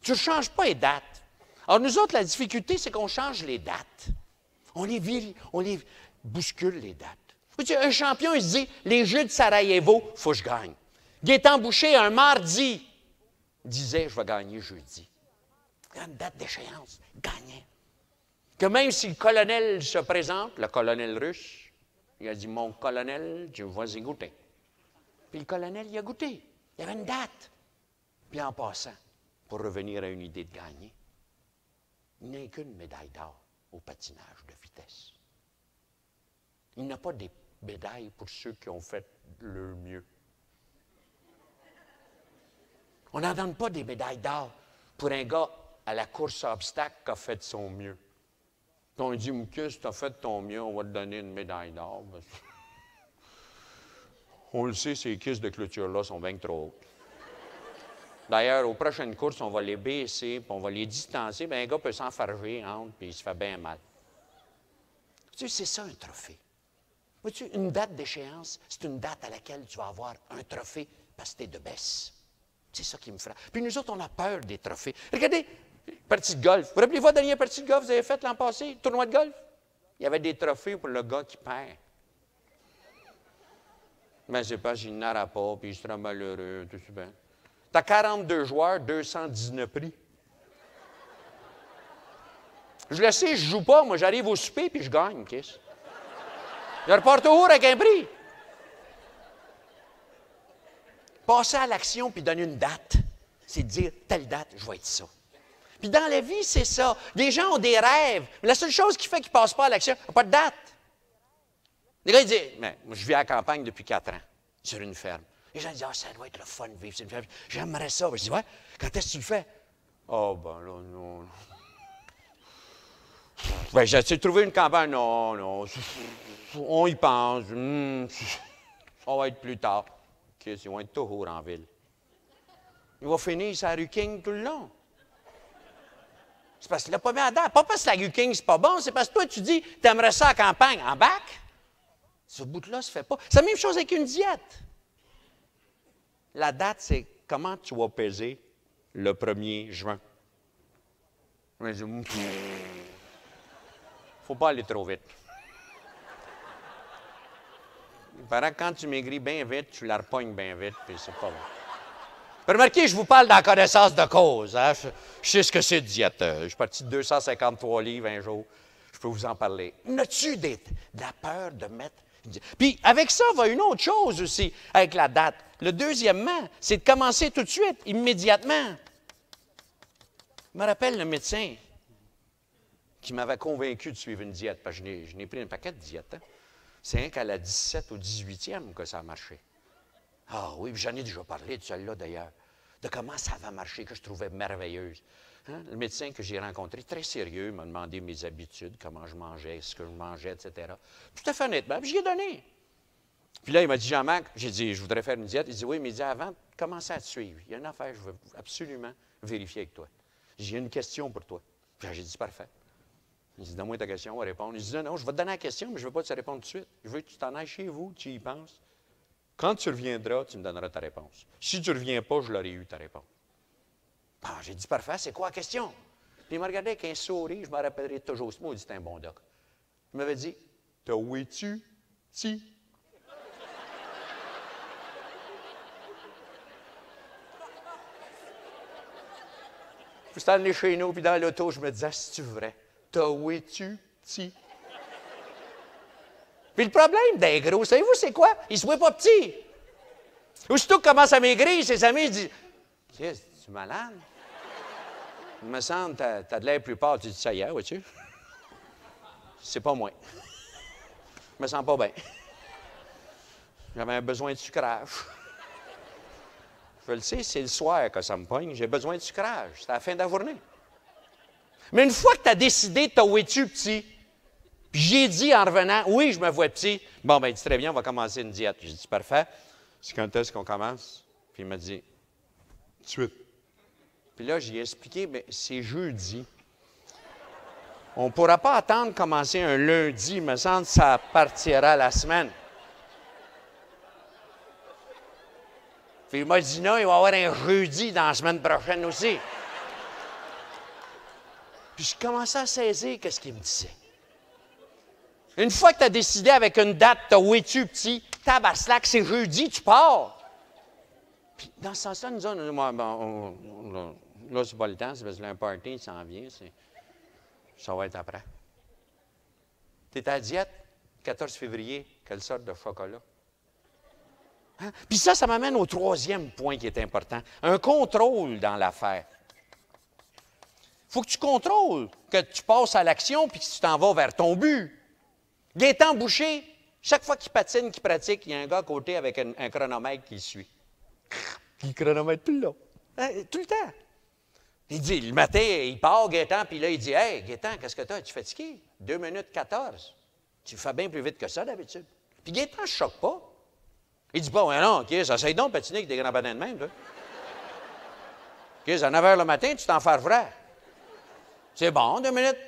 Tu ne changes pas les dates. Alors, nous autres, la difficulté, c'est qu'on change les dates. On les bouscule, les dates. Un champion, il se dit « Les Jeux de Sarajevo, il faut que je gagne. » Gaétan Boucher, un mardi, disait « Je vais gagner jeudi. » Il y a une date d'échéance. Gagnait. Que même si le colonel se présente, le colonel russe, il a dit « Mon colonel, je vais y goûter. » Puis le colonel, il a goûté. Il y avait une date. Puis en passant, pour revenir à une idée de gagner, il n'y a qu'une médaille d'or au patinage de vitesse. Il n'y a pas des médailles pour ceux qui ont fait le mieux. On n'en donne pas des médailles d'or pour un gars à la course à obstacles qui a fait son mieux. Puis on dit, Moucus, tu as fait ton mieux, on va te donner une médaille d'or. On le sait, ces kisses de clôture-là sont bien trop hautes. D'ailleurs, aux prochaines courses, on va les baisser, puis on va les distancer. Bien, un gars peut s'enfarger entre, puis il se fait bien mal. Tu sais, c'est ça un trophée. Vois-tu, une date d'échéance, c'est une date à laquelle tu vas avoir un trophée parce que tu es de baisse. C'est ça qui me frappe. Puis nous autres, on a peur des trophées. Regardez, partie de golf. Vous rappelez-vous la dernière partie de golf que vous avez faite l'an passé, tournoi de golf? Il y avait des trophées pour le gars qui perd. Mais c'est pas qu'il n'aura pas, puis il sera malheureux, tout ça bien. Tu as 42 joueurs, 219 prix. Je le sais, je ne joue pas. Moi, j'arrive au souper, puis je gagne, qu'est-ce? Je repars toujours avec un prix. Passer à l'action puis donner une date, c'est dire, telle date, je vais être ça. Puis dans la vie, c'est ça. Les gens ont des rêves, mais la seule chose qui fait qu'ils ne passent pas à l'action, il n'y a pas de date. Les gars, ils disent, mais moi, je vis à la campagne depuis 4 ans, sur une ferme. Les gens disent, ça doit être le fun de vivre sur une ferme. J'aimerais ça. Je dis, ouais, quand est-ce que tu le fais? Oh, ben là, non. Ben, j'ai trouvé une campagne. Non. On y pense. Ça va être plus tard. Ils vont être toujours en ville. Il va finir sur la rue King tout le long. C'est parce qu'il n'a pas mis à date. Pas parce que la rue King, c'est pas bon, c'est parce que toi, tu dis, tu aimerais ça à la campagne. En bac? Ce bout-là ne se fait pas. C'est la même chose avec une diète. La date, c'est comment tu vas peser le 1er juin. Il ne faut pas aller trop vite. Il paraît que quand tu maigris bien vite, tu la repognes bien vite, puis c'est pas bon. Remarquez, je vous parle dans la connaissance de cause. Hein? Je sais ce que c'est de diète. Je suis parti de 253 livres un jour. Je peux vous en parler. N'as-tu de la peur de mettre... Puis avec ça va une autre chose aussi, avec la date. Le deuxièmement, c'est de commencer tout de suite, immédiatement. Je me rappelle le médecin qui m'avait convaincu de suivre une diète, parce que je n'ai pris un paquet de diètes. Hein? C'est rien qu'à la 17 ou 18e que ça a marché. Ah oui, puis j'en ai déjà parlé de celle-là d'ailleurs, de comment ça va marcher, que je trouvais merveilleuse. Hein? Le médecin que j'ai rencontré, très sérieux, m'a demandé mes habitudes, comment je mangeais, ce que je mangeais, etc. Tout à fait honnêtement, puis j'y ai donné. Puis là, il m'a dit, Jean-Marc, j'ai dit, je voudrais faire une diète. Il dit, oui, mais il dit, avant de commencer à te suivre, il y a une affaire que je veux absolument vérifier avec toi. J'ai une question pour toi. Puis j'ai dit, parfait. Il dit, donne-moi ta question, on va répondre. Il dit, non, je vais te donner la question, mais je ne veux pas te répondre tout de suite. Je veux que tu t'en ailles chez vous, tu y penses. Quand tu reviendras, tu me donneras ta réponse. Si tu ne reviens pas, je l'aurai eu, ta réponse. Ah, j'ai dit, parfait, c'est quoi la question? Puis il m'a regardé avec un sourire, je me rappellerai toujours. Ce mot, c'est un bon doc. Il m'avait dit, t'as où es-tu? Si. Puis j'étais allé chez nous, puis dans l'auto, je me disais, c'est-tu vrai? T'as où es-tu? Si. Puis le problème des gros, savez-vous c'est quoi? Ils ne se voient pas petits. Aussitôt qu'il commence à maigrir, ses amis disent, qu'est-ce que tu es malade? Il me semble que tu as de l'air plus pâle. Tu dis, ça y est, vois-tu? C'est pas moi. Je me sens pas bien. J'avais un besoin de sucrage. Je le sais, c'est le soir que ça me pogne. J'ai besoin de sucrage. C'est à la fin de la journée. Mais une fois que tu as décidé, t'as où es-tu, petit? Puis j'ai dit en revenant, oui, je me vois petit. Bon, bien, il dit, très bien, on va commencer une diète. J'ai dit, parfait. C'est quand est-ce qu'on commence? Puis il m'a dit, tout de suite. Puis là, j'ai expliqué, mais c'est jeudi. On ne pourra pas attendre de commencer un lundi. Il me semble que ça partira la semaine. Puis il m'a dit non, il va y avoir un jeudi dans la semaine prochaine aussi. Puis je commençais à saisir qu'est-ce qu'il me disait. Une fois que tu as décidé avec une date, t'as où es-tu, petit? Tabarnak, c'est jeudi, tu pars. Puis dans ce sens-là, nous autres, là, c'est pas le temps, c'est parce que un party, il s'en vient. Ça va être après. Tu es à la diète, 14 février, quelle sorte de chocolat? Hein? Puis ça m'amène au troisième point qui est important. Un contrôle dans l'affaire. Il faut que tu contrôles, que tu passes à l'action puis que tu t'en vas vers ton but. Gaétan Boucher, chaque fois qu'il patine, qu'il pratique, il y a un gars à côté avec un chronomètre qui le suit. Puis le chronomètre tout le long. Hein? Tout le temps. Il dit, le matin, il part, Gaétan, puis là, il dit, « Hey, Gaétan, qu'est-ce que tu as? Es-tu fatigué? 2 minutes 14. Tu fais bien plus vite que ça, d'habitude. » Puis Gaétan ne se choque pas. Il dit, « Bon, non, OK, essaye donc de patiner avec des grands badins de même, toi. OK, à 9 h le matin, tu t'en fais vrai. C'est bon, 2 minutes. »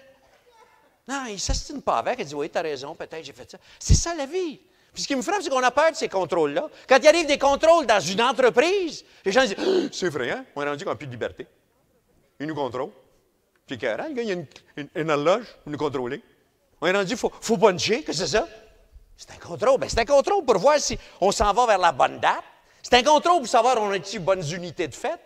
Non, il ne s'astine pas avec. Il dit, « Oui, tu as raison, peut-être j'ai fait ça. » C'est ça, la vie. Puis ce qui me frappe, c'est qu'on a peur de ces contrôles-là. Quand il arrive des contrôles dans une entreprise, les gens disent, « C'est vrai, hein? On est rendu qu'on n'a plus de liberté. Il nous contrôle. Puis carré, il y a une horloge pour nous contrôler. On est rendu, il faut puncher, qu'est-ce que c'est ça? C'est un contrôle. Bien, c'est un contrôle pour voir si on s'en va vers la bonne date. C'est un contrôle pour savoir on a-t-il bonnes unités de fête.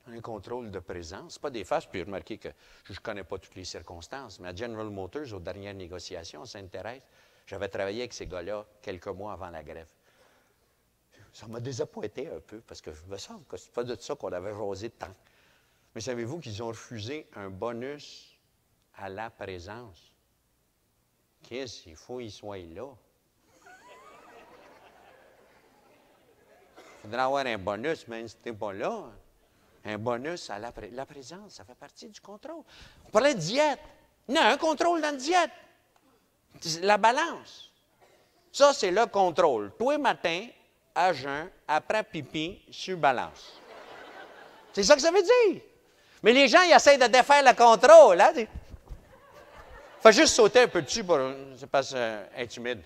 Un contrôle de présence. Pas des faces, puis remarquez que je ne connais pas toutes les circonstances, mais à General Motors, aux dernières négociations à Sainte-Thérèse, j'avais travaillé avec ces gars-là quelques mois avant la grève. Ça m'a désappointé un peu, parce que je me semble que c'est pas de ça qu'on avait jasé tant. Mais savez-vous qu'ils ont refusé un bonus à la présence? Qu'est-ce qu'il faut qu'ils soient là? Il faudrait avoir un bonus, même si tu n'es pas là. Un bonus à la présence, ça fait partie du contrôle. On parlait de diète. Non, un contrôle dans la diète. La balance. Ça, c'est le contrôle. Tous les matins, à jeun, après pipi, sur balance. C'est ça que ça veut dire. Mais les gens, ils essaient de défaire le contrôle. Hein? Faut juste sauter un peu dessus pour pas être humide.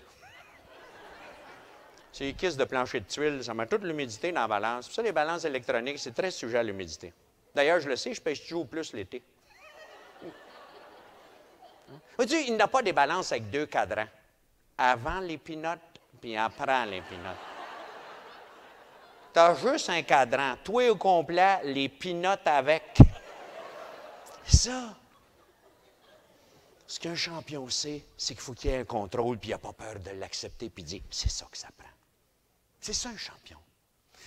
C'est les kisses de plancher de tuiles, ça met toute l'humidité dans la balance. Pour ça, les balances électroniques, c'est très sujet à l'humidité. D'ailleurs, je le sais, je pêche toujours plus l'été. Vois-tu, il n'y a pas des balances avec 2 cadrans. Avant les pinottes, puis après les pinottes. Tu as juste un cadran. Toi au complet, les pinottes avec. Ça. Ce qu'un champion sait, c'est qu'il faut qu'il y ait un contrôle, puis il n'a pas peur de l'accepter, puis dire, c'est ça que ça prend. C'est ça un champion.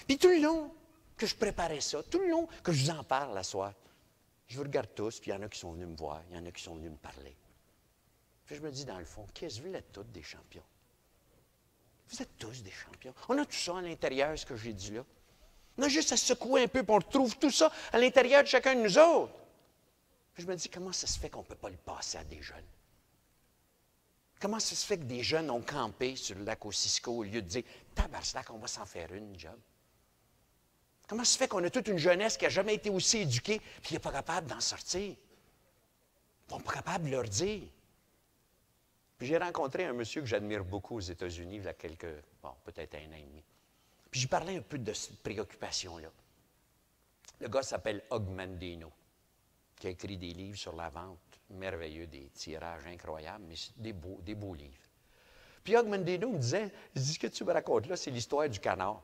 Puis tout le long que je préparais ça, tout le long que je vous en parle la soir, je vous regarde tous, puis il y en a qui sont venus me voir, il y en a qui sont venus me parler. Puis je me dis, dans le fond, qu'est-ce que vous êtes tous des champions? Vous êtes tous des champions. On a tout ça à l'intérieur, ce que j'ai dit là. On a juste à secouer un peu, puis on retrouve tout ça à l'intérieur de chacun de nous autres. Puis je me dis, comment ça se fait qu'on ne peut pas le passer à des jeunes? Comment ça se fait que des jeunes ont campé sur le lac Ossisco au lieu de dire, tabarnak, on va s'en faire une job? Comment ça se fait qu'on a toute une jeunesse qui n'a jamais été aussi éduquée, puis qui n'est pas capable d'en sortir? Ils sont pas capables de leur dire. Puis j'ai rencontré un monsieur que j'admire beaucoup aux États-Unis il y a peut-être un an et demi. Puis j'ai parlé un peu de cette préoccupation-là. Le gars s'appelle Hug Mandino, qui a écrit des livres sur la vente, merveilleux, des tirages incroyables, mais des beaux livres. Puis Hug Mandino me disait, ce que tu me racontes là, c'est l'histoire du canard.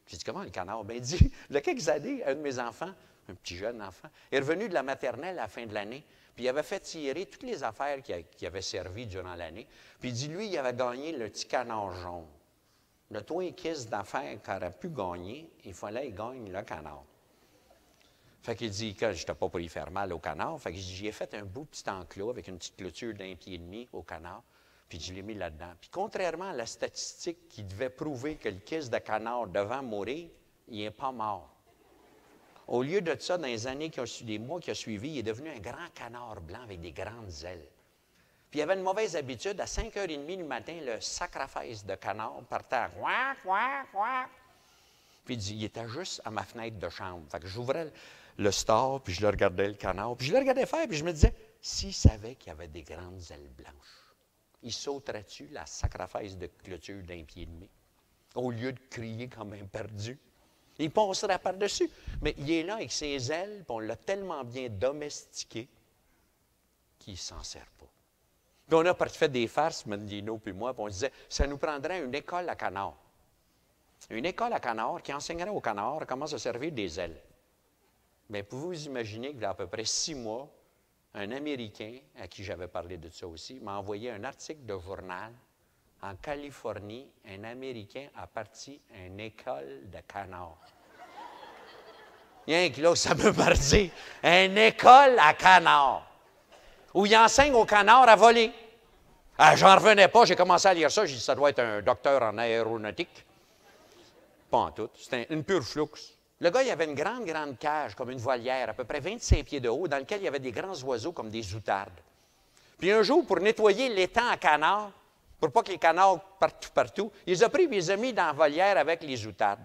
J'ai dit, comment le canard? Bien, il dit, il y a quelques années, un de mes enfants, un petit jeune enfant, est revenu de la maternelle à la fin de l'année, puis il avait fait tirer toutes les affaires qui avaient servi durant l'année. Puis il dit, lui, il avait gagné le petit canard jaune. Le toi kiss d'affaires qu'il aurait pu gagner, il fallait qu'il gagne le canard. Fait qu'il dit, que je n'étais pas pour y faire mal au canard, fait que j'ai fait un beau petit enclos avec une petite clôture d'1,5 pied au canard, puis je l'ai mis là-dedans. Puis contrairement à la statistique qui devait prouver que le kiss de canard devait mourir, il n'est pas mort. Au lieu de ça, dans les mois qui ont suivi, il est devenu un grand canard blanc avec des grandes ailes. Puis il avait une mauvaise habitude, à 5h30 le matin, le sacrifice de canard partait à quack, quack, quack. Puis il était juste à ma fenêtre de chambre. Fait que j'ouvrais le store, puis je le regardais, le canard, puis je le regardais faire, puis je me disais, s'il savait qu'il y avait des grandes ailes blanches, il sauterait-tu la sacrifice de clôture d'1,5 pied, au lieu de crier comme un perdu? Il passerait par-dessus. Mais il est là avec ses ailes, puis on l'a tellement bien domestiqué qu'il ne s'en sert pas. Puis on a fait des farces, Mandino puis moi, puis on disait, ça nous prendrait une école à canard. Une école à canard qui enseignerait aux canards comment se servir des ailes. Bien, pouvez-vous imaginer qu'il y a à peu près 6 mois, un Américain, à qui j'avais parlé de ça aussi, m'a envoyé un article de journal. En Californie, un Américain a parti une école de canards. Rien que là, ça me partit. Une école à canards. Où il enseigne aux canards à voler. Ah, j'en revenais pas, j'ai commencé à lire ça, j'ai dit, ça doit être un docteur en aéronautique. Pas en tout, c'était une pure flux. Le gars, il avait une grande cage, comme une volière, à peu près 25 pieds de haut, dans lequel il y avait des grands oiseaux comme des outardes. Puis un jour, pour nettoyer l'étang à canards, pour pas que les canards partent partout, il les a pris et les a mis dans la volière avec les outardes.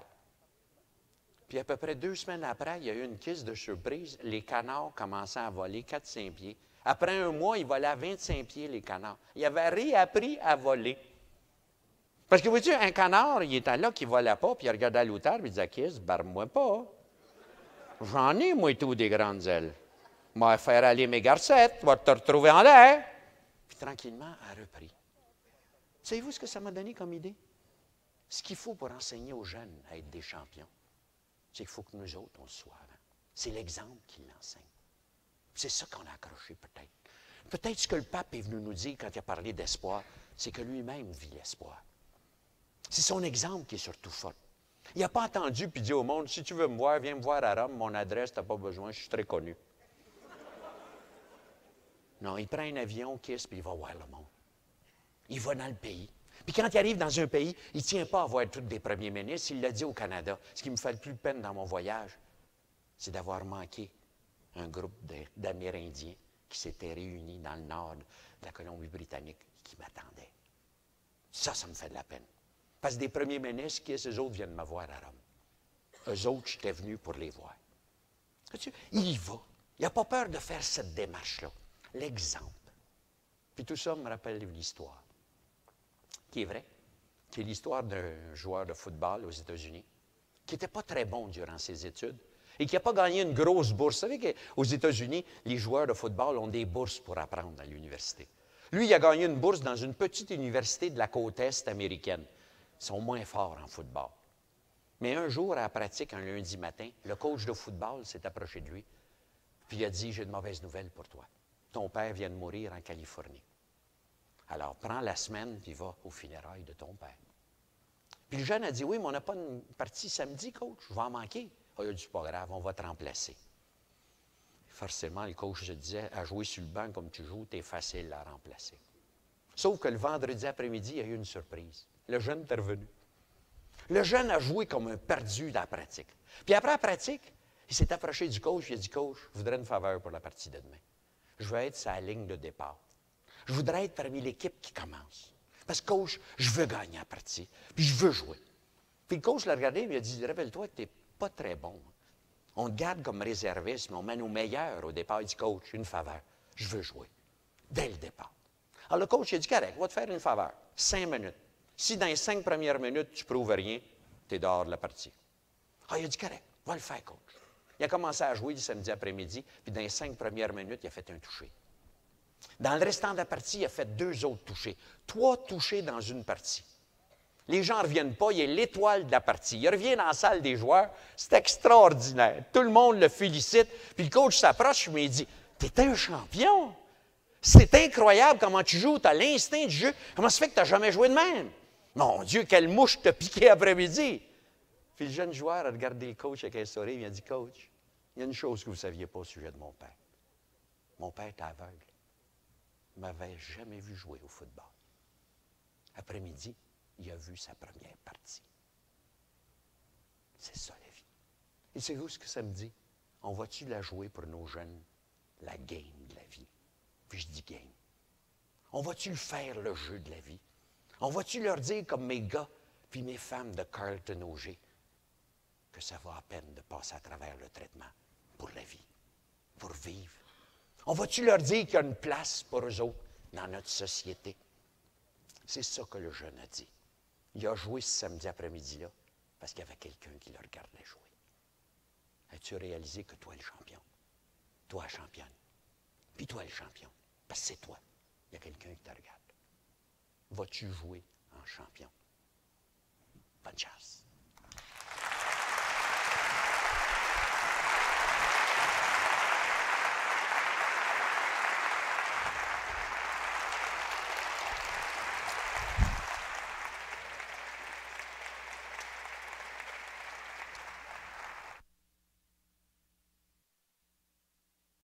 Puis à peu près 2 semaines après, il y a eu une kiss de surprise. Les canards commençaient à voler 4-5 pieds. Après un mois, ils volaient à 25 pieds, les canards. Ils avaient réappris à voler. Parce que, vous voyez, un canard, il était là qui ne volait pas, puis il regardait l'outarde, puis il disait, Kiss, barre-moi pas. J'en ai, moi, tout, des grandes ailes. Moi, faire aller mes garcettes, va te retrouver en l'air. Puis tranquillement, elle a repris. Savez-vous ce que ça m'a donné comme idée? Ce qu'il faut pour enseigner aux jeunes à être des champions, c'est qu'il faut que nous autres, on le soit avant. C'est l'exemple qui l'enseigne. C'est ça qu'on a accroché peut-être. Peut-être ce que le pape est venu nous dire quand il a parlé d'espoir, c'est que lui-même vit l'espoir. C'est son exemple qui est surtout fort. Il n'a pas attendu puis dit au monde, si tu veux me voir, viens me voir à Rome, mon adresse, tu n'as pas besoin, je suis très connu. Non, il prend un avion, kiss, puis il va voir le monde. Il va dans le pays. Puis quand il arrive dans un pays, il ne tient pas à voir tous des premiers ministres, il l'a dit au Canada. Ce qui me fait le plus de peine dans mon voyage, c'est d'avoir manqué un groupe d'Amérindiens qui s'étaient réunis dans le nord de la Colombie-Britannique qui m'attendaient. Ça me fait de la peine. Parce que des premiers ministres, eux autres viennent me voir à Rome. Eux autres, j'étais venu pour les voir. Il y va. Il n'a pas peur de faire cette démarche-là. L'exemple. Puis tout ça me rappelle l'histoire, qui est vraie, qui est l'histoire d'un joueur de football aux États-Unis, qui n'était pas très bon durant ses études et qui n'a pas gagné une grosse bourse. Vous savez qu'aux États-Unis, les joueurs de football ont des bourses pour apprendre à l'université. Lui, il a gagné une bourse dans une petite université de la côte est américaine. Ils sont moins forts en football. Mais un jour, à la pratique, un lundi matin, le coach de football s'est approché de lui, puis il a dit, « J'ai de mauvaises nouvelles pour toi. Ton père vient de mourir en Californie. Alors, prends la semaine, puis va aux funérailles de ton père. » Puis le jeune a dit, « Oui, mais on n'a pas une partie samedi, coach, je vais en manquer. » Il a dit, « C'est pas grave, on va te remplacer. » Forcément, le coach se disait, « À jouer sur le banc comme tu joues, t'es facile à remplacer. » Sauf que le vendredi après-midi, il y a eu une surprise. Le jeune est revenu. Le jeune a joué comme un perdu dans la pratique. Puis après la pratique, il s'est approché du coach, il a dit, « Coach, je voudrais une faveur pour la partie de demain. Je veux être sur la ligne de départ. Je voudrais être parmi l'équipe qui commence. Parce que, coach, je veux gagner la partie, puis je veux jouer. » Puis le coach l'a regardé et il a dit, « Rappelle-toi que tu n'es pas très bon. On te garde comme réserviste, mais on mène au meilleur au départ. » Il dit, « Coach, une faveur, je veux jouer. » Dès le départ. Alors le coach a dit, « Correct, on va te faire une faveur. 5 minutes. Si dans les 5 premières minutes, tu ne prouves rien, tu es dehors de la partie. » Ah, il a dit, « Correct, va le faire, coach. » Il a commencé à jouer le samedi après-midi, puis dans les 5 premières minutes, il a fait un touché. Dans le restant de la partie, il a fait 2 autres touchés. 3 touchés dans une partie. Les gens ne reviennent pas, il est l'étoile de la partie. Il revient dans la salle des joueurs, c'est extraordinaire. Tout le monde le félicite, puis le coach s'approche, mais il dit, « T'es un champion! C'est incroyable comment tu joues, tu as l'instinct du jeu. Comment ça fait que tu n'as jamais joué de même? Mon Dieu, quelle mouche t'a piqué après-midi! » Puis le jeune joueur a regardé le coach avec un sourire, il a dit, « Coach, il y a une chose que vous ne saviez pas au sujet de mon père. Mon père était aveugle. Il ne m'avait jamais vu jouer au football. Après-midi, il a vu sa première partie. » C'est ça la vie. Et c'est vous ce que ça me dit? On va-tu la jouer pour nos jeunes? La game de la vie. Puis je dis game. On va-tu le faire, le jeu de la vie? On va-tu leur dire, comme mes gars puis mes femmes de Carleton Auger, que ça vaut à peine de passer à travers le traitement pour la vie, pour vivre? On va-tu leur dire qu'il y a une place pour eux autres dans notre société? C'est ça que le jeune a dit. Il a joué ce samedi après-midi-là parce qu'il y avait quelqu'un qui le regardait jouer. As-tu réalisé que toi, le champion? Toi, la championne. Puis toi, le champion. Parce que c'est toi. Il y a quelqu'un qui te regarde. Vas-tu jouer en champion? Bonne chance.